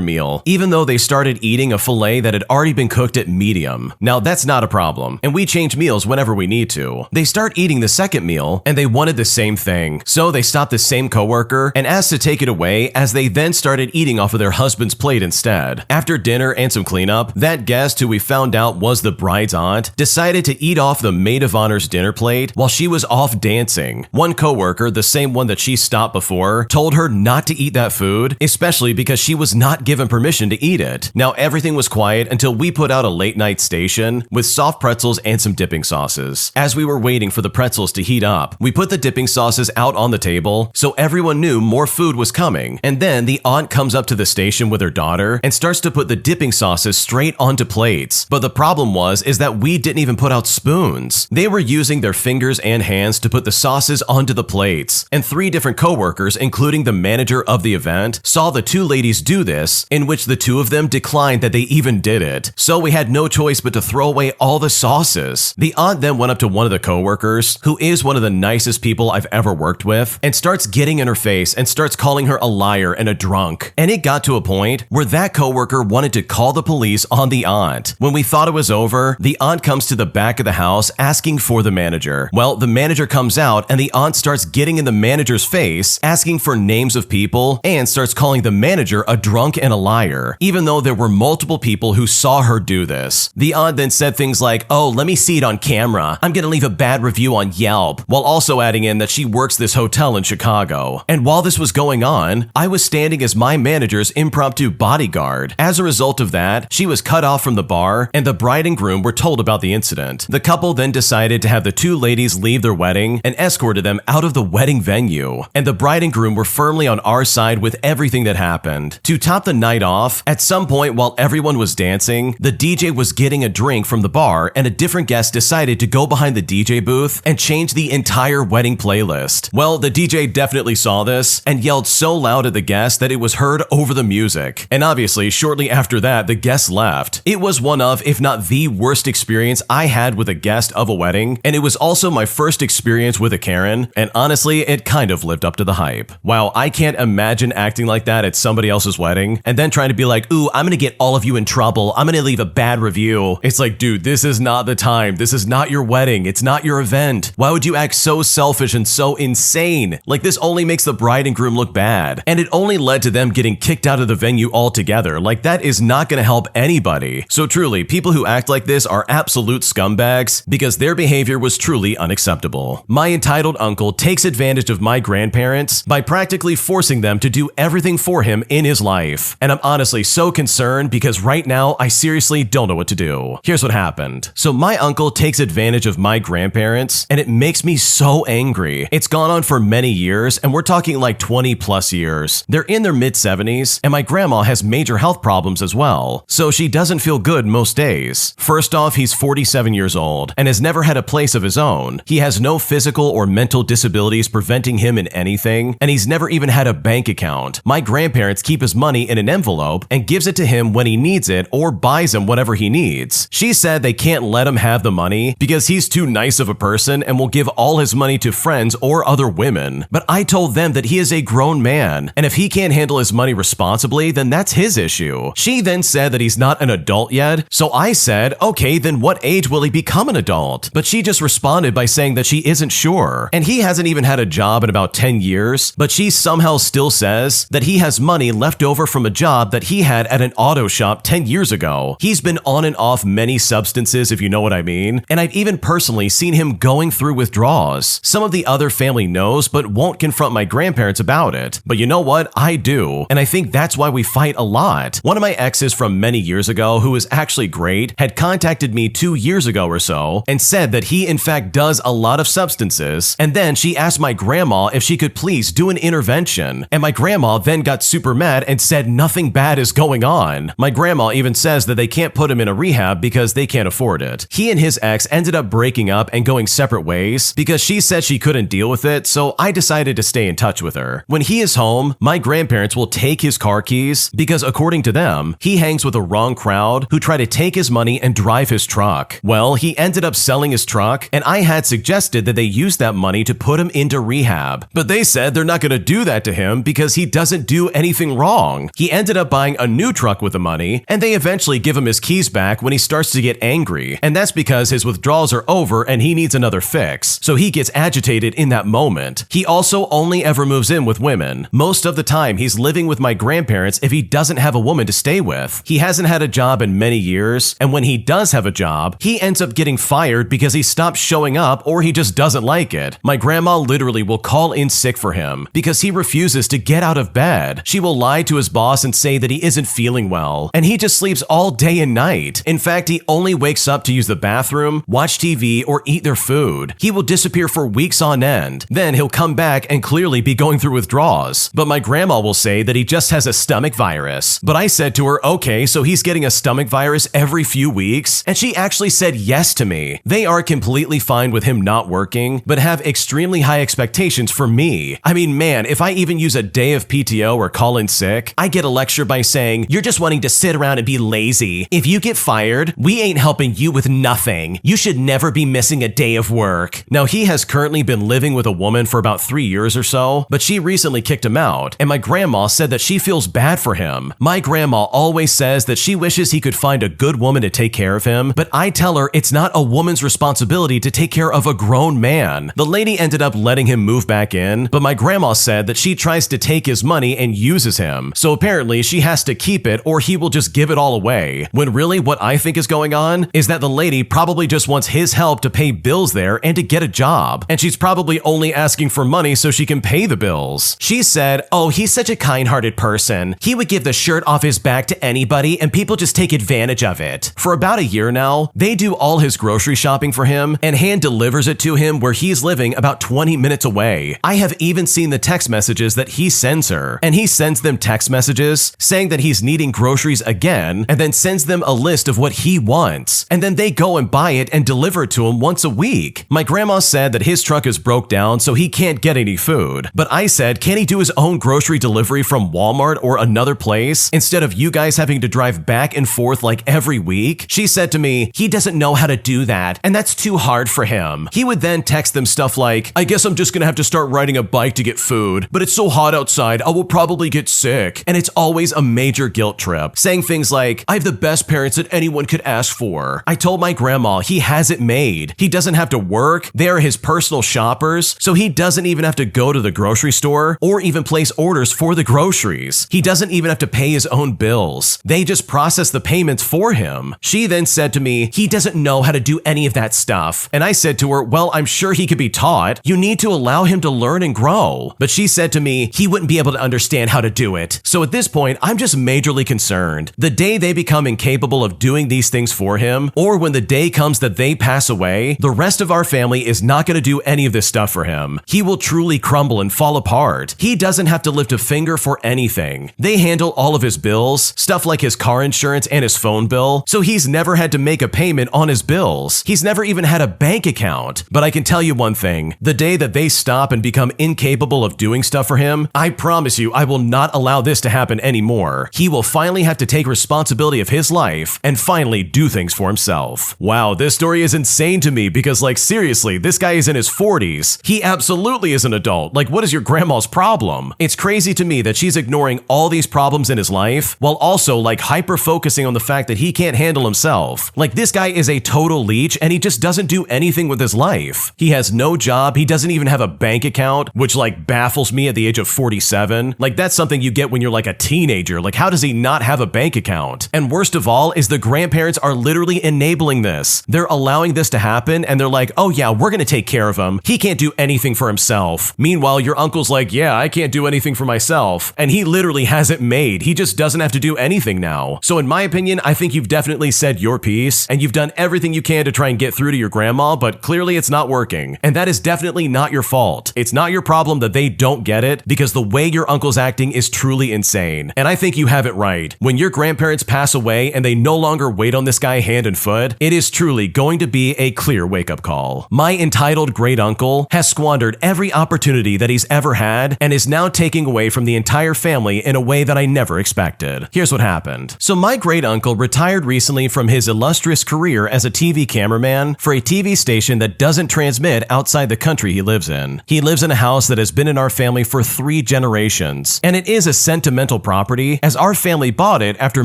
meal, even though they started eating a filet that had already been cooked at medium. Now that's not a problem, and we change meals whenever we need to. They start eating the second meal and they wanted the same thing, so they stopped the same coworker and asked to take it away as they then started eating off of their husband's plate instead. After dinner and some cleanup, that guest, who we found out was the bride's aunt, decided to eat off the maid of honor's dinner plate while she was off dancing. One coworker, the same one that she stopped before, told her not to eat that food, especially because she was not given permission to eat it. Now everything was quiet until we put out a late night station with soft pretzels and some dipping sauces. As we were waiting for the pretzels to heat up, we put the dipping sauces out on the table so everyone knew more food was coming, and then the aunt comes up to the station with her daughter and starts to put the dipping sauces straight onto plates. But the problem is that we didn't even put out spoons. They were using their fingers and hands to put the sauces onto the plates, and 3 different coworkers, including the manager of the event, saw the 2 ladies do this, in which the 2 of them declined that they even did it. So we had no choice but to throw away all the sauces. The aunt then went up to one of the coworkers, who is one of the nicest people I've ever worked with, and starts getting in her face and starts calling her a liar and a drunk. And it got to a point where that coworker wanted to call the police on the aunt. When we thought it was over, the aunt comes to the back of the house asking for the manager. Well, the manager comes out and the aunt starts getting in the manager's face, asking for names of people, and starts calling the manager a drunk and a liar, even though there were multiple people who saw her do this. The aunt then said things like, "Oh, let me see it on camera. I'm gonna leave a bad review on Yelp," while also adding in that she works this hotel in Chicago. And while this was going on, I was standing as my manager's impromptu bodyguard. As a result of that, she was cut off from the bar, and the bride and groom were told about the incident. The couple then decided to have the 2 ladies leave their wedding and escorted them out of the wedding venue. And the bride and groom were firmly on our side with everything that happened. To top the night off, at some point while everyone was dancing, the DJ was getting a drink from the bar, and a different guest decided to go behind the DJ booth and change the entire wedding playlist. Well, the DJ definitely saw this and yelled so loud at the guest that it was heard over the music. And obviously, shortly after that, the guest left. It was one of, if not the worst experience I had with a guest of a wedding, and it was also my first experience with a Karen, and honestly, it kind of lived up to the hype. Wow, I can't imagine acting like that at somebody else's wedding, and then trying to be like, "Ooh, I'm gonna get all of you in trouble. I'm gonna leave a bad review." It's like, dude, this is not the time. This is not your wedding. It's not your event. Why would you act so selfish and so insane? Like, this only makes the bride and groom look bad, and it only led to them getting kicked out of the venue altogether. Like, that is not gonna help anybody. So truly, people who act like this are absolute scumbags because their behavior was truly unacceptable. My entitled uncle takes advantage of my grandparents by practically forcing them to do everything for him in his life. And I'm honestly so concerned because right now I seriously don't know what to do. Here's what happened. So my uncle takes advantage of my grandparents, and it makes me so angry. It's gone on for many years, and we're talking like 20 plus years. They're in their mid-70s, and my grandma has major health problems as well, so she doesn't feel good most days. First off, he's 47 years old and has never had a place of his own. He has no physical or mental disabilities preventing him in anything, and he's never even had a bank account. My grandparents keep his money in an envelope and gives it to him when he needs it or buys him whatever he needs. She said they can't let him have the money because he's too nice of a person and will give all his money to friends or other women. But I told them that he is a grown man, and if he can't handle his money responsibly, then that's his issue. She then said that he's not an adult yet, so I said, okay, then what age will he become an adult? But she just responded by saying that she isn't sure, and he hasn't even had a job in about 10 years, but she somehow still says that he has money left over from a job that he had at an auto shop 10 years ago. He's been on and off many substances, if you know what I mean, and I've even personally seen him going through withdrawals. knows. Some of the other family knows, but won't confront my grandparents about it. But you know what? I do. And I think that's why we fight a lot. One of my exes from many years ago, who is actually great, had contacted me 2 years ago or so and said that he in fact does a lot of substances. And then she asked my grandma if she could please do an intervention. And my grandma then got super mad and said nothing bad is going on. My grandma even says that they can't put him in a rehab because they can't afford it. He and his ex ended up breaking up and going separate ways because she said she couldn't deal with it, so I decided to stay in touch with her. When he is home, my grandparents will take his car keys because according to them, he hangs with a wrong crowd who try to take his money and drive his truck. Well, he ended up selling his truck, and I had suggested that they use that money to put him into rehab. But they said they're not going to do that to him because he doesn't do anything wrong. He ended up buying a new truck with the money, and they eventually give him his keys back when he starts to get angry. And that's because his withdrawals are over and he needs another fix. So he gets agitated in that moment. He also only ever moves in with women. Most of the time, he's living with my grandparents if he doesn't have a woman to stay with. He hasn't had a job in many years, and when he does have a job, he ends up getting fired because he stops showing up or he just doesn't like it. My grandma literally will call in sick for him because he refuses to get out of bed. She will lie to his boss and say that he isn't feeling well, and he just sleeps all day and night. In fact, he only wakes up to use the bathroom, watch TV, or eat their food. He will disappear for weeks on end. Then he'll come back and clearly be going through withdrawals. But my grandma will say that he just has a stomach virus. But I said to her, okay, so he's getting a stomach virus every few weeks? And she actually said yes to me. They are completely fine with him not working, but have extremely high expectations for me. I mean, man, if I even use a day of PTO or call in sick, I get a lecture by saying, you're just wanting to sit around and be lazy. If you get fired, we ain't helping you with nothing. You should never be missing a day of work. Now, he has currently been living with a woman for about 3 years or so, but she recently kicked him out, and my grandma said that she feels bad for him. My grandma always says that she wishes he could find a good woman to take care of him, but I tell her it's not a woman's responsibility to take care of a grown man. The lady ended up letting him move back in, but my grandma said that she tries to take his money and uses him, so apparently she has to keep it or he will just give it all away. When really what I think is going on is that the lady probably just wants his help to pay bills there and to get a job, and she's probably only asking for money so she can pay the bills. She said, oh, he's such a kind-hearted person. He would give the shirt off his back to anybody and people just take advantage of it. For about a year now, they do all his grocery shopping for him and hand delivers it to him where he's living about 20 minutes away. I have even seen the text messages that he sends her, and he sends them text messages saying that he's needing groceries again and then sends them a list of what he wants, and then they go and buy it and deliver it to him once a week. My grandma said that his truck is broke down so he can't get any food, but I said, can't he do his own grocery delivery from Walmart or another place instead of you guys having to drive back and forth like every week? She said to me, he doesn't know how to do that, and that's too hard for him. He would then text them stuff like, I guess I'm just gonna have to start riding a bike to get food, but it's so hot outside, I will probably get sick. And it's always a major guilt trip, saying things like, I have the best parents that anyone could ask for. I told my grandma he has it made. He doesn't have to work, they are his personal shoppers, so he doesn't even have to go to the grocery store or even place orders for the groceries. He doesn't even have to pay his own bills. They just process the payments for him. She then said to me, he doesn't know how to do any of that stuff. And I said to her, well, I'm sure he could be taught. You need to allow him to learn and grow. But she said to me, he wouldn't be able to understand how to do it. So at this point, I'm just majorly concerned. The day they become incapable of doing these things for him, or when the day comes that they pass away, the rest of our family is not going to do any of this stuff for him. He will truly crumble and fall apart. He doesn't have to lift a finger for anything. They handle all of his bills, stuff like his car insurance and his phone bill, so he's never had to make a payment on his bills. He's never even had a bank account. But I can tell you one thing, the day that they stop and become incapable of doing stuff for him, I promise you I will not allow this to happen anymore. He will finally have to take responsibility of his life and finally do things for himself. Wow, this story is insane to me because, like, seriously, this guy is in his 40s. He absolutely is an adult. Like, what is your grandma's problem? It's crazy to me that she's ignoring all these problems in his life while also, like, hyper-focusing on the fact that he can't handle himself. Like, this guy is a total leech and he just doesn't do anything with his life. He has no job, he doesn't even have a bank account, which, like, baffles me at the age of 47. Like, that's something you get when you're like a teenager. Like, how does he not have a bank account? And worst of all is the grandparents are literally enabling this. They're allowing this to happen and they're like, oh yeah, we're gonna take care of him, he can't do anything for himself. Meanwhile, your uncle's like, yeah, I can't do anything for myself. And he literally has it made. He just doesn't have to do anything now. So in my opinion, I think you've definitely said your piece and you've done everything you can to try and get through to your grandma, but clearly it's not working. And that is definitely not your fault. It's not your problem that they don't get it, because the way your uncle's acting is truly insane. And I think you have it right. When your grandparents pass away and they no longer wait on this guy hand and foot, it is truly going to be a clear wake-up call. My entitled great uncle has squandered every opportunity that he's ever had and is now taking away from the entire family in a way that I never expected. Here's what happened. So my great uncle retired recently from his illustrious career as a TV cameraman for a TV station that doesn't transmit outside the country he lives in. He lives in a house that has been in our family for 3 generations, and it is a sentimental property as our family bought it after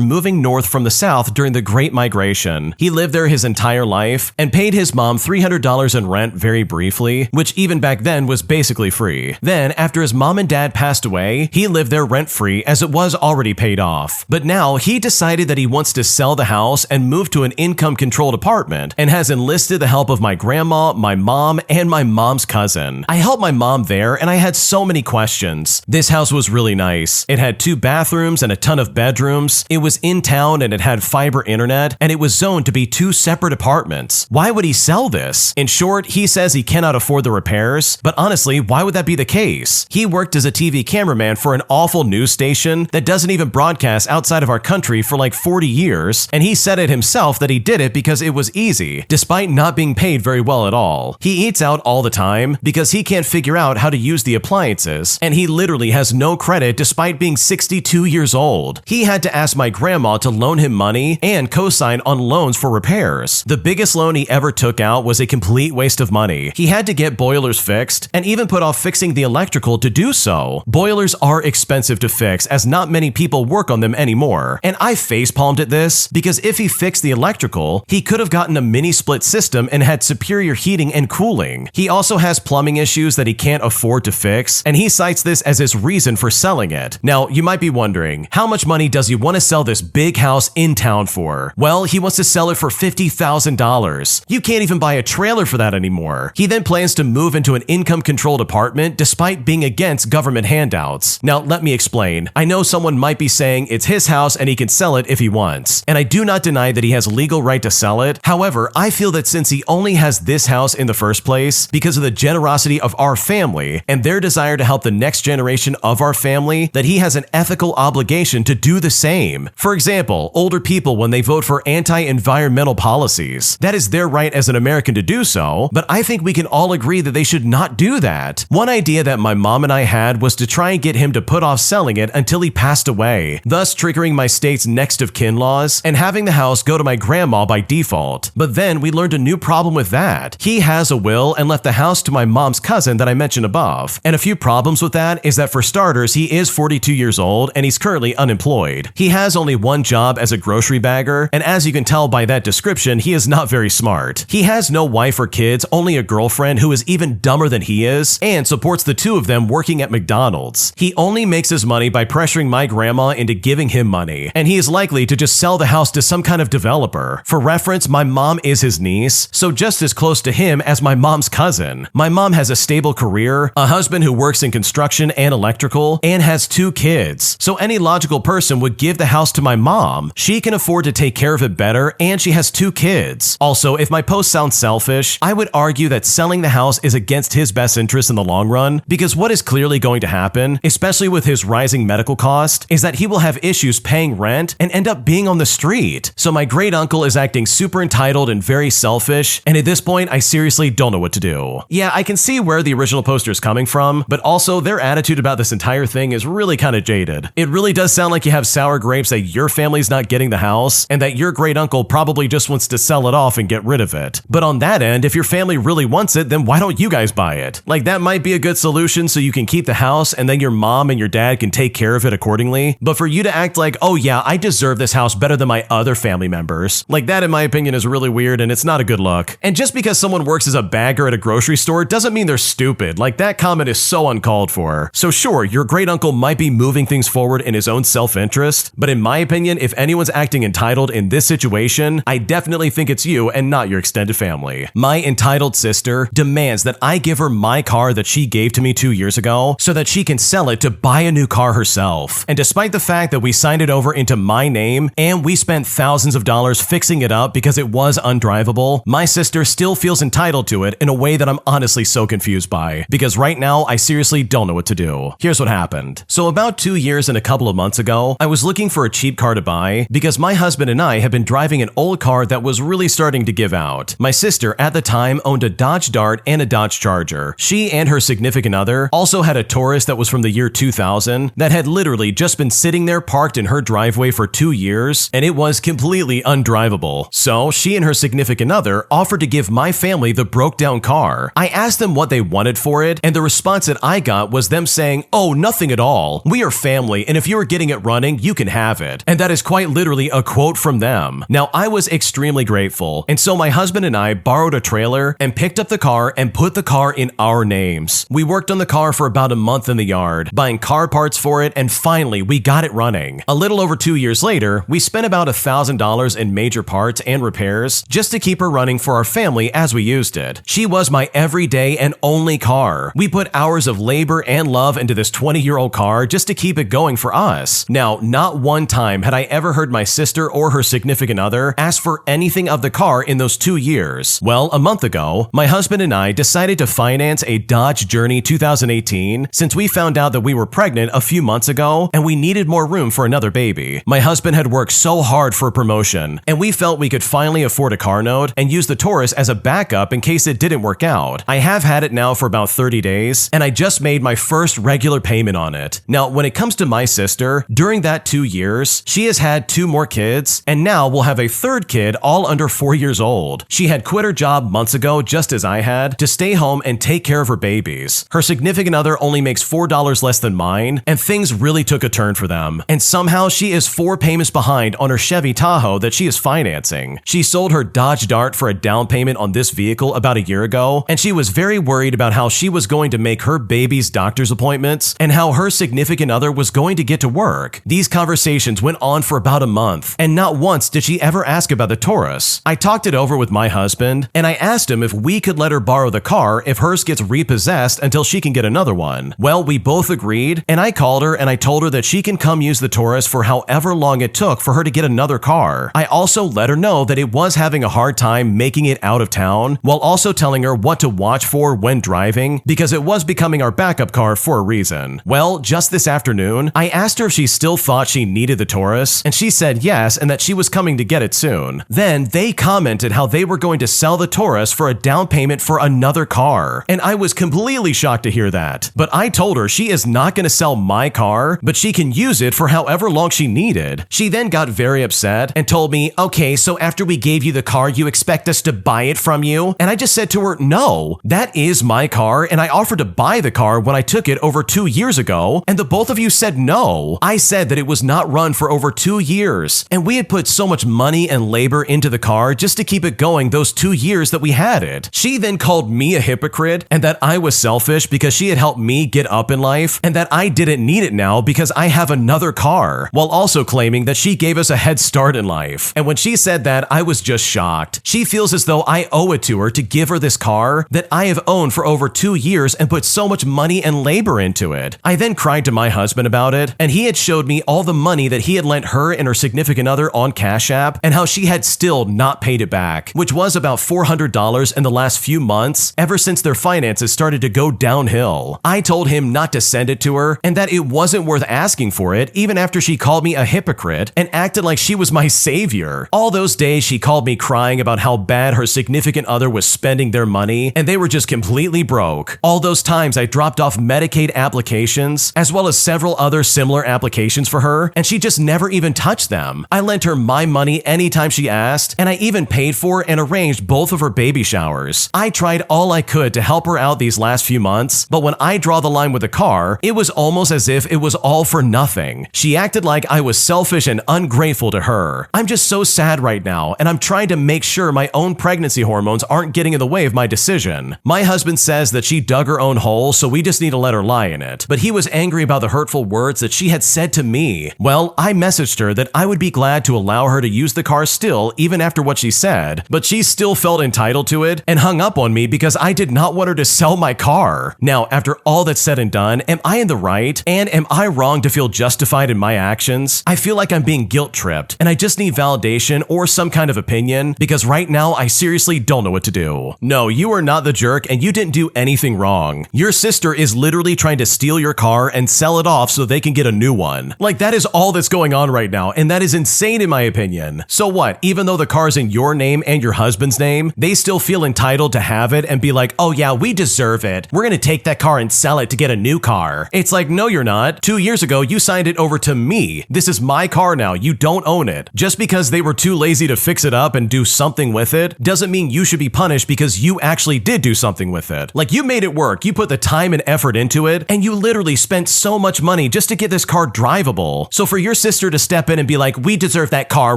moving north from the south during the Great Migration. He lived there his entire life and paid his mom $300 in rent very briefly, which even back then was basically free. Then, after his mom and dad passed away, he lived there rent-free as it was already paid off. But now he decided that he wants to sell the house and move to an income-controlled apartment and has enlisted the help of my grandma, my mom, and my mom's cousin. I helped my mom there and I had so many questions. This house was really nice. It had 2 bathrooms and a ton of bedrooms. It was in town and it had fiber internet, and it was zoned to be 2 separate apartments. Why would he sell this? In short, he says he cannot afford the repairs, but honestly, why would that be the case? He worked as a TV cameraman for an awful news station that doesn't even broadcast outside of our country for like 40 years, and he said it himself that he did it because it was easy, despite not being paid very well at all. He eats out all the time because he can't figure out how to use the appliances, and he literally has no credit despite being 62 years old. He had to ask my grandma to loan him money and co-sign on loans for repairs. The biggest loan he ever took out was a complete waste of money. He had to get boilers fixed and even put off fixing the electrical to do so. Boilers are expensive to fix as not many people work on them anymore, and I facepalmed at this because if he fixed the electrical, he could have gotten a mini split system and had superior heating and cooling. He also has plumbing issues that he can't afford to fix, and he cites this as his reason for selling it. Now, you might be wondering, how much money does he want to sell this big house in town for? Well, he wants to sell it for $50,000. You can't even buy a trailer for that anymore. He then plans to move into an income-controlled apartment despite being against government handouts. Now, let me explain. I know someone might be saying it's his house and he can sell it if he wants, and I do not deny that he has legal right to sell it. However, I feel that since he only has this house in the first place because of the generosity of our family and their desire to help the next generation of our family, that he has an ethical obligation to do the same. For example, older people when they vote for anti-environmental policies. That is their right as an American to do so, but I think we can all agree that they should not do that. One idea that my mom and I had was to try and get him to put off selling it until he passed away, thus triggering my state's next of kin laws and having the house go to my grandma by default. But then we learned a new problem with that. He has a will and left the house to my mom's cousin that I mentioned above. And a few problems with that is that for starters, he is 42 years old and he's currently unemployed. He has only one job as a grocery bagger, and as you can tell by that description, he is not very smart. He has no wife or kids, only a girlfriend who is even dumber than he is and supports the 2 of them working at McDonald's. He only makes his money by pressuring my grandma into giving him money, and he is likely to just sell the house to some kind of developer. For reference, my mom is his niece, so just as close to him as my mom's cousin. My mom has a stable career, a husband who works in construction and electrical, and has 2 kids. So any logical person would give the house to my mom. She can afford to take care of it better, and she has 2 kids. Also, if my post sounds selfish, I would argue that selling the house is against his best interest in the long run, because what is clearly going to happen, especially with his rising medical cost, is that he will have issues paying rent and end up being on the street. So my great uncle is acting super entitled and very selfish, and at this point, I seriously don't know what to do. Yeah, I can see where the original poster is coming from, but also their attitude about this entire thing is really kind of jaded. It really does sound like you have sour grapes that your family's not getting the house, and that your great uncle probably just wants to sell it off and get rid of it. But on that end, if your family really wants it, then why don't you guys buy it? Like, that might be a good solution so you can keep the house and then your mom and your dad can take care of it accordingly. But for you to act like, oh yeah, I deserve this house better than my other family members, like that in my opinion is really weird and it's not a good look. And just because someone works as a bagger at a grocery store doesn't mean they're stupid. Like, that comment is so uncalled for. So sure, your great uncle might be moving things forward in his own self-interest, but in my opinion, if anyone's acting entitled in this situation, I definitely think it's you and not your extended family. My entitled sister sister demands that I give her my car that she gave to me 2 years ago so that she can sell it to buy a new car herself. And despite the fact that we signed it over into my name and we spent thousands of dollars fixing it up because it was undrivable, my sister still feels entitled to it in a way that I'm honestly so confused by, because right now I seriously don't know what to do. Here's what happened. So about 2 years and a couple of months ago, I was looking for a cheap car to buy because my husband and I had been driving an old car that was really starting to give out. My sister at the time owned a Dodge Dart and a Dodge Charger. She and her significant other also had a Taurus that was from the year 2000 that had literally just been sitting there parked in her driveway for 2 years, and it was completely undrivable. So she and her significant other offered to give my family the broke down car. I asked them what they wanted for it, and the response that I got was them saying, "Oh, nothing at all. We are family, and if you are getting it running, you can have it." And that is quite literally a quote from them. Now, I was extremely grateful, and so my husband and I borrowed a trailer and picked up the car and put the car in our names. We worked on the car for about a month in the yard, buying car parts for it, and finally, we got it running. A little over 2 years later, we spent about $1,000 in major parts and repairs just to keep her running for our family as we used it. She was my everyday and only car. We put hours of labor and love into this 20-year-old car just to keep it going for us. Now, not one time had I ever heard my sister or her significant other ask for anything of the car in those 2 years. Well, a month ago, my husband and I decided to finance a Dodge Journey 2018 since we found out that we were pregnant a few months ago and we needed more room for another baby. My husband had worked so hard for a promotion, and we felt we could finally afford a car note and use the Taurus as a backup in case it didn't work out. I have had it now for about 30 days, and I just made my first regular payment on it. Now, when it comes to my sister, during that 2 years, she has had 2 more kids, and now will have a third kid all under 4 years old. She had quit her job months ago, just as I had, to stay home and take care of her babies. Her significant other only makes $4 less than mine, and things really took a turn for them. And somehow she is 4 payments behind on her Chevy Tahoe that she is financing. She sold her Dodge Dart for a down payment on this vehicle about a year ago, and she was very worried about how she was going to make her baby's doctor's appointments and how her significant other was going to get to work. These conversations went on for about a month, and not once did she ever ask about the Taurus. I talked it over with my husband, and I asked him if we could let her borrow the car if hers gets repossessed until she can get another one. Well, we both agreed, and I called her and I told her that she can come use the Taurus for however long it took for her to get another car. I also let her know that it was having a hard time making it out of town, while also telling her what to watch for when driving, because it was becoming our backup car for a reason. Well, just this afternoon, I asked her if she still thought she needed the Taurus, and she said yes and that she was coming to get it soon. Then they commented how they were going to sell the Taurus for a down payment for another car, and I was completely shocked to hear that. But I told her she is not going to sell my car, but she can use it for however long she needed. She then got very upset and told me, "Okay, so after we gave you the car, you expect us to buy it from you?" And I just said to her, "No, that is my car, and I offered to buy the car when I took it over 2 years ago, and the both of you said no." I said that it was not run for over 2 years, and we had put so much money and labor into the car just to keep it going those 2 years that we had it. She then called me a hypocrite and that I was selfish because she had helped me get up in life, and that I didn't need it now because I have another car, while also claiming that she gave us a head start in life. And when she said that, I was just shocked. She feels as though I owe it to her to give her this car that I have owned for over 2 years and put so much money and labor into it. I then cried to my husband about it, and he had showed me all the money that he had lent her and her significant other on Cash App, and how she had still not paid it back, which was about $400 in the last few months, ever since their finances started to go downhill. I told him not to send it to her, and that it wasn't worth asking for it, even after she called me a hypocrite and acted like she was my savior. All those days she called me crying about how bad her significant other was spending their money, and they were just completely broke. All those times I dropped off Medicaid applications, as well as several other similar applications for her, and she just never even touched them. I lent her my money anytime she asked, and I even paid for and arranged both of her baby showers. I tried all I could to help her out these last few months, but when I draw the line with the car, it was almost as if it was all for nothing. She acted like I was selfish and ungrateful to her. I'm just so sad right now, and I'm trying to make sure my own pregnancy hormones aren't getting in the way of my decision. My husband says that she dug her own hole, so we just need to let her lie in it. But he was angry about the hurtful words that she had said to me. Well, I messaged her that I would be glad to allow her to use the car still, even after what she said, but she still felt entitled to it and hung up on me because I did not want her to sell my car. Now, after all that's said and done, am I in the right? And am I wrong to feel justified in my actions? I feel like I'm being guilt-tripped, and I just need validation or some kind of opinion because right now I seriously don't know what to do. No, you are not the jerk and you didn't do anything wrong. Your sister is literally trying to steal your car and sell it off so they can get a new one. Like, that is all that's going on right now, and that is insane in my opinion. So what? Even though the car's in your name and your husband's name, they still feel entitled to have it and be like, oh yeah, we deserve it. We're gonna take that car and sell it to get a new car. It's like, no, you're not. 2 years ago, you signed it over to me. This is my car now. You don't own it. Just because they were too lazy to fix it up and do something with it doesn't mean you should be punished because you actually did do something with it. Like, you made it work. You put the time and effort into it, and you literally spent so much money just to get this car drivable. So for your sister to step in and be like, we deserve that car,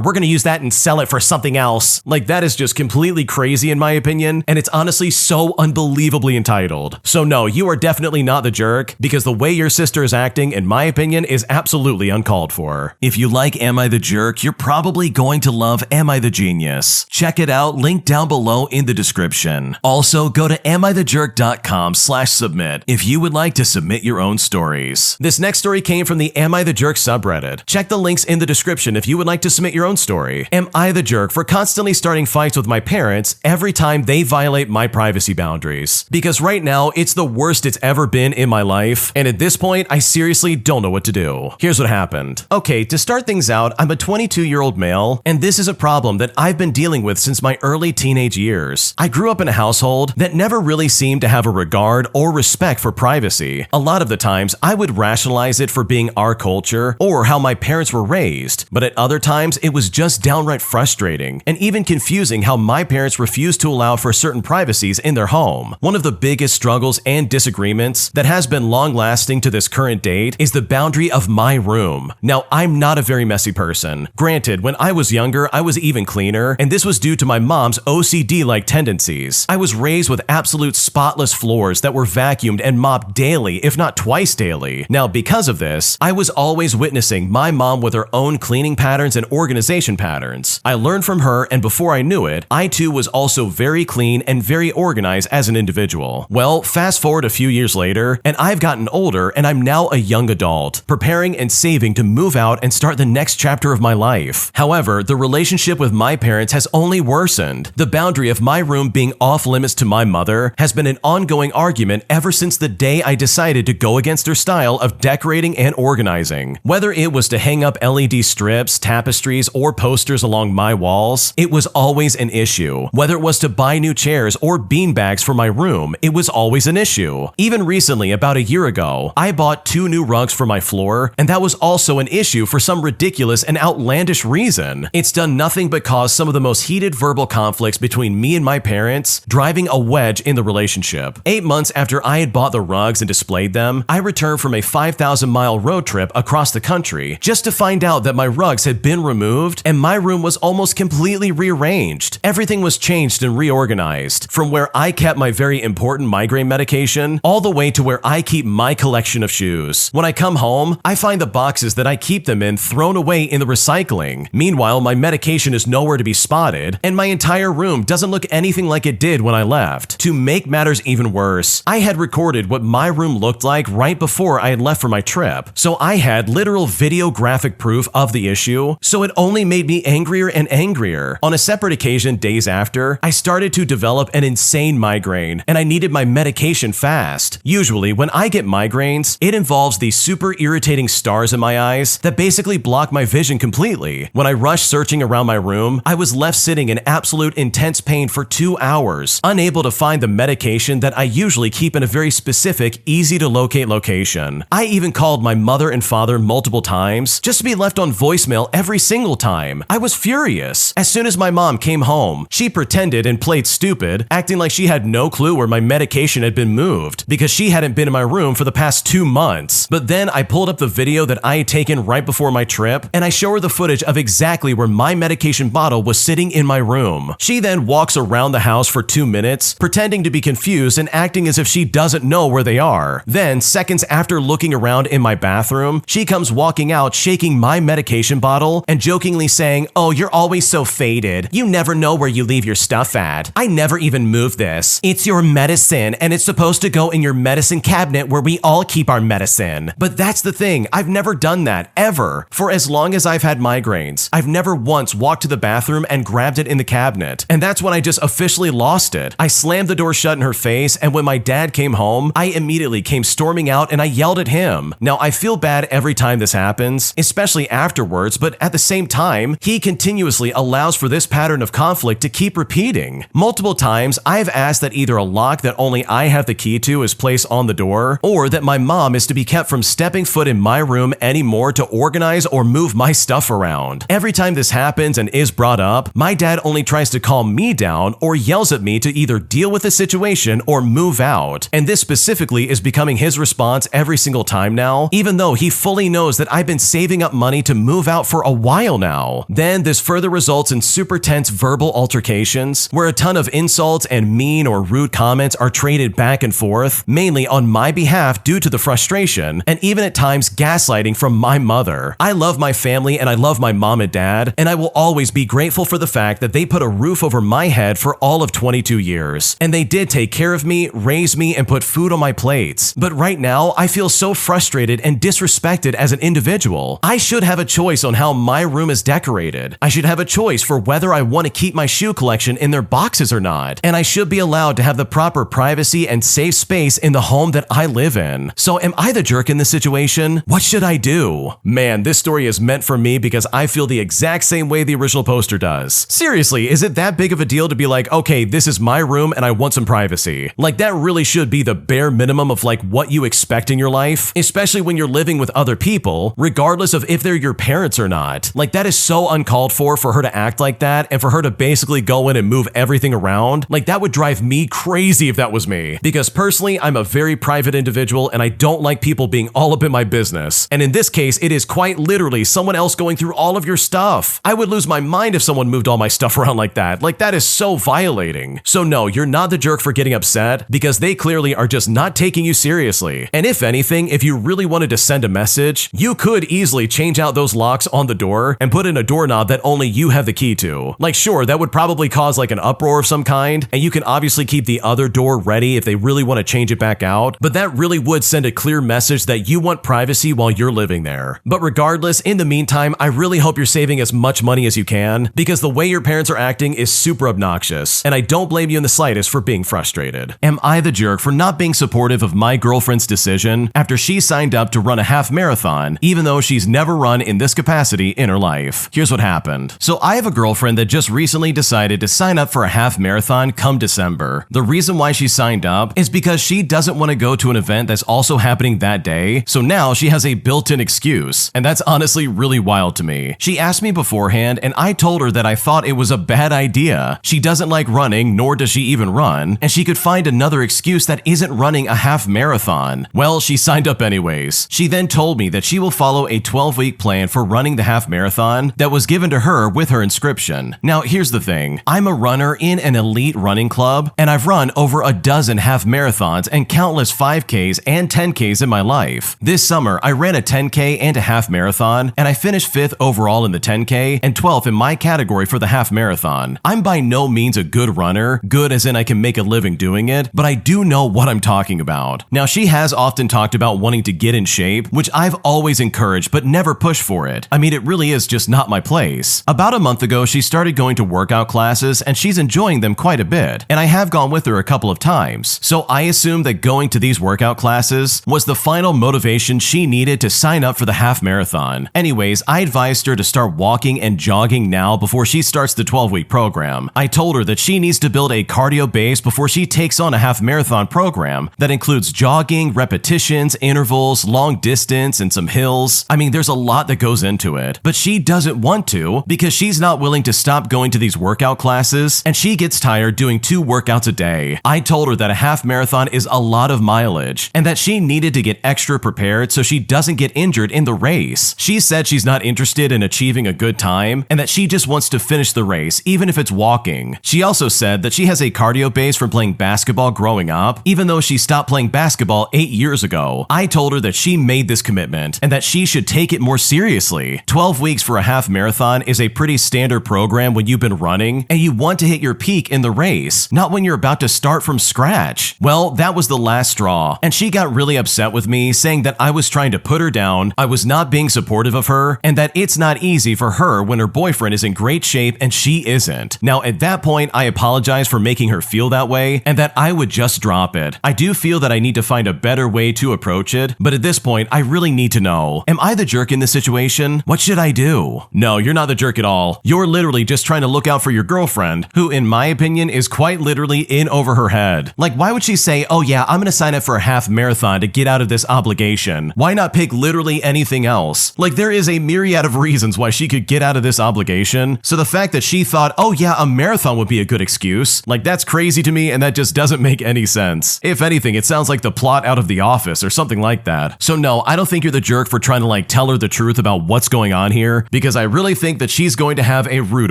we're gonna use that and sell it for something else. Like, that is just completely crazy in my opinion, and it's honestly so unbelievably entitled. So no, you are definitely not the jerk, because the way your sister is acting, in my opinion, is absolutely uncalled for. If you like Am I the Jerk, you're probably going to love Am I the Genius. Check it out, link down below in the description. Also, go to amithejerk.com/submit if you would like to submit your own stories. This next story came from the Am I the Jerk subreddit. Check the links in the description if you would like to submit your own story. Am I the jerk for constantly starting fights with my parents every time they violate my privacy boundaries? Because right now, it's the worst it's ever been in my life, and at this point, I seriously don't know what to do. Here's what happened. Okay, to start things out, I'm a 22-year-old male, and this is a problem that I've been dealing with since my early teenage years. I grew up in a household that never really seemed to have a regard or respect for privacy. A lot of the times, I would rationalize it for being our culture or how my parents were raised, but at other times, it was just downright frustrating and even confusing how my parents refused to allow for certain privacies in their home. One of the biggest struggles and disagreements that has been long-lasting to this current date is the boundary of my room. Now, I'm not a very messy person. Granted, when I was younger, I was even cleaner, and this was due to my mom's OCD-like tendencies. I was raised with absolute spotless floors that were vacuumed and mopped daily, if not twice daily. Now, because of this, I was always witnessing my mom with her own cleaning patterns and organization patterns. I learned from her, and before I knew it, I too was also very clean and very organized as an individual. Well, fast forward a few years later, and I've gotten older, and I'm now a young adult, preparing and saving to move out and start the next chapter of my life. However, the relationship with my parents has only worsened. The boundary of my room being off limits to my mother has been an ongoing argument ever since the day I decided to go against her style of decorating and organizing. Whether it was to hang up LED strips, tapestries, or posters along my walls, it was always an issue. Whether it was to buy new chairs or beanbags for my room, it was always an issue. Even recently, about a year ago, I bought 2 new rugs for my floor, and that was also an issue for some ridiculous and outlandish reason. It's done nothing but cause some of the most heated verbal conflicts between me and my parents, driving a wedge in the relationship. 8 months after I had bought the rugs and displayed them, I returned from a 5,000-mile road trip across the country just to find out that my rugs had been removed and my room was almost completely rearranged. Everything was changed and reorganized, from where I kept my very important migraine medication all the way to where I keep my collection of shoes. When I come home, I find the boxes that I keep them in thrown away in the recycling. Meanwhile, my medication is nowhere to be spotted, and my entire room doesn't look anything like it did when I left. To make matters even worse, I had recorded what my room looked like right before I had left for my trip, so I had literal videographic proof of the issue, so it only made me angrier and angrier. On a separate occasion days after, I started to develop an insane migraine, and I needed my medication fast. Usually, when I get migraines, it involves these super irritating stars in my eyes that basically block my vision completely. When I rushed searching around my room, I was left sitting in absolute intense pain for 2 hours, unable to find the medication that I usually keep in a very specific, easy-to-locate location. I even called my mother and father multiple times just to be left on voicemail every single time. I was furious. As soon as my mom came home, she pretended and played stupid, acting like she had no clue where my medication had been moved because she hadn't been in my room for the past 2 months. But then I pulled up the video that I had taken right before my trip, and I show her the footage of exactly where my medication bottle was sitting in my room. She then walks around the house for 2 minutes, pretending to be confused and acting as if she doesn't know where they are. Then, seconds after looking around in my bathroom, she comes walking out shaking my medication bottle and jokingly saying, "Oh, you're always so faded. You never know where you leave your stuff at. I never never even moved this. It's your medicine, and it's supposed to go in your medicine cabinet where we all keep our medicine. But that's the thing, I've never done that, ever. For as long as I've had migraines, I've never once walked to the bathroom and grabbed it in the cabinet. And that's when I just officially lost it. I slammed the door shut in her face, and when my dad came home, I immediately came storming out and I yelled at him. Now, I feel bad every time this happens, especially afterwards, but at the same time, he continuously allows for this pattern of conflict to keep repeating. Multiple times, I've asked that either a lock that only I have the key to is placed on the door, or that my mom is to be kept from stepping foot in my room anymore to organize or move my stuff around. Every time this happens and is brought up, my dad only tries to calm me down or yells at me to either deal with the situation or move out. And this specifically is becoming his response every single time now, even though he fully knows that I've been saving up money to move out for a while now. Then this further results in super tense verbal altercations, where a ton of insults and mean or rude comments are traded back and forth, mainly on my behalf due to the frustration, and even at times gaslighting from my mother. I love my family and I love my mom and dad, and I will always be grateful for the fact that they put a roof over my head for all of 22 years. And they did take care of me, raise me, and put food on my plates. But right now, I feel so frustrated and disrespected as an individual. I should have a choice on how my room is decorated. I should have a choice for whether I want to keep my shoe collection in their boxes or not. And I should be allowed to have the proper privacy and safe space in the home that I live in. So am I the jerk in this situation? What should I do? Man, this story is meant for me because I feel the exact same way the original poster does. Seriously, is it that big of a deal to be like, okay, this is my room and I want some privacy? Like, that really should be the bare minimum of like what you expect in your life, especially when you're living with other people, regardless of if they're your parents or not. Like, that is so uncalled for her to act like that and for her to basically go in and move everything around. Like, that would drive me crazy if that was me, because personally, I'm a very private individual and I don't like people being all up in my business. And in this case, it is quite literally someone else going through all of your stuff. I would lose my mind if someone moved all my stuff around like that. Like, that is so violating. So no, you're not the jerk for getting upset, because they clearly are just not taking you seriously. And if anything, if you really wanted to send a message, you could easily change out those locks on the door and put in a doorknob that only you have the key to. Like, sure, that would probably cause like an uproar of some kind, and you can obviously keep the other door ready if they really want to change it back out, but that really would send a clear message that you want privacy while you're living there. But regardless, in the meantime, I really hope you're saving as much money as you can, because the way your parents are acting is super obnoxious, and I don't blame you in the slightest for being frustrated. Am I the jerk for not being supportive of my girlfriend's decision after she signed up to run a half marathon, even though she's never run in this capacity in her life? Here's what happened. So I have a girlfriend that just recently decided to sign up for a half marathon come December. The reason why she signed up is because she doesn't want to go to an event that's also happening that day, so now she has a built-in excuse, and that's honestly really wild to me. She asked me beforehand, and I told her that I thought it was a bad idea. She doesn't like running, nor does she even run, and she could find another excuse that isn't running a half marathon. Well, she signed up anyways. She then told me that she will follow a 12-week plan for running the half marathon that was given to her with her inscription. Now, here's the thing. I'm a runner in an elite running club, and I've run over a dozen half marathons and countless 5Ks and 10Ks in my life. This summer, I ran a 10K and a half marathon, and I finished 5th overall in the 10K and 12th in my category for the half marathon. I'm by no means a good runner, good as in I can make a living doing it, but I do know what I'm talking about. Now, she has often talked about wanting to get in shape, which I've always encouraged but never pushed for it. I mean, it really is just not my place. About a month ago, she started going to workout classes, and she's enjoying them quite a bit, and I have gone with her a couple of times. So I assumed that going to these workout classes was the final motivation she needed to sign up for the half marathon. Anyways, I advised her to start walking and jogging now before she starts the 12-week program. I told her that she needs to build a cardio base before she takes on a half marathon program that includes jogging, repetitions, intervals, long distance, and some hills. I mean, there's a lot that goes into it, but she doesn't want to because she's not willing to stop going to these workout classes, and she gets tired doing 2 workouts a day. I told her that a half marathon is a lot of mileage and that she needed to get extra prepared so she doesn't get injured in the race. She said she's not interested in achieving a good time and that she just wants to finish the race, even if it's walking. She also said that she has a cardio base from playing basketball growing up, even though she stopped playing basketball 8 years ago. I told her that she made this commitment and that she should take it more seriously. 12 weeks for a half marathon is a pretty standard program when you've been running and you want to hit your peak in in the race, not when you're about to start from scratch. Well, that was the last straw, and she got really upset with me, saying that I was trying to put her down, I was not being supportive of her, and that it's not easy for her when her boyfriend is in great shape and she isn't. Now, at that point, I apologized for making her feel that way, and that I would just drop it. I do feel that I need to find a better way to approach it, but at this point, I really need to know, am I the jerk in this situation? What should I do? No, you're not the jerk at all. You're literally just trying to look out for your girlfriend, who in my opinion is quite literally in over her head. Like, why would she say, oh yeah, I'm gonna sign up for a half marathon to get out of this obligation? Why not pick literally anything else? Like, there is a myriad of reasons why she could get out of this obligation, so the fact that she thought, oh yeah, a marathon would be a good excuse, like, that's crazy to me, and that just doesn't make any sense. If anything, it sounds like the plot out of The Office or something like that. So no, I don't think you're the jerk for trying to like tell her the truth about what's going on here, because I really think that she's going to have a rude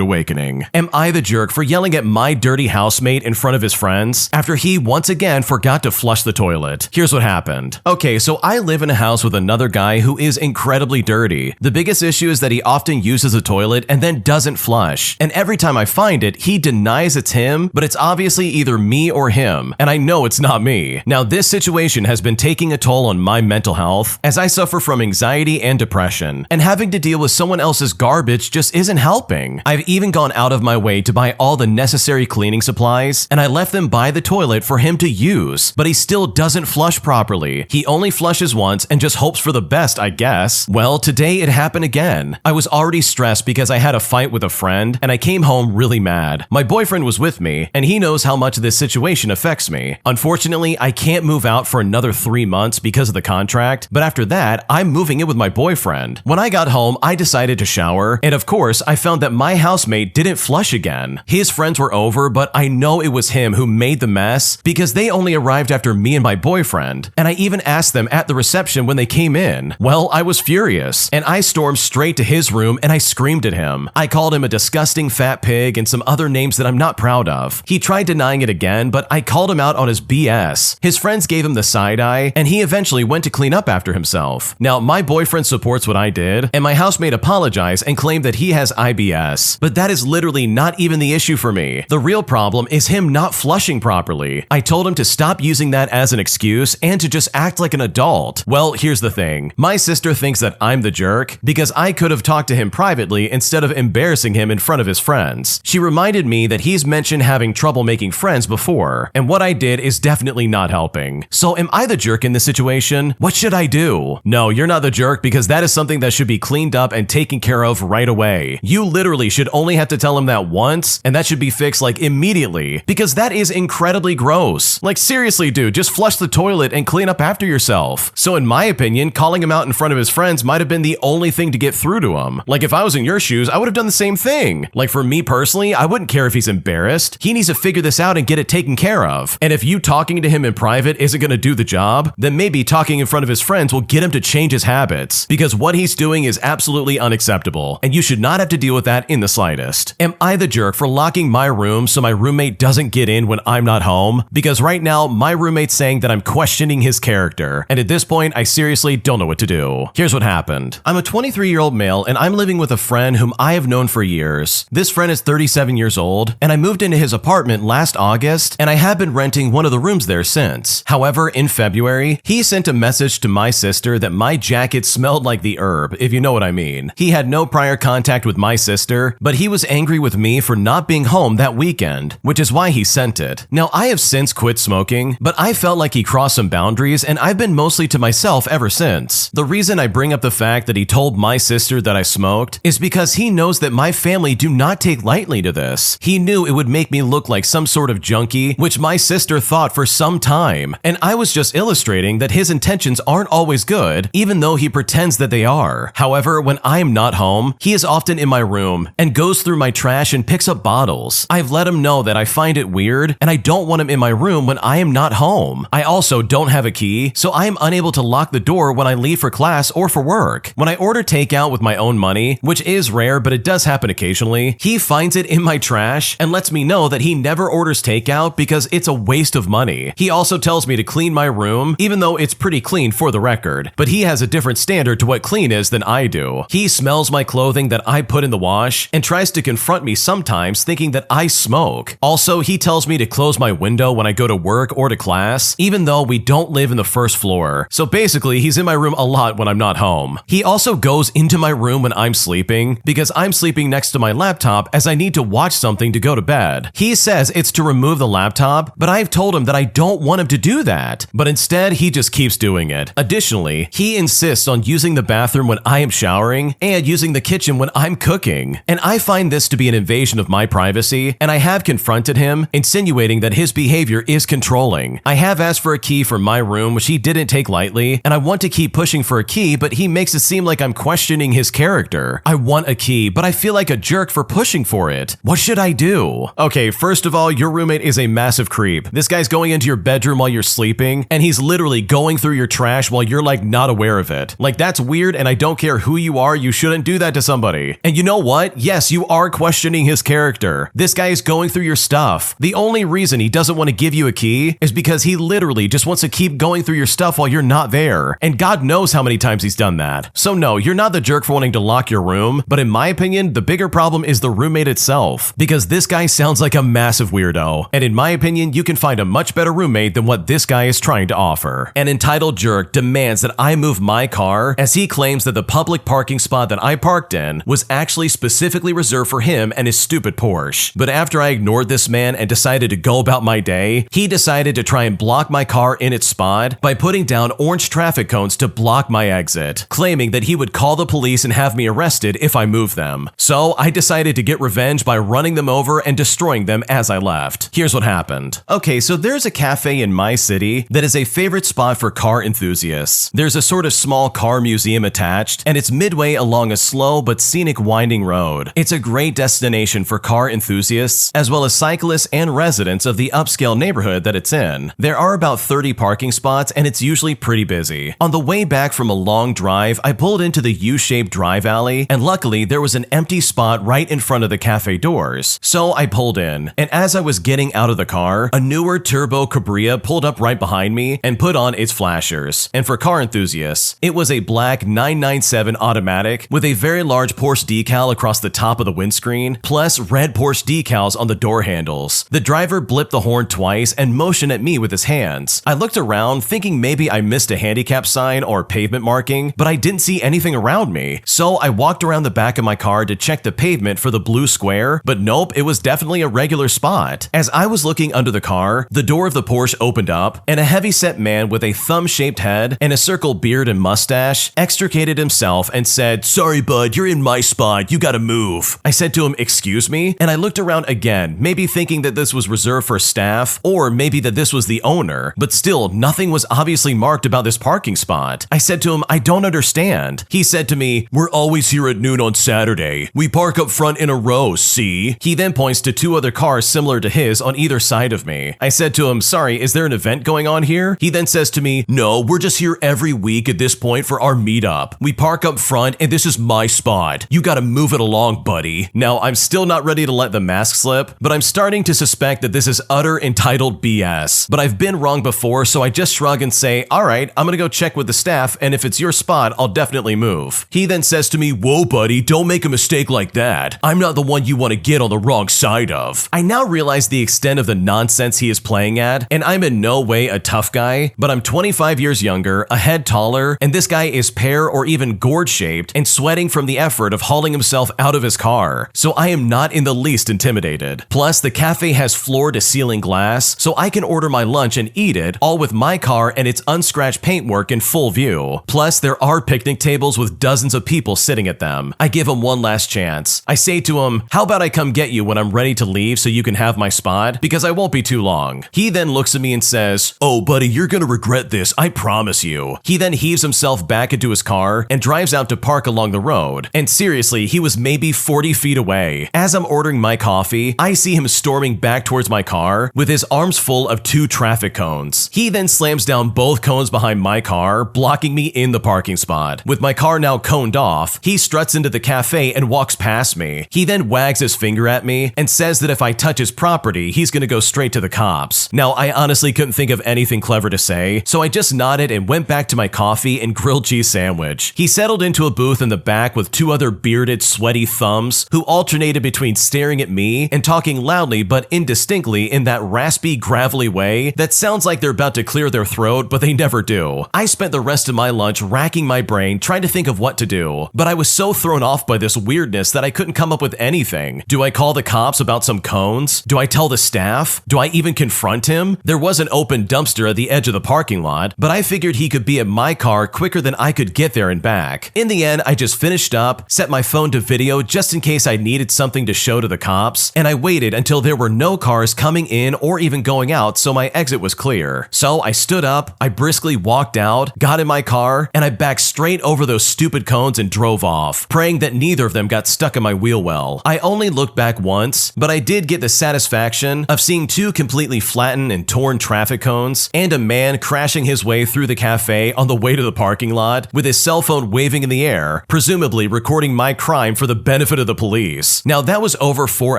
awakening. Am I the jerk for yelling at my dirty housemate in front of his friends after he once again forgot to flush the toilet? Here's what happened. Okay, so I live in a house with another guy who is incredibly dirty. The biggest issue is that he often uses the toilet and then doesn't flush. And every time I find it, he denies it's him, but it's obviously either me or him, and I know it's not me. Now, this situation has been taking a toll on my mental health, as I suffer from anxiety and depression, and having to deal with someone else's garbage just isn't helping. I've even gone out of my way to buy all the necessary cleaning supplies, and I left them by the toilet for him to use, but he still doesn't flush properly. He only flushes once and just hopes for the best, I guess. Well, today it happened again. I was already stressed because I had a fight with a friend, and I came home really mad. My boyfriend was with me, and he knows how much this situation affects me. Unfortunately, I can't move out for another 3 months because of the contract, but after that, I'm moving in with my boyfriend. When I got home, I decided to shower, and of course, I found that my housemate didn't flush again. His friends were over, but I know it was him who made the mess because they only arrived after me and my boyfriend, and I even asked them at the reception when they came in. Well, I was furious, and I stormed straight to his room and I screamed at him. I called him a disgusting fat pig and some other names that I'm not proud of. He tried denying it again, but I called him out on his BS. His friends gave him the side eye, and he eventually went to clean up after himself. Now, my boyfriend supports what I did, and my housemate apologized and claimed that he has IBS, but that is literally not even the issue for me. The real problem is him not flushing properly. I told him to stop using that as an excuse and to just act like an adult. Well, here's the thing. My sister thinks that I'm the jerk because I could have talked to him privately instead of embarrassing him in front of his friends. She reminded me that he's mentioned having trouble making friends before, and what I did is definitely not helping. So am I the jerk in this situation? What should I do? No, you're not the jerk because that is something that should be cleaned up and taken care of right away. You literally should only have to tell him that once, and that should be fixed like immediately, because that is incredibly gross. Like, seriously, dude, just flush the toilet and clean up after yourself. So in my opinion, calling him out in front of his friends might have been the only thing to get through to him. Like, if I was in your shoes, I would have done the same thing. Like, for me personally, I wouldn't care if he's embarrassed. He needs to figure this out and get it taken care of. And if you talking to him in private isn't going to do the job, then maybe talking in front of his friends will get him to change his habits, because what he's doing is absolutely unacceptable, and you should not have to deal with that in the slightest. Am I the jerk for locking my room so my roommate doesn't get in when I'm not home? Because right now, my roommate's saying that I'm questioning his character, and at this point, I seriously don't know what to do. Here's what happened. I'm a 23-year-old male, and I'm living with a friend whom I have known for years. This friend is 37 years old, and I moved into his apartment last August, and I have been renting one of the rooms there since. However, in February, he sent a message to my sister that my jacket smelled like the herb, if you know what I mean. He had no prior contact with my sister, but he was angry with me for not being home that weekend, which is why he sent it. Now, I have since quit smoking, but I felt like he crossed some boundaries, and I've been mostly to myself ever since. The reason I bring up the fact that he told my sister that I smoked is because he knows that my family do not take lightly to this. He knew it would make me look like some sort of junkie, which my sister thought for some time, and I was just illustrating that his intentions aren't always good, even though he pretends that they are. However, when I'm not home, he is often in my room and goes through my trash and picks up bottles. I've let him know that I find it weird and I don't want him in my room when I am not home. I also don't have a key, so I am unable to lock the door when I leave for class or for work. When I order takeout with my own money, which is rare but it does happen occasionally, he finds it in my trash and lets me know that he never orders takeout because it's a waste of money. He also tells me to clean my room, even though it's pretty clean for the record, but he has a different standard to what clean is than I do. He smells my clothing that I put in the wash and tries to confront me sometimes thinking that I smoke. smoke. Also, he tells me to close my window when I go to work or to class, even though we don't live in the first floor. So basically, he's in my room a lot when I'm not home. He also goes into my room when I'm sleeping because I'm sleeping next to my laptop as I need to watch something to go to bed. He says it's to remove the laptop, but I've told him that I don't want him to do that. But instead, he just keeps doing it. Additionally, he insists on using the bathroom when I am showering and using the kitchen when I'm cooking. And I find this to be an invasion of my privacy, and I have confronted him, insinuating that his behavior is controlling. I have asked for a key for my room, which he didn't take lightly, and I want to keep pushing for a key, but he makes it seem like I'm questioning his character. I want a key, but I feel like a jerk for pushing for it. What should I do? Okay, first of all, your roommate is a massive creep. This guy's going into your bedroom while you're sleeping, and he's literally going through your trash while you're like not aware of it. Like, that's weird, and I don't care who you are, you shouldn't do that to somebody. And you know what? Yes, you are questioning his character. This guy is going through your stuff. The only reason he doesn't want to give you a key is because he literally just wants to keep going through your stuff while you're not there. And God knows how many times he's done that. So no, you're not the jerk for wanting to lock your room, but in my opinion, the bigger problem is the roommate itself, because this guy sounds like a massive weirdo. And in my opinion, you can find a much better roommate than what this guy is trying to offer. An entitled jerk demands that I move my car, as he claims that the public parking spot that I parked in was actually specifically reserved for him and his stupid Porsche. But after I ignored this man and decided to go about my day, he decided to try and block my car in its spot by putting down orange traffic cones to block my exit, claiming that he would call the police and have me arrested if I moved them. So I decided to get revenge by running them over and destroying them as I left. Here's what happened. Okay, so there's a cafe in my city that is a favorite spot for car enthusiasts. There's a sort of small car museum attached, and it's midway along a slow but scenic winding road. It's a great destination for car enthusiasts, as well as cyclists and residents of the upscale neighborhood that it's in. There are about 30 parking spots, and it's usually pretty busy. On the way back from a long drive, I pulled into the U-shaped drive alley, and luckily there was an empty spot right in front of the cafe doors. So I pulled in, and as I was getting out of the car, a newer turbo Cabria pulled up right behind me and put on its flashers. And for car enthusiasts, it was a black 997 automatic with a very large Porsche decal across the top of the windscreen, plus red Porsche decals on the door handles. The driver blipped the horn twice and motioned at me with his hands. I looked around thinking maybe I missed a handicap sign or pavement marking, but I didn't see anything around me. So I walked around the back of my car to check the pavement for the blue square, but nope, it was definitely a regular spot. As I was looking under the car, the door of the Porsche opened up, and a heavy-set man with a thumb-shaped head and a circled beard and mustache extricated himself and said, "Sorry bud, you're in my spot, you gotta move." I said to him, "Excuse me?" And I looked around again, maybe thinking that this was reserved for staff, or maybe that this was the owner, but still, nothing was obviously marked about this parking spot. I said to him, "I don't understand." He said to me, "We're always here at noon on Saturday. We park up front in a row, see?" He then points to two other cars similar to his on either side of me. I said to him, "Sorry, is there an event going on here?" He then says to me, "No, we're just here every week at this point for our meetup. We park up front and this is my spot. You gotta move it along, buddy." Now, I'm still not ready to let the mask slip, but I'm starting to suspect that this is utter entitled BS. But I've been wrong before, so I just shrug and say, "Alright, I'm gonna go check with the staff, and if it's your spot, I'll definitely move." He then says to me, "Whoa, buddy, don't make a mistake like that. I'm not the one you want to get on the wrong side of." I now realize the extent of the nonsense he is playing at, and I'm in no way a tough guy, but I'm 25 years younger, a head taller, and this guy is pear or even gourd-shaped and sweating from the effort of hauling himself out of his car. So I am not in the least intimidated. Plus, the cafe has floor-to-ceiling glass, so I can order my lunch and eat it, all with my car and its unscratched paintwork in full view. Plus, there are picnic tables with dozens of people sitting at them. I give him one last chance. I say to him, "How about I come get you when I'm ready to leave so you can have my spot? Because I won't be too long." He then looks at me and says, "Oh, buddy, you're gonna regret this, I promise you." He then heaves himself back into his car and drives out to park along the road. And seriously, he was maybe 40 feet away. As I'm ordering my coffee, I see him storming back towards my car with his arms full of two traffic cones. He then slams down both cones behind my car, blocking me in the parking spot. With my car now coned off, he struts into the cafe and walks past me. He then wags his finger at me and says that if I touch his property, he's gonna go straight to the cops. Now, I honestly couldn't think of anything clever to say, so I just nodded and went back to my coffee and grilled cheese sandwich. He settled into a booth in the back with two other bearded, sweaty thumbs who alternated between staring at me and talking loudly but indistinctly in that raspy, gravelly way that sounds like they're about to clear their throat, but they never do. I spent the rest of my lunch racking my brain trying to think of what to do, but I was so thrown off by this weirdness that I couldn't come up with anything. Do I call the cops about some cones? Do I tell the staff? Do I even confront him? There was an open dumpster at the edge of the parking lot, but I figured he could be at my car quicker than I could get there and back. In the end, I just finished up, set my phone to video just in case I needed something to show to the cops, and I waited until there were no cars coming in or even going out so my exit was clear. So I stood up, I briskly walked out, got in my car, and I backed straight over those stupid cones and drove off, praying that neither of them got stuck in my wheel well. I only looked back once, but I did get the satisfaction of seeing two completely flattened and torn traffic cones and a man crashing his way through the cafe on the way to the parking lot with his cell phone waving in the air, presumably recording my crime for the benefit of the police. Now that was over 4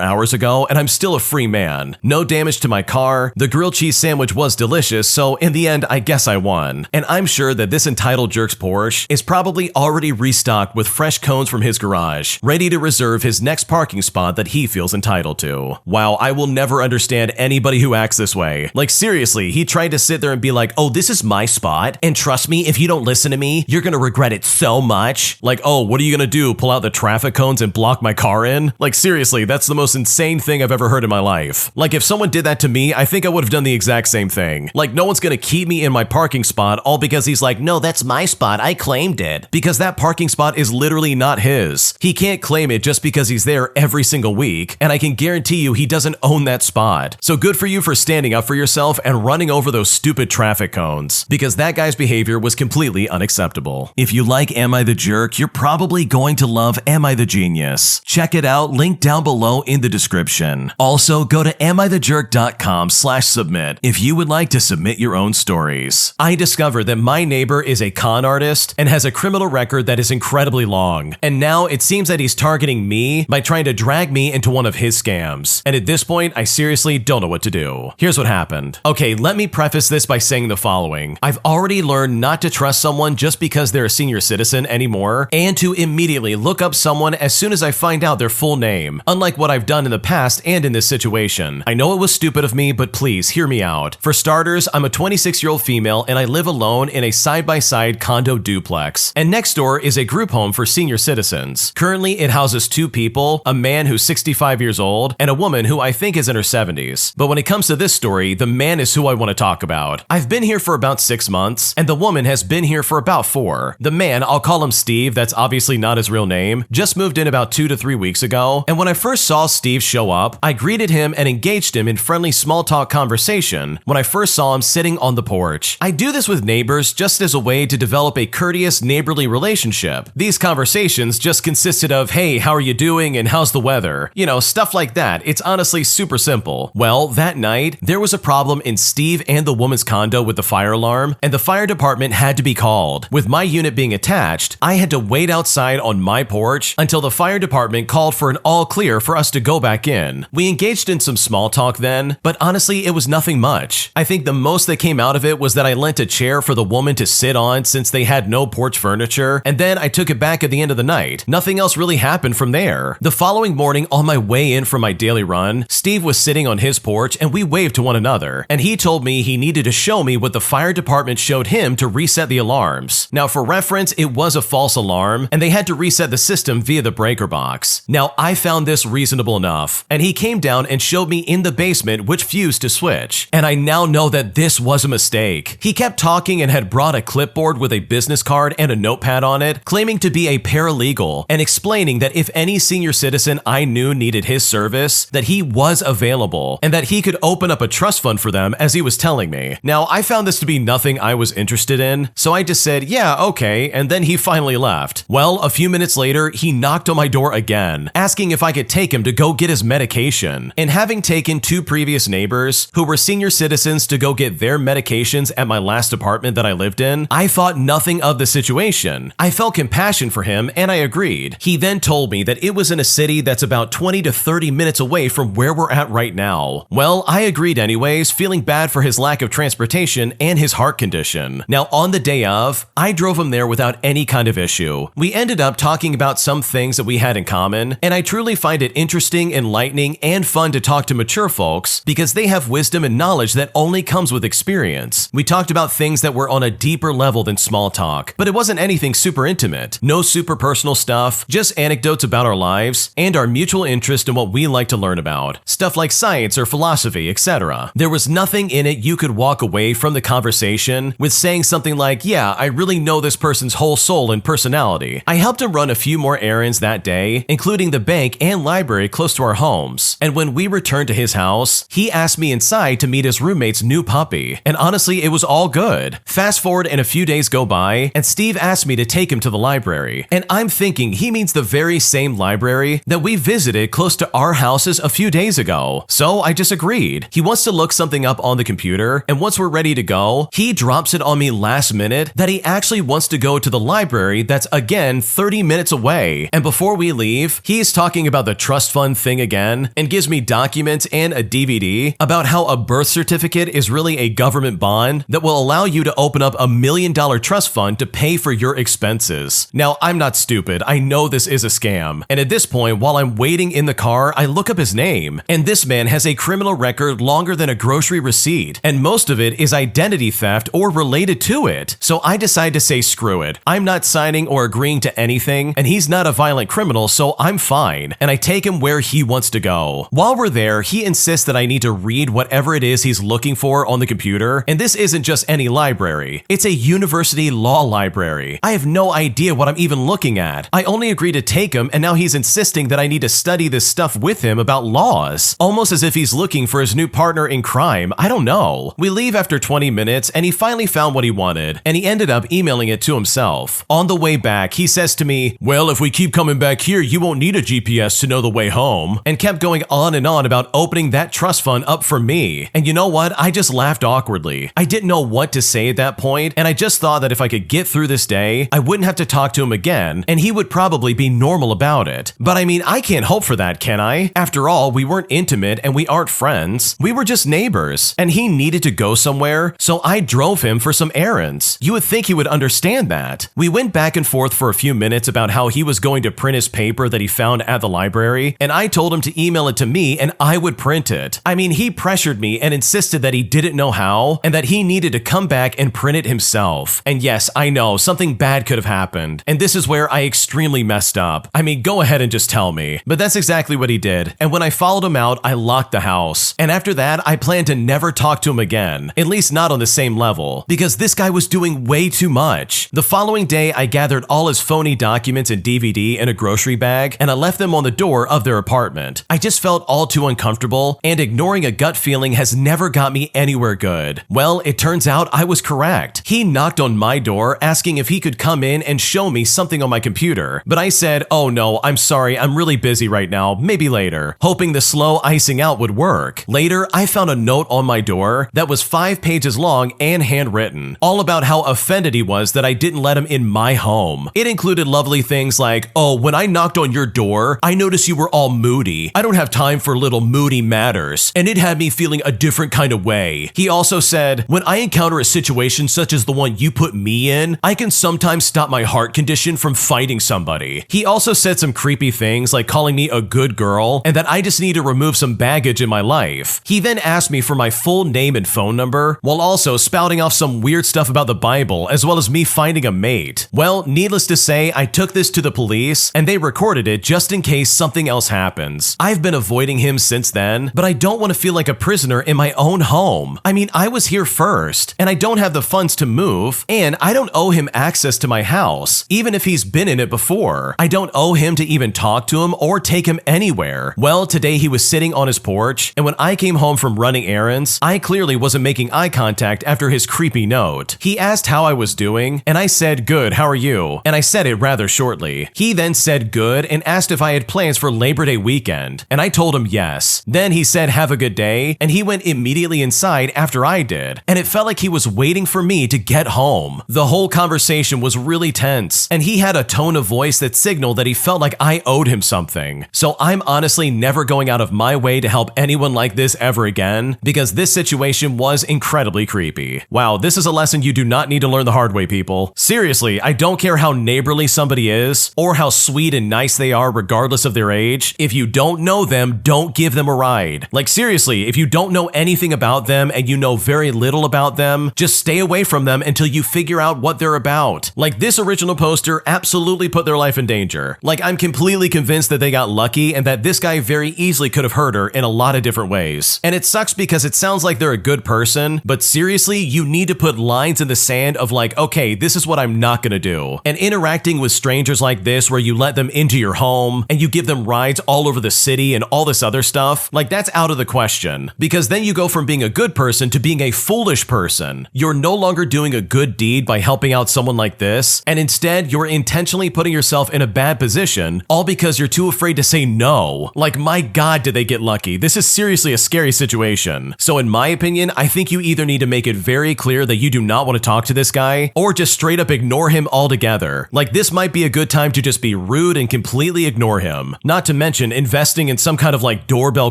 hours ago and I'm still a free man. No damage to my car, the grilled cheese sandwich was delicious, so in the end I guess I won. And I'm sure that this entitled jerk's Porsche is probably already restocked with fresh cones from his garage, ready to reserve his next parking spot that he feels entitled to. Wow, I will never understand anybody who acts this way. Like seriously, he tried to sit there and be like, oh, this is my spot, and trust me, if you don't listen to me, you're gonna regret it so much. Like, oh, what are you gonna do, pull out the traffic cones and block my car in? Like seriously, that's the most insane thing I've ever heard in my life. Like if someone did that to me, I think I would have done the exact same thing. Like no one's gonna keep me in my parking spot all because he's like, no, that's my spot, I claimed it. Because that parking spot is literally not his. He can't claim it just because he's there every single week, and I can guarantee you he doesn't own that spot. So good for you for standing up for yourself and running over those stupid traffic cones, because that guy's behavior was completely unacceptable. If you like Am I the Jerk, you're probably going to love Am I the Genius. Check it out, link down below in the description. Also, go to amithejerk.com/submit if you would like to submit your own stories. I discovered that my neighbor is a con artist and has a criminal record that is incredibly long, and now it seems that he's targeting me by trying to drag me into one of his scams. And at this point, I seriously don't know what to do. Here's what happened. Okay, let me preface this by saying the following. I've already learned not to trust someone just because they're a senior citizen anymore, and to immediately look up someone as soon as I find out their full name, unlike what I've done in the past and in this situation. I know it was stupid of me, but please hear me out. For starters, I'm a 26-year-old female and I live alone in a side-by-side condo duplex, and next door is a group home for senior citizens. Currently, it houses two people, a man who's 65 years old and a woman who I think is in her 70s. But when it comes to this story, the man is who I want to talk about. I've been here for about 6 months, and the woman has been here for about 4. The man, I'll call him Steve, that's obviously not his real name, just moved in about 2 to 3 weeks ago, and when I first saw Steve show up, I greeted him and engaged him in friendly small talk conversation when I first saw him sitting on the porch. I do this with neighbors just as a way to develop a courteous, neighborly relationship. These conversations just consisted of, hey, how are you doing and how's the weather? You know, stuff like that. It's honestly super simple. Well, that night, there was a problem in Steve and the woman's condo with the fire alarm, and the fire department had to be called. With my unit being attached, I had to wait outside on my porch until the fire department called for an all clear for us to go back in. We engaged in some small talk then, but honestly, it was nothing much. I think the most that came out of it was that I lent a chair for the woman to sit on since they had no porch furniture, and then I took it back at the end of the night. Nothing else really happened from there. The following morning, on my way in from my daily run, Steve was sitting on his porch and we waved to one another, and he told me he needed to show me what the fire department showed him to reset the alarms. Now for reference, it was a false alarm and they had to reset the system via the breaker box. Now I found this reasonable enough, and he came down and showed me in the basement which fuse to switch, and I now know that this was a mistake. He kept talking and had brought a clipboard with a business card and a notepad on it, claiming to be a paralegal and explaining that if any senior citizen I knew needed his service, that he was available and that he could open up a trust fund for them as he was telling me. Now I found this to be nothing I was interested in, so I just said, yeah, okay, and then he finally left. Well, a few minutes later, he knocked on my door again, asking if I could take him to go get his medication. And having taken 2 previous neighbors who were senior citizens to go get their medications at my last apartment that I lived in, I thought nothing of the situation. I felt compassion for him and I agreed. He then told me that it was in a city that's about 20 to 30 minutes away from where we're at right now. Well, I agreed anyways, feeling bad for his lack of transportation and his heart condition. Now on the day of, I drove him there without any kind of issue. We ended up talking about some things that we had in common, and I truly find it interesting and enlightening and fun to talk to mature folks because they have wisdom and knowledge that only comes with experience. We talked about things that were on a deeper level than small talk, but it wasn't anything super intimate. No super personal stuff, just anecdotes about our lives and our mutual interest in what we like to learn about. Stuff like science or philosophy, etc. There was nothing in it you could walk away from the conversation with saying something like, yeah, I really know this person's whole soul and personality. I helped him run a few more errands that day, including the bank and library close to our homes. And when we returned to his house, he asked me inside to meet his roommate's new puppy. And honestly, it was all good. Fast forward and a few days go by, and Steve asked me to take him to the library. And I'm thinking he means the very same library that we visited close to our houses a few days ago. So I just agreed. He wants to look something up on the computer, and once we're ready to go, he drops it on me last minute that he actually wants to go to the library that's again 30 minutes away. And before we leave, he's talking about the trust fund thing again and gives me documents and a DVD about how a birth certificate is really a government bond that will allow you to open up $1 million trust fund to pay for your expenses. Now, I'm not stupid. I know this is a scam. And at this point, while I'm waiting in the car, I look up his name. And this man has a criminal record longer than a grocery receipt. And most of it is identity theft or related to it. So I decide to say screw it. I'm not signing or agreeing to anything, and he's not a violent criminal, so I'm fine. And I take him where he wants to go. While we're there, he insists that I need to read whatever it is he's looking for on the computer. And this isn't just any library. It's a university law library. I have no idea what I'm even looking at. I only agreed to take him, and now he's insisting that I need to study this stuff with him about laws. Almost as if he's looking for his new partner in crime. I don't know. We leave after 20 minutes, and he finally found what he wanted, and he ended up emailing it to himself. On the way back, he says to me, well, if we keep coming back here, you won't need a GPS to know the way home, and kept going on and on about opening that trust fund up for me. And you know what? I just laughed awkwardly. I didn't know what to say at that point, and I just thought that if I could get through this day, I wouldn't have to talk to him again, and he would probably be normal about it. But I mean, I can't hope for that, can I? After all, we weren't intimate and we aren't friends. We were just neighbors, and he needed to go somewhere, so I drove him for some errands. You would think he would understand that. We went back and forth for a few minutes about how he was going to print his paper that he found at the library, and I told him to email it to me and I would print it. I mean, he pressured me and insisted that he didn't know how and that he needed to come back and print it himself. And yes, I know, something bad could have happened, and this is where I extremely messed up. I mean, go ahead and just tell me. But that's exactly what he did, and when I followed him out, I locked the house. And after that, I plan to never talk to him again, at least not on the same level, because this guy was doing way too much. The following day, I gathered all his phony documents and DVD in a grocery bag, and I left them on the door of their apartment. I just felt all too uncomfortable, and ignoring a gut feeling has never got me anywhere good. Well, it turns out I was correct. He knocked on my door asking if he could come in and show me something on my computer, but I said, oh no, I'm sorry, I'm really busy right now, maybe later, hoping the slow icing out would work. Later, I found a note on my door that was 5 pages long and handwritten, all about how offended he was that I didn't let him in my home. It included lovely things like, oh, when I knocked on your door, I noticed you were all moody. I don't have time for little moody matters, and it had me feeling a different kind of way. He also said, when I encounter a situation such as the one you put me in, I can sometimes stop my heart condition from fighting somebody. He also said some creepy things like calling me a good girl and that I just need to remove some baggage in my life. He then asked me for my full name and phone number while also spouting off some weird stuff about the Bible as well as me finding a mate. Well, needless to say, I took this to the police and they recorded it just in case something else happens. I've been avoiding him since then, but I don't want to feel like a prisoner in my own home. I mean, I was here first, and I don't have the funds to move, and I don't owe him access to my house, even if he's been in it before. I don't owe him to even talk to him or take him anywhere. Well, today he was sitting on his porch, and when I came home from running errands, I clearly wasn't making eye contact after his creepy note. He asked how I was doing, and I said, good, how are you? And I said it rather shortly. He then said good and asked if I had plans for Labor Day weekend, and I told him yes. Then he said have a good day, and he went immediately inside after I did, and it felt like he was waiting for me to get home. The whole conversation was really tense, and he had a tone of voice that signaled that he felt like I owed him something. So I'm honestly never going out of my way to help anyone like this ever again, because this situation was incredibly creepy. Wow, this is a lesson you do not need to learn the hard way, people. Seriously, I don't care how neighborly somebody is, or how sweet and nice they are regardless of their age. If you don't don't know them, don't give them a ride. Like seriously, if you don't know anything about them and you know very little about them, just stay away from them until you figure out what they're about. Like this original poster absolutely put their life in danger. Like I'm completely convinced that they got lucky and that this guy very easily could have hurt her in a lot of different ways. And it sucks because it sounds like they're a good person, but seriously, you need to put lines in the sand of like, okay, this is what I'm not gonna do. And interacting with strangers like this where you let them into your home and you give them rides all over the city and all this other stuff, like that's out of the question. Because then you go from being a good person to being a foolish person. You're no longer doing a good deed by helping out someone like this, and instead you're intentionally putting yourself in a bad position, all because you're too afraid to say no. Like my god, did they get lucky? This is seriously a scary situation. So in my opinion, I think you either need to make it very clear that you do not want to talk to this guy, or just straight up ignore him altogether. Like this might be a good time to just be rude and completely ignore him. Not to mention investing in some kind of like doorbell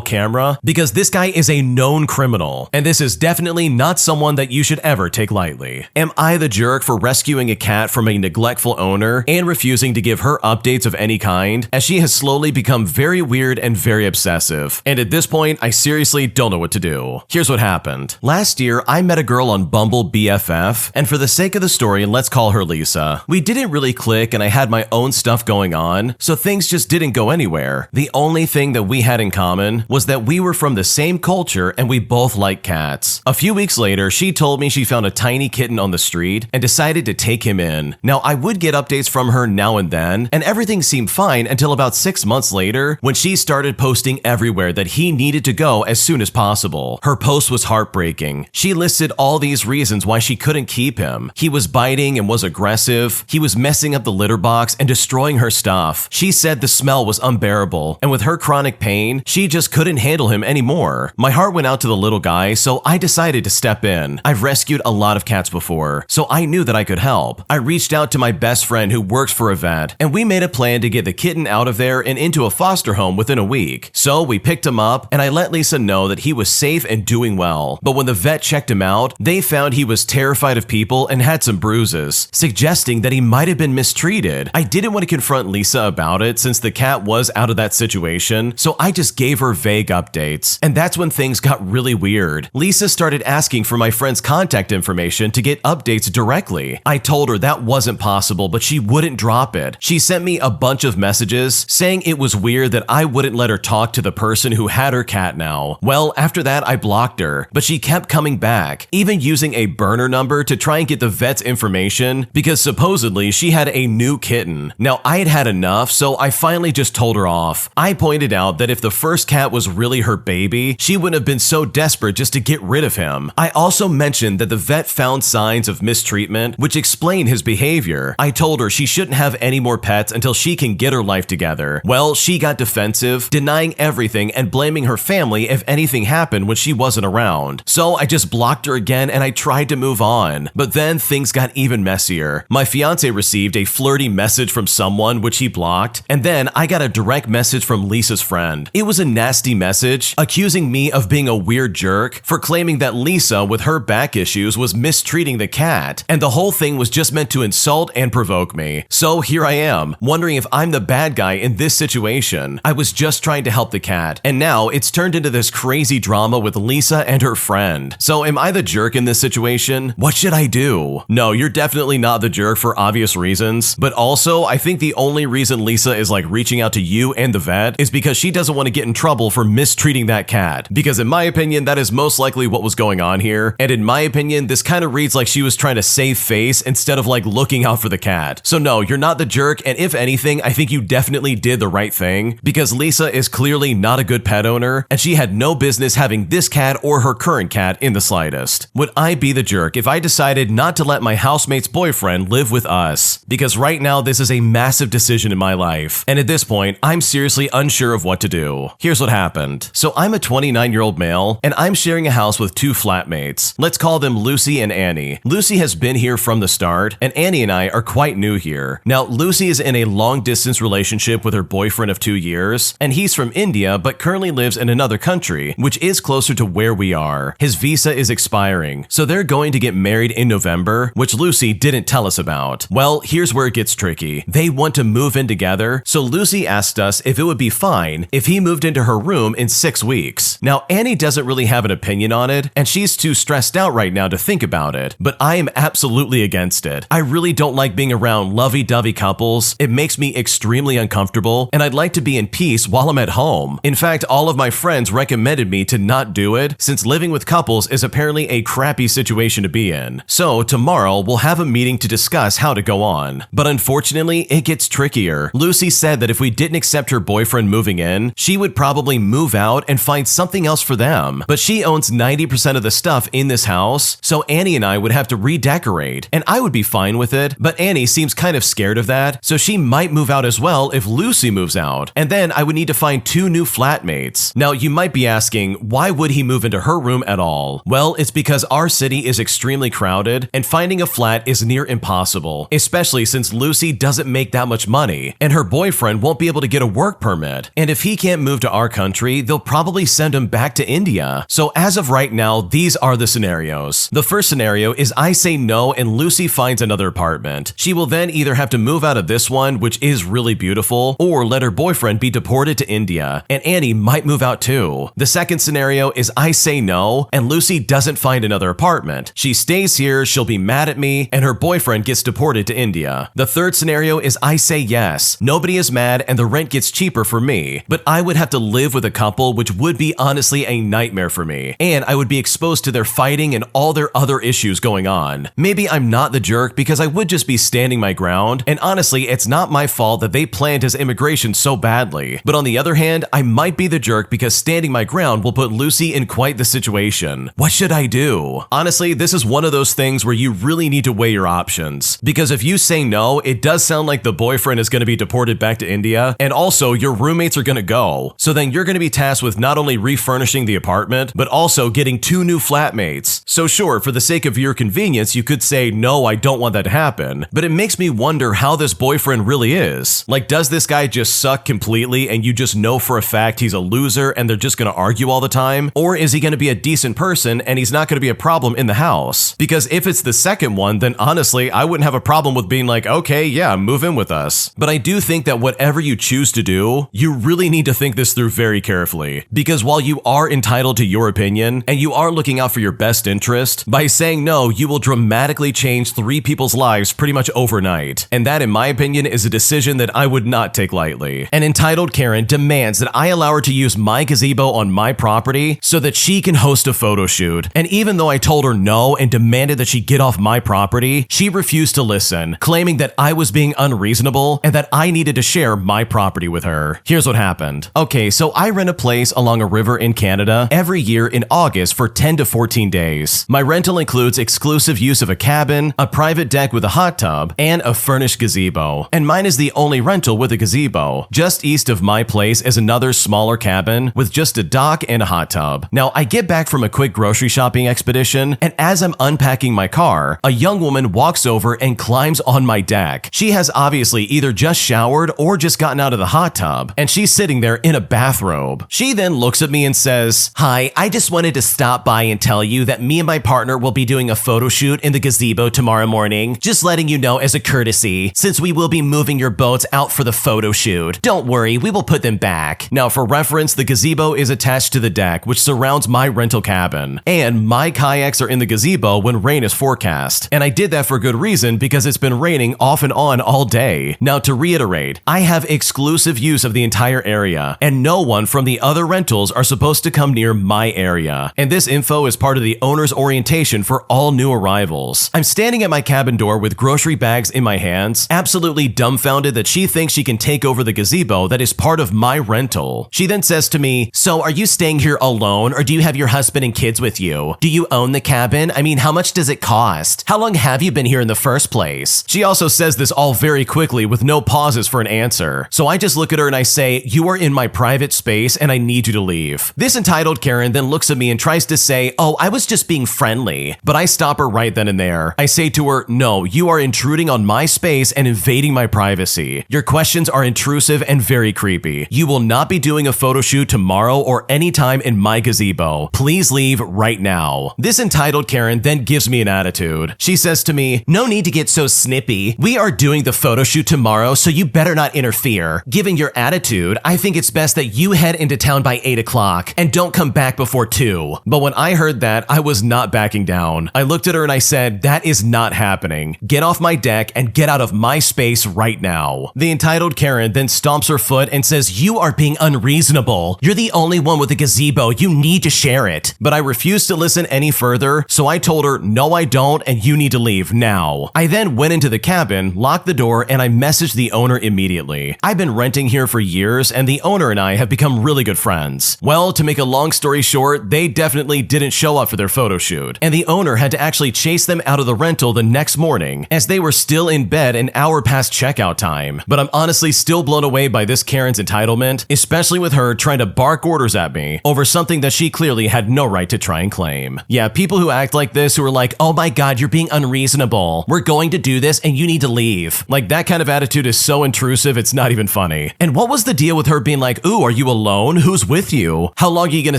camera, because this guy is a known criminal, and this is definitely not someone that you should ever take lightly. Am I the jerk for rescuing a cat from a neglectful owner and refusing to give her updates of any kind, as she has slowly become very weird and very obsessive? And at this point, I seriously don't know what to do. Here's what happened. Last year, I met a girl on Bumble BFF, and for the sake of the story, let's call her Lisa. We didn't really click and I had my own stuff going on, so things just didn't go anywhere. The only thing that we had in common was that we were from the same culture and we both like cats. A few weeks later, she told me she found a tiny kitten on the street and decided to take him in. Now, I would get updates from her now and then, and everything seemed fine until about 6 months later when she started posting everywhere that he needed to go as soon as possible. Her post was heartbreaking. She listed all these reasons why she couldn't keep him. He was biting and was aggressive. He was messing up the litter box and destroying her stuff. She said the smell was unbearable, and with her chronic pain, she just couldn't handle him anymore. My heart went out to the little guy, so I decided to step in. I've rescued a lot of cats before, so I knew that I could help. I reached out to my best friend who works for a vet, and we made a plan to get the kitten out of there and into a foster home within a week. So we picked him up, and I let Lisa know that he was safe and doing well. But when the vet checked him out, they found he was terrified of people and had some bruises, suggesting that he might have been mistreated. I didn't want to confront Lisa about it since the cat was out of that situation, so I just gave her vague updates. And that's when things got really weird. Lisa started asking for my friend's contact information to get updates directly. I told her that wasn't possible, but she wouldn't drop it. She sent me a bunch of messages saying it was weird that I wouldn't let her talk to the person who had her cat now. Well, after that, I blocked her, but she kept coming back, even using a burner number to try and get the vet's information because supposedly she had a new kitten. Now, I had had enough, so I finally just told her off. I pointed out that if the first cat was really her baby, she wouldn't have been so desperate just to get rid of him. I also mentioned that the vet found signs of mistreatment, which explained his behavior. I told her she shouldn't have any more pets until she can get her life together. Well, she got defensive, denying everything and blaming her family if anything happened when she wasn't around. So I just blocked her again and I tried to move on. But then things got even messier. My fiance received a flirty message from someone which he blocked, and then I got a direct message from Lisa's friend. It was a nasty message accusing me of being a weird jerk for claiming that Lisa, with her back issues, was mistreating the cat, and the whole thing was just meant to insult and provoke me. So here I am, wondering if I'm the bad guy in this situation. I was just trying to help the cat, and now it's turned into this crazy drama with Lisa and her friend. So am I the jerk in this situation? What should I do? No, you're definitely not the jerk for obvious reasons, but also I think the only reason Lisa is like reaching out to you and the vet is because she doesn't want to get in trouble for mistreating that cat. Because in my opinion, that is most likely what was going on here, and in my opinion, this kind of reads like she was trying to save face instead of like looking out for the cat. So no, you're not the jerk, and if anything, I think you definitely did the right thing, because Lisa is clearly not a good pet owner, and she had no business having this cat or her current cat in the slightest. Would I be the jerk if I decided not to let my housemate's boyfriend live with us? Because right now, this is a massive decision in my life, and at this point, I'm seriously unsure of what to do. Here's what happened. So I'm a 29-year-old male, and I'm sharing a house with two flatmates. Let's call them Lucy and Annie. Lucy has been here from the start, and Annie and I are quite new here. Now, Lucy is in a long-distance relationship with her boyfriend of 2 years, and he's from India but currently lives in another country, which is closer to where we are. His visa is expiring, so they're going to get married in November, which Lucy didn't tell us about. Well, here's where it gets tricky. They want to move in together, so Lucy asked us if it would be fine if he moved into her room in 6 weeks. Now, Annie doesn't really have an opinion on it, and she's too stressed out right now to think about it, but I am absolutely against it. I really don't like being around lovey-dovey couples. It makes me extremely uncomfortable, and I'd like to be in peace while I'm at home. In fact, all of my friends recommended me to not do it, since living with couples is apparently a crappy situation to be in. So tomorrow, we'll have a meeting to discuss how to go on. But unfortunately, it gets trickier. Lucy said that if we didn't accept her boyfriend moving in, she would probably move out and find something else for them. But she owns 90% of the stuff in this house, so Annie and I would have to redecorate, and I would be fine with it, but Annie seems kind of scared of that, so she might move out as well if Lucy moves out, and then I would need to find 2 new flatmates. Now, you might be asking, why would he move into her room at all? Well, it's because our city is extremely crowded, and finding a flat is near impossible, especially since Lucy doesn't make that much money, and her boyfriend won't be able to get a work permit, and if he can't move to our country, they'll probably send him back to India. So as of right now, these are the scenarios. The first scenario is I say no and Lucy finds another apartment. She will then either have to move out of this one, which is really beautiful, or let her boyfriend be deported to India, and Annie might move out too. The second scenario is I say no and Lucy doesn't find another apartment. She stays here, she'll be mad at me, and her boyfriend gets deported to India. The third scenario is I say yes. Nobody is mad and the rent gets cheaper for me, but I would have to live with a couple, which would be honestly a nightmare for me, and I would be exposed to their fighting and all their other issues going on. Maybe I'm not the jerk because I would just be standing my ground, and honestly, it's not my fault that they planned his immigration so badly. But on the other hand, I might be the jerk because standing my ground will put Lucy in quite the situation. What should I do? Honestly, this is one of those things where you really need to weigh your options, because if you say no, it does sound like the boyfriend is going to be deported back to India, and also your roommates are going to go. So then you're going to be tasked with not only refurnishing the apartment, but also getting 2 new flatmates. So sure, for the sake of your convenience, you could say, no, I don't want that to happen, but it makes me wonder how this boyfriend really is. Like, does this guy just suck completely and you just know for a fact he's a loser and they're just going to argue all the time? Or is he going to be a decent person and he's not going to be a problem in the house? Because if it's the second one, then honestly, I wouldn't have a problem with being like, okay, yeah, move in with us. But I do think that whatever you choose to do, you really need to think this through very carefully. Because while you are entitled to your opinion and you are looking out for your best interest, by saying no, you will dramatically change 3 people's lives pretty much overnight. And that, in my opinion, is a decision that I would not take lightly. An entitled Karen demands that I allow her to use my gazebo on my property so that she can host a photo shoot. And even though I told her no and demanded that she get off my property, she refused to listen, claiming that I was being unreasonable and that I needed to share my property with her. Here's what happened. Okay, so I rent a place along a river in Canada every year in August for 10 to 14 days. My rental includes exclusive use of a cabin, a private deck with a hot tub, and a furnished gazebo. And mine is the only rental with a gazebo. Just east of my place is another smaller cabin with just a dock and a hot tub. Now, I get back from a quick grocery shopping expedition, and as I'm unpacking my car, a young woman walks over and climbs on my deck. She has obviously either just showered or just gotten out of the hot tub, and she's sitting there in a bathrobe. She then looks at me and says, "Hi, I just wanted to stop by and tell you that me and my partner will be doing a photo shoot in the gazebo tomorrow morning. Just letting you know as a courtesy, since we will be moving your boats out for the photo shoot. Don't worry, we will put them back." Now, for reference, the gazebo is attached to the deck, which surrounds my rental cabin, and my kayaks are in the gazebo when rain is forecast. And I did that for good reason because it's been raining off and on all day. Now, to reiterate, I have exclusive use of the entire area, and no one from the other rentals are supposed to come near my area. And this info is part of the owner's orientation for all new arrivals. I'm standing at my cabin door with grocery bags in my hands, absolutely dumbfounded that she thinks she can take over the gazebo that is part of my rental. She then says to me, "So are you staying here alone, or do you have your husband and kids with you? Do you own the cabin? I mean, how much does it cost? How long have you been here in the first place?" She also says this all very quickly with no pauses for an answer. So I just look at her and I say, "You are in my private space and I need you to leave." This entitled Karen then looks at me and tries to say, "Oh, I was just being friendly." But I stop her right then and there. I say to her, "No, you are intruding on my space and invading my privacy. Your questions are intrusive and very creepy. You will not be doing a photo shoot tomorrow or anytime in my gazebo. Please leave right now." This entitled Karen then gives me an attitude. She says to me, "No need to get so snippy. We are doing the photo shoot tomorrow, so you better not interfere. Given your attitude, attitude, I think it's best that you head into town by 8 o'clock and don't come back before 2. But when I heard that, I was not backing down. I looked at her and I said, that is not happening. Get off my deck and get out of my space right now. The entitled Karen then stomps her foot and says, you are being unreasonable. You're the only one with a gazebo. You need to share it. But I refused to listen any further, so I told her, no, I don't, and you need to leave now. I then went into the cabin, locked the door, and I messaged the owner immediately. I've been renting here for years, and the owner and I have become really good friends. Well, to make a long story short, they definitely didn't show up for their photo shoot, and the owner had to actually chase them out of the rental the next morning, as they were still in bed an hour past checkout time. But I'm honestly still blown away by this Karen's entitlement, especially with her trying to bark orders at me over something that she clearly had no right to try and claim. Yeah, people who act like this, who are like, oh my god, you're being unreasonable. We're going to do this and you need to leave. Like, that kind of attitude is so intrusive, it's not even funny. And what was the deal with her being like, ooh, are you alone? Who's with you? How long are you gonna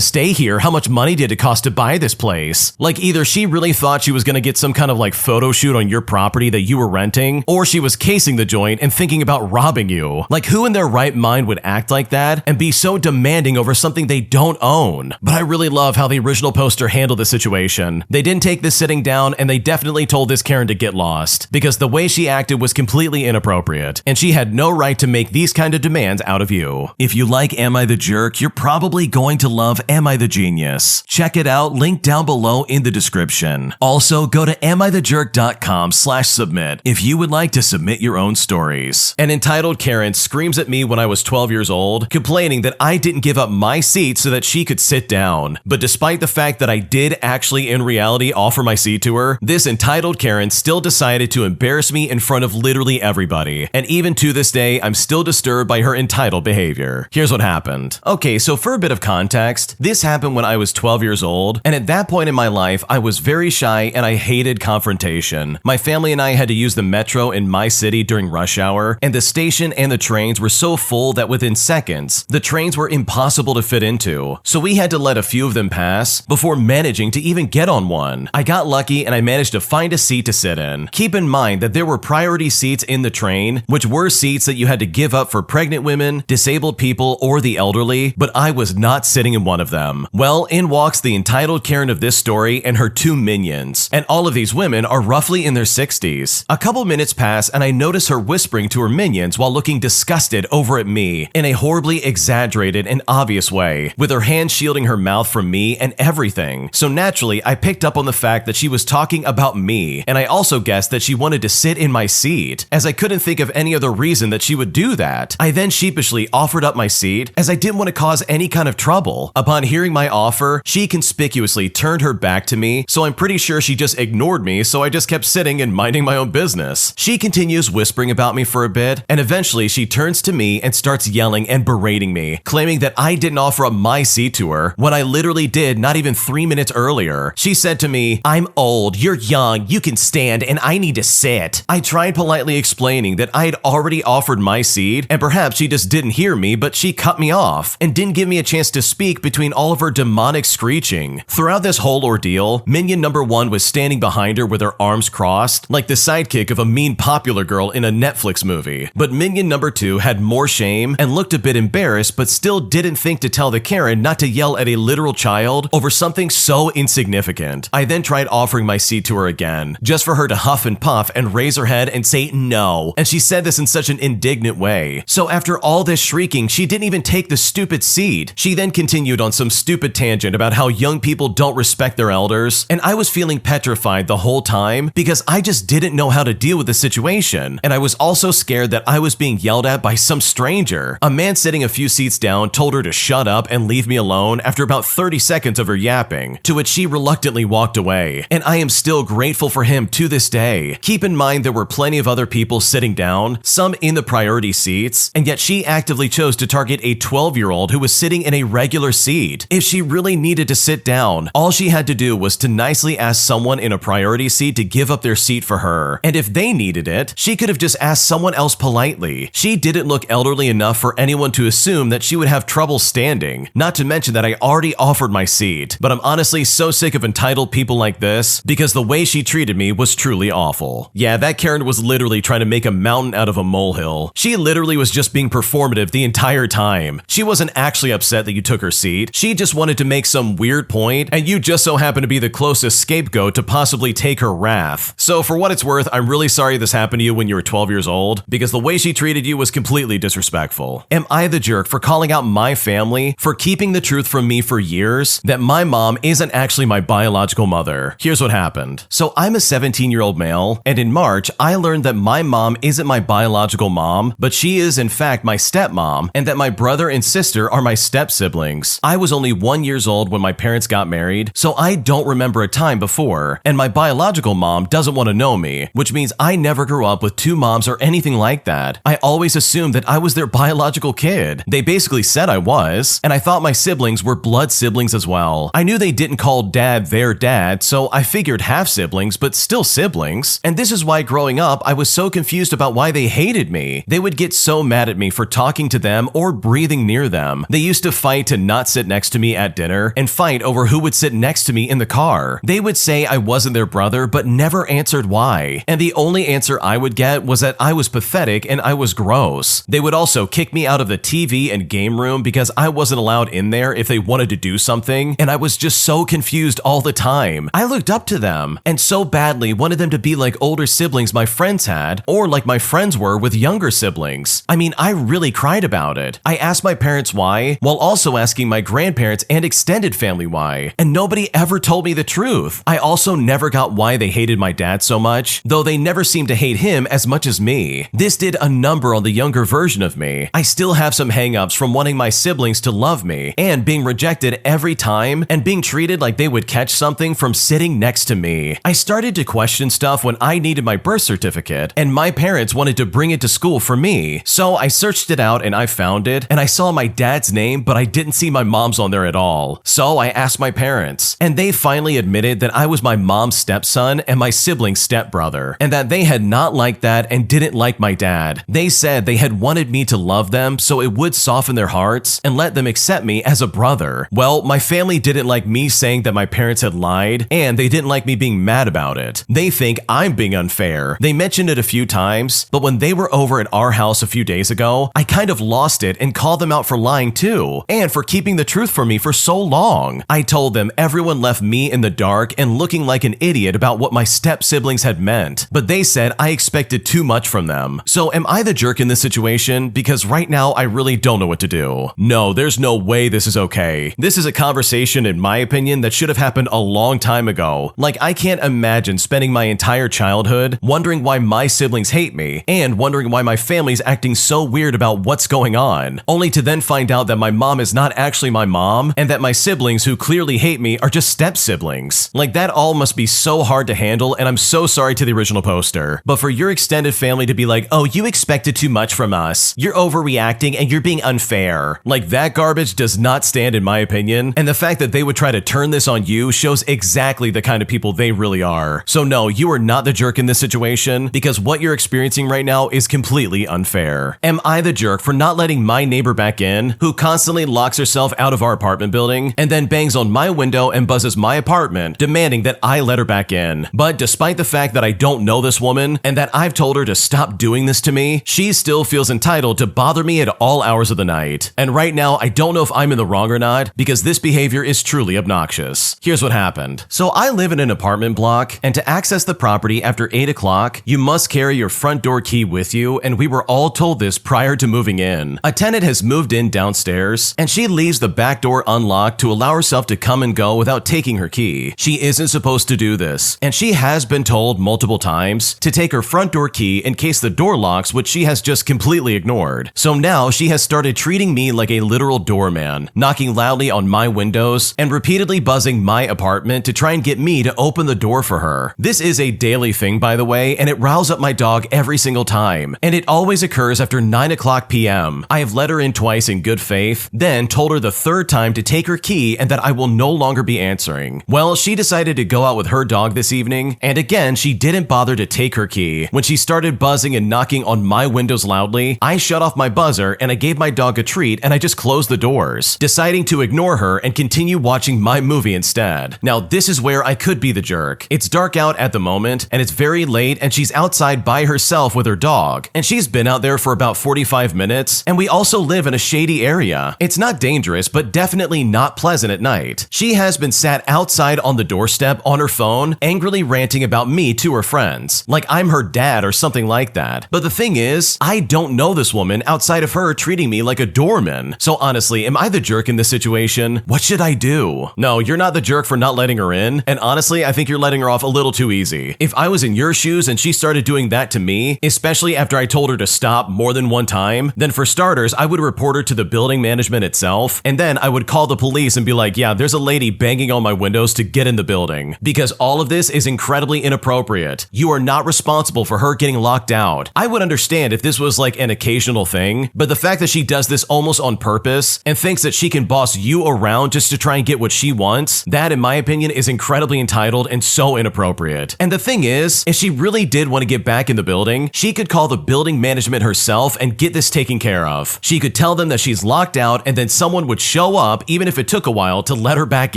stay here? How much money did it cost to buy this place? Like, either she really thought she was gonna get some kind of like photo shoot on your property that you were renting, or she was casing the joint and thinking about robbing you. Like, who in their right mind would act like that and be so demanding over something they don't own? But I really love how the original poster handled the situation. They didn't take this sitting down, and they definitely told this Karen to get lost, because the way she acted was completely inappropriate, and she had no right to make these kind of demands out of you. If you like Am I the Jerk, you're probably going to love Am I the Genius. Check it out, link down below in the description. Also, go to amithejerk.com/submit if you would like to submit your own stories. An entitled Karen screams at me when I was 12 years old, complaining that I didn't give up my seat so that she could sit down. But despite the fact that I did actually in reality offer my seat to her, this entitled Karen still decided to embarrass me in front of literally everybody. And even to this day, I'm still disturbed by her entitled behavior. Here's what happened. Okay, so for a bit of context, this happened when I was 12 years old, and at that point in my life, I was very shy and I hated confrontation. My family and I had to use the metro in my city during rush hour, and the station and the trains were so full that within seconds, the trains were impossible to fit into. So we had to let a few of them pass before managing to even get on one. I got lucky and I managed to find a seat to sit in. Keep in mind that there were priority seats in the train, which were seats that you had to give up for pregnant women, disabled people, or the elderly, but I was not sitting in one of them. Well, in walks the entitled Karen of this story and her 2 minions, and all of these women are roughly in their 60s. A couple minutes pass and I notice her whispering to her minions while looking disgusted over at me in a horribly exaggerated and obvious way, with her hand shielding her mouth from me and everything. So naturally, I picked up on the fact that she was talking about me, and I also guessed that she wanted to sit in my seat, as I couldn't think of any other reason that she would do that. I then sheepishly offered up my seat, as I didn't want to cause any kind of trouble. Upon hearing my offer, she conspicuously turned her back to me, so I'm pretty sure she just ignored me, so I just kept sitting and minding my own business. She continues whispering about me for a bit, and eventually she turns to me and starts yelling and berating me, claiming that I didn't offer up my seat to her when I literally did not even 3 minutes earlier. She said to me, I'm old, you're young, you can stand, and I need to sit. I tried politely explaining that I had already offered my seat, and perhaps she just didn't hear me, but she cut me off and didn't give me a chance to speak between all of her demonic screeching. Throughout this whole ordeal, minion number 1 was standing behind her with her arms crossed, like the sidekick of a mean popular girl in a Netflix movie. But minion number 2 had more shame and looked a bit embarrassed, but still didn't think to tell the Karen not to yell at a literal child over something so insignificant. I then tried offering my seat to her again, just for her to huff and puff and raise her head and say no, and she said this in such an indignant way. So after all this shrieking, she didn't even take the stupid seat. She then continued on some stupid tangent about how young people don't respect their elders, and I was feeling petrified the whole time because I just didn't know how to deal with the situation, and I was also scared that I was being yelled at by some stranger. A man sitting a few seats down told her to shut up and leave me alone after about 30 seconds of her yapping, to which she reluctantly walked away, and I am still grateful for him to this day. Keep in mind there were plenty of other people sitting down, some in the priority seats, and yet she actively chose to target a 12-year-old who was sitting in a regular seat. If she really needed to sit down, all she had to do was to nicely ask someone in a priority seat to give up their seat for her, and if they needed it, she could have just asked someone else politely. She didn't look elderly enough for anyone to assume that she would have trouble standing, not to mention that I already offered my seat. But I'm honestly so sick of entitled people like this, because the way she treated me was truly awful. Yeah, that Karen was literally trying to make a mountain out of a molehill. She literally was just being performative performative the entire time. She wasn't actually upset that you took her seat. She just wanted to make some weird point, and you just so happened to be the closest scapegoat to possibly take her wrath. So for what it's worth, I'm really sorry this happened to you when you were 12 years old, because the way she treated you was completely disrespectful. Am I the jerk for calling out my family for keeping the truth from me for years that my mom isn't actually my biological mother? Here's what happened. So I'm a 17-year-old male, and in March, I learned that my mom isn't my biological mom, but she is in fact my stepmom, and that my brother and sister are my step-siblings. I was only 1 year old when my parents got married, so I don't remember a time before, and my biological mom doesn't want to know me, which means I never grew up with two moms or anything like that. I always assumed that I was their biological kid. They basically said I was, and I thought my siblings were blood siblings as well. I knew they didn't call dad their dad, so I figured half siblings, but still siblings. And this is why growing up, I was so confused about why they hated me. They would get so mad at me for talking to them or breathing near them. They used to fight to not sit next to me at dinner and fight over who would sit next to me in the car. They would say I wasn't their brother, but never answered why. And the only answer I would get was that I was pathetic and I was gross. They would also kick me out of the TV and game room because I wasn't allowed in there if they wanted to do something, and I was just so confused all the time. I looked up to them and so badly wanted them to be like older siblings my friends had, or like my friends were with younger siblings. I mean, I really cried about it. I asked my parents why, while also asking my grandparents and extended family why, and nobody ever told me the truth. I also never got why they hated my dad so much, though they never seemed to hate him as much as me. This did a number on the younger version of me. I still have some hang-ups from wanting my siblings to love me, and being rejected every time, and being treated like they would catch something from sitting next to me. I started to question stuff when I needed my birth certificate, and my parents wanted to bring it to school for me. So I searched it out and I found it, and I saw my dad's name, but I didn't see my mom's on there at all. So I asked my parents, and they finally admitted that I was my mom's stepson and my sibling's stepbrother, and that they had not liked that and didn't like my dad. They said they had wanted me to love them so it would soften their hearts and let them accept me as a brother. Well, my family didn't like me saying that my parents had lied, and they didn't like me being mad about it. They think I'm being unfair. They mentioned it a few times, but when they were over at our house a few days ago, I kind of lost it and called them out for lying too, and for keeping the truth from me for so long. I told them everyone left me in the dark and looking like an idiot about what my step-siblings had meant, but they said I expected too much from them. So am I the jerk in this situation? Because right now I really don't know what to do. No, there's no way this is okay. This is a conversation, in my opinion, that should have happened a long time ago. Like, I can't imagine spending my entire childhood wondering why my siblings hate me, and wondering why my family's acting so weird about what's going on, only to then find out that my mom is not actually my mom, and that my siblings who clearly hate me are just step-siblings. Like, that all must be so hard to handle, and I'm so sorry to the original poster. But for your extended family to be like, oh, you expected too much from us, you're overreacting and you're being unfair. Like, that garbage does not stand in my opinion, and the fact that they would try to turn this on you shows exactly the kind of people they really are. So no, you are not the jerk in this situation, because what you're experiencing right now is completely unfair. Am I the jerk for not letting my neighbor back in, who constantly locks herself out of our apartment building, and then bangs on my window and buzzes my apartment, demanding that I let her back in? But despite the fact that I don't know this woman, and that I've told her to stop doing this to me, she still feels entitled to bother me at all hours of the night. And right now, I don't know if I'm in the wrong or not, because this behavior is truly obnoxious. Here's what happened. So I live in an apartment block, and to access the property after 8 o'clock, you must carry your front door key with you, and we were all told this prior to moving in. A tenant has moved in downstairs, and she leaves the back door unlocked to allow herself to come and go without taking her key. She isn't supposed to do this, and she has been told multiple times to take her front door key in case the door locks, which she has just completely ignored. So now she has started treating me like a literal doorman, knocking loudly on my windows and repeatedly buzzing my apartment to try and get me to open the door for her. This is a daily thing, by the way, and it riles up my dog every single time, and it always occurs after 9 o'clock p.m. I have let her in twice in good faith, then told her the third time to take her key and that I will no longer be answering. Well, she decided to go out with her dog this evening, and again, she didn't bother to take her key. When she started buzzing and knocking on my windows loudly, I shut off my buzzer and I gave my dog a treat and I just closed the doors, deciding to ignore her and continue watching my movie instead. Now, this is where I could be the jerk. It's dark out at the moment, and it's very late, and she's outside by herself with her dog, and she's been out there for about 45 5 minutes, and we also live in a shady area. It's not dangerous, but definitely not pleasant at night. She has been sat outside on the doorstep on her phone, angrily ranting about me to her friends, like I'm her dad or something like that. But the thing is, I don't know this woman outside of her treating me like a doorman. So honestly, am I the jerk in this situation? What should I do? No, you're not the jerk for not letting her in, and honestly, I think you're letting her off a little too easy. If I was in your shoes and she started doing that to me, especially after I told her to stop more than one time, then for starters, I would report her to the building management itself, and then I would call the police and be like, yeah, there's a lady banging on my windows to get in the building, because all of this is incredibly inappropriate. You are not responsible for her getting locked out. I would understand if this was like an occasional thing, but the fact that she does this almost on purpose and thinks that she can boss you around just to try and get what she wants, that in my opinion is incredibly entitled and so inappropriate. And the thing is, if she really did want to get back in the building, she could call the building management herself and get this taken care of. She could tell them that she's locked out and then someone would show up even if it took a while to let her back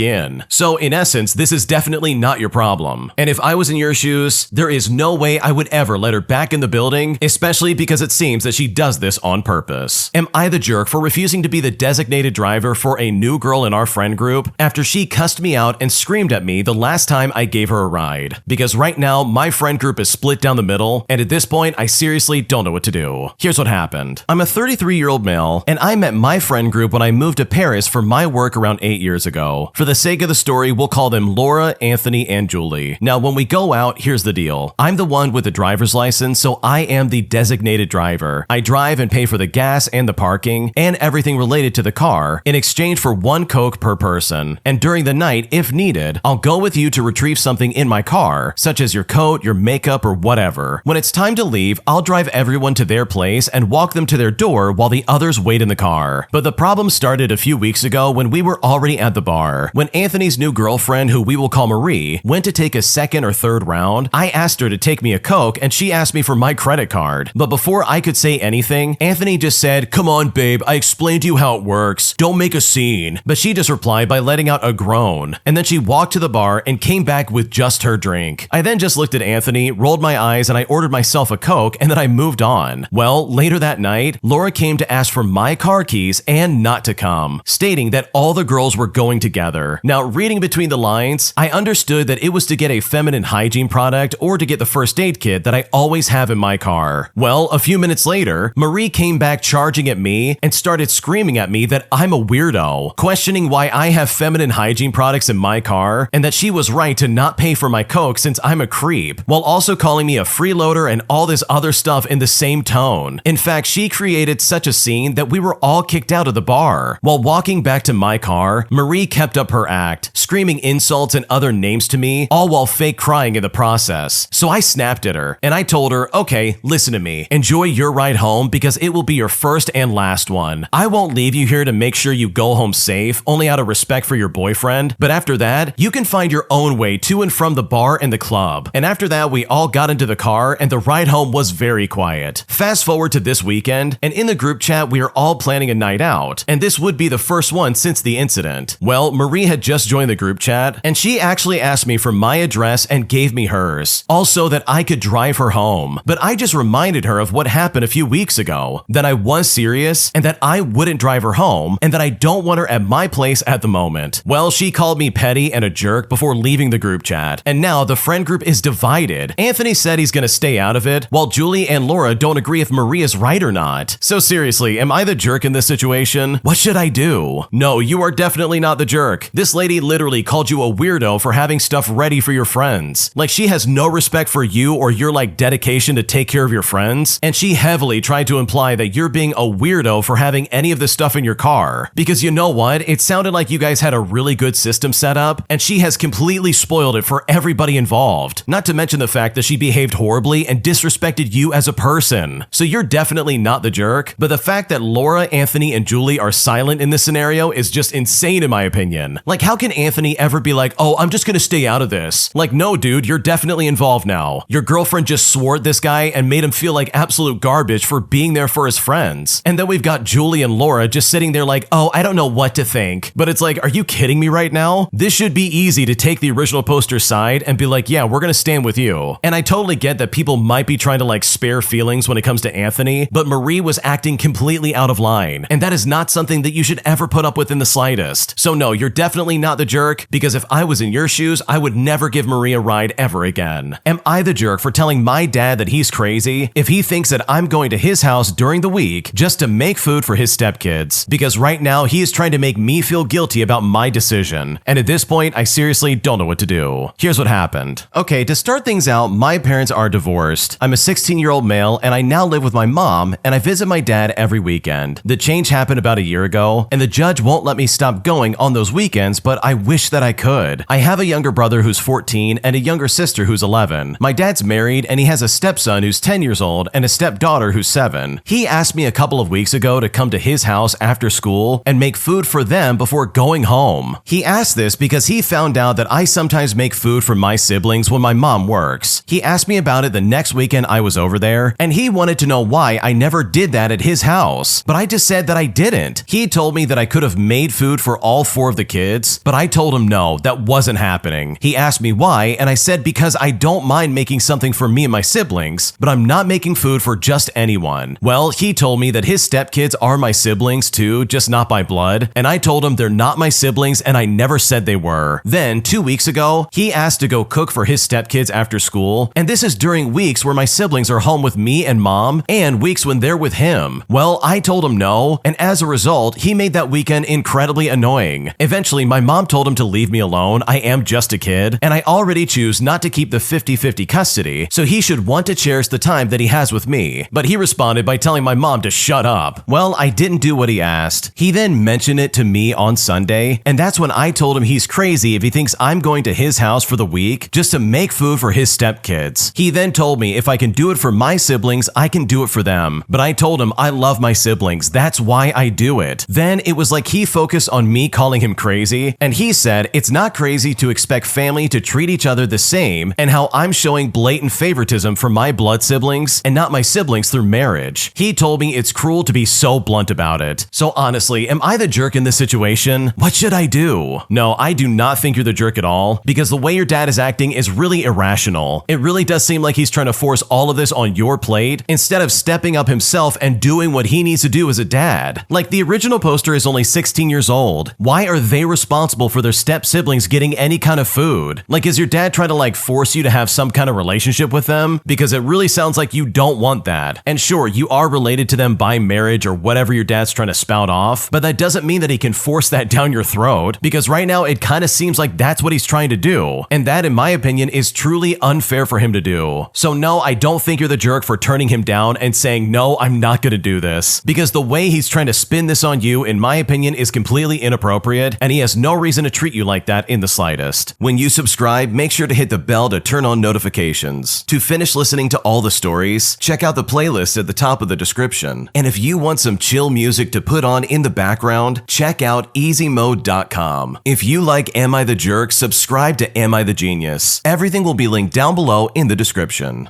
in. So in essence, this is definitely not your problem. And if I was in your shoes, there is no way I would ever let her back in the building, especially because it seems that she does this on purpose. Am I the jerk for refusing to be the designated driver for a new girl in our friend group after she cussed me out and screamed at me the last time I gave her a ride? Because right now, my friend group is split down the middle, and at this point, I seriously don't know what to do. Here's what happened. I'm a 33-year-old male, and I met my friend group when I moved to Paris for my work around 8 years ago. For the sake of the story, we'll call them Laura, Anthony, and Julie. Now, when we go out, here's the deal. I'm the one with the driver's license, so I am the designated driver. I drive and pay for the gas and the parking, and everything related to the car, in exchange for 1 Coke per person. And during the night, if needed, I'll go with you to retrieve something in my car, such as your coat, your makeup, or whatever. When it's time to leave, I'll drive everyone to their place and walk them to their door while the others wait in the car. But the problem started a few weeks ago when we were already at the bar. When Anthony's new girlfriend, who we will call Marie, went to take a second or third round, I asked her to take me a Coke and she asked me for my credit card. But before I could say anything, Anthony just said, "Come on, babe, I explained to you how it works. Don't make a scene." But she just replied by letting out a groan. And then she walked to the bar and came back with just her drink. I then just looked at Anthony, rolled my eyes, and I ordered myself a Coke, and then I moved on. Well, later that night, Laura came to ask for my car keys and not to come, stating that all the girls were going together. Now, reading between the lines, I understood that it was to get a feminine hygiene product or to get the first aid kit that I always have in my car. Well, a few minutes later, Marie came back charging at me and started screaming at me that I'm a weirdo, questioning why I have feminine hygiene products in my car and that she was right to not pay for my Coke since I'm a creep, while also calling me a freeloader and all this other stuff in the same tone. In fact, she created such a scene that we were all kicked out of the bar. While walking back to my car, Marie kept up her act, screaming insults and other names to me, all while fake crying in the process. So I snapped at her, and I told her, okay, listen to me. Enjoy your ride home because it will be your first and last one. I won't leave you here to make sure you go home safe, only out of respect for your boyfriend, but after that, you can find your own way to and from the bar and the club. And after that, we all got into the car, and the ride home was very quiet. Fast forward to this weekend, and in the group chat, we are all planning a night out, and this would be the first one since the incident. Well, Marie had just joined the group chat, and she actually asked me for my address and gave me hers, also that I could drive her home. But I just reminded her of what happened a few weeks ago, that I was serious, and that I wouldn't drive her home, and that I don't want her at my place at the moment. Well, she called me petty and a jerk before leaving the group chat, and now the friend group is divided. Anthony said he's gonna stay out of it, while Julie and Laura don't agree if Marie is right or not. So seriously, am I the jerk in this situation? What should I do? No, you are definitely not the jerk. This lady literally called you a weirdo for having stuff ready for your friends. Like, she has no respect for you or your dedication to take care of your friends, and she heavily tried to imply that you're being a weirdo for having any of this stuff in your car. Because you know what? It sounded like you guys had a really good system set up, and she has completely spoiled it for everybody involved. Not to mention the fact that she behaved horribly and disrespected you as a person. So you're definitely not the jerk, but the fact that Laura, Anthony, and Julie are silent in this scenario is just insane in my opinion. Like, how can Anthony ever be like, oh, I'm just gonna stay out of this? Like, no, dude, you're definitely involved now. Your girlfriend just swore at this guy and made him feel like absolute garbage for being there for his friends. And then we've got Julie and Laura just sitting there like, oh, I don't know what to think. But it's like, are you kidding me right now? This should be easy to take the original poster's side and be like, yeah, we're gonna stand with you. And I totally get that people might be trying to spare feelings when it comes to Anthony, but Marie was acting completely out of line, and that is not something that you should ever put up with in the slightest. So no, you're definitely not the jerk, because if I was in your shoes, I would never give Marie a ride ever again. Am I the jerk for telling my dad that he's crazy if he thinks that I'm going to his house during the week just to make food for his stepkids? Because right now he is trying to make me feel guilty about my decision, and at this point, I seriously don't know what to do. Here's what happened. Okay, to start things out, my parents are divorced. I'm a 16-year-old male, and I now live with my mom, and I visit my dad every weekend. The change happened about a year ago, and the judge won't let me stop going on those weekends, but I wish that I could. I have a younger brother who's 14 and a younger sister who's 11. My dad's married, and he has a stepson who's 10 years old and a stepdaughter who's 7. He asked me a couple of weeks ago to come to his house after school and make food for them before going home. He asked this because he found out that I sometimes make food for my siblings when my mom works. He asked me about it the next weekend I was over there, and he wanted to know why I never did that at his house, but I just said that I didn't. He told me that I could have made food for all 4 of the kids, but I told him no, that wasn't happening. He asked me why, and I said because I don't mind making something for me and my siblings, but I'm not making food for just anyone. Well, he told me that his stepkids are my siblings too, just not by blood, and I told him they're not my siblings and I never said they were. Then, 2 weeks ago, he asked to go cook for his stepkids after school, and this is during weeks where my siblings are home with me and mom, and weeks when they're with him. Well, I told him no, and as a result, he made that weekend incredibly annoying. Eventually, my mom told him to leave me alone. I am just a kid, and I already choose not to keep the 50-50 custody, so he should want to cherish the time that he has with me. But he responded by telling my mom to shut up. Well, I didn't do what he asked. He then mentioned it to me on Sunday, and that's when I told him he's crazy if he thinks I'm going to his house for the week just to make food for his stepkids. He then told me if I can do it for my siblings, I can do it for them. But I told him I love my siblings. That's why I do it. Then it was like he focused on me calling him crazy, and he said it's not crazy to expect family to treat each other the same, and how I'm showing blatant favoritism for my blood siblings and not my siblings through marriage. He told me it's cruel to be so blunt about it. So honestly, am I the jerk in this situation? What should I do? No, I do not think you're the jerk at all, because the way your dad is acting is really irrational. It really does seem like he's trying to force all of this on your plate instead of stepping up himself and doing what he needs to do as a dad. Like, the original poster is only 16 years old. Why are they responsible for their step siblings getting any kind of food? Like, is your dad trying to force you to have some kind of relationship with them? Because it really sounds like you don't want that. And sure, you are related to them by marriage or whatever your dad's trying to spout off, but that doesn't mean that he can force that down your throat, because right now it kind of seems like that's what he's trying to do. And that, in my opinion, is truly unfair for him to do. So no, I don't think you're the jerk for turning him down and saying, no, I'm not gonna do this. Because the way he's trying to spin this on you, in my opinion, is completely inappropriate, and he has no reason to treat you like that in the slightest. When you subscribe, make sure to hit the bell to turn on notifications. To finish listening to all the stories, check out the playlist at the top of the description. And if you want some chill music to put on in the background, check out easymode.com. If you like Am I the Jerk, subscribe to Am I the Genius. Everything will be linked down below in the description.